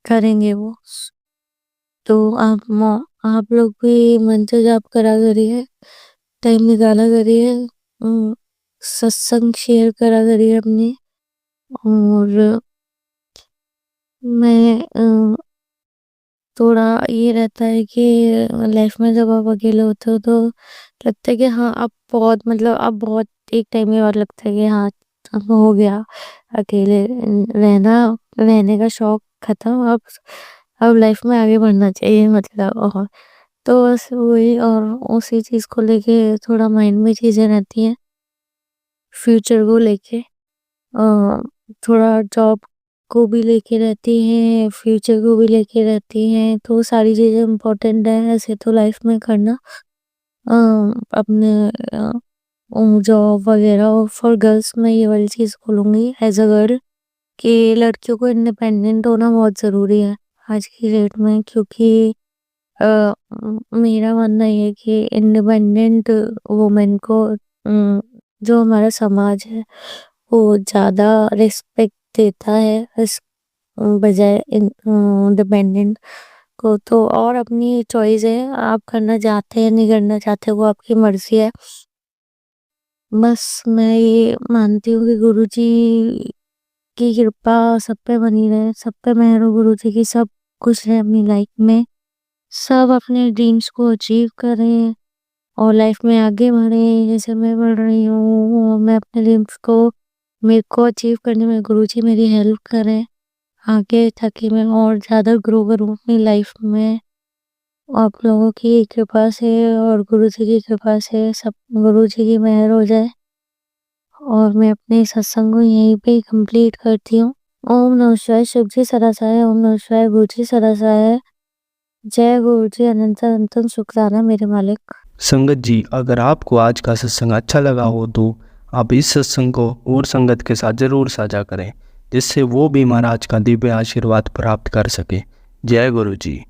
करेंगे वो। तो आप लोग भी मन से जाप करा करिए, टाइम निकाला करिए, सत्संग शेयर करा करिए अपनी। और मैं थोड़ा ये रहता है कि लाइफ में जब आप अकेले होते हो तो लगता है कि हाँ अब बहुत, मतलब अब बहुत एक टाइम के बाद लगता है कि हाँ अब हो गया, अकेले रहने का शौक खत्म। अब लाइफ में आगे बढ़ना चाहिए, मतलब। और तो बस वही, और उसी चीज़ को लेके थोड़ा माइंड में चीज़ें रहती हैं, फ्यूचर को लेके। थोड़ा जॉब को भी लेके रहती हैं, फ्यूचर को भी लेके रहती हैं, तो सारी चीज़ें इम्पोर्टेंट है ऐसे तो लाइफ में करना। अपने जॉब वगैरह, और फॉर गर्ल्स मैं ये वाली चीज़ बोलूँगी एज अ गर्ल कि लड़कियों को इंडिपेंडेंट होना बहुत ज़रूरी है आज की डेट में। क्योंकि मेरा मानना ये है कि इंडिपेंडेंट वुमेन को जो हमारा समाज है वो ज़्यादा रिस्पेक्ट देता है इस बजाय डिपेंडेंट को। तो और अपनी चॉइस है, आप करना चाहते हैं नहीं करना चाहते वो आपकी मर्जी है। बस मैं ये मानती हूँ कि गुरुजी की कृपा सब पे बनी रहे, सब पे मेहर हो गुरुजी की, सब खुश रहे अपनी लाइफ में, सब अपने ड्रीम्स को अचीव करें और लाइफ में आगे बढ़ें। जैसे मैं बढ़ रही हूँ, मैं अपने ड्रीम्स को, मेरे को अचीव करने में गुरुजी मेरी हेल्प करें आगे, ताकि मैं और ज़्यादा ग्रो करूँ अपनी लाइफ में। आप लोगों की कृपा से और गुरुजी की कृपा से, सब गुरुजी की मेहर हो जाए। और मैं अपने सत्संग को यहीं पे कंप्लीट करती हूँ। ओम नमः शिवाय, शिव जी सदा सहाय। ओम नमः शिवाय, गुरु जी सदा सहाय। जय गुरु जी, अनंत अनंत शुक्राना मेरे मालिक। संगत जी, अगर आपको आज का सत्संग अच्छा लगा हो तो आप इस सत्संग को और संगत के साथ ज़रूर साझा करें, जिससे वो भी महाराज का दिव्य आशीर्वाद प्राप्त कर सके। जय गुरु जी।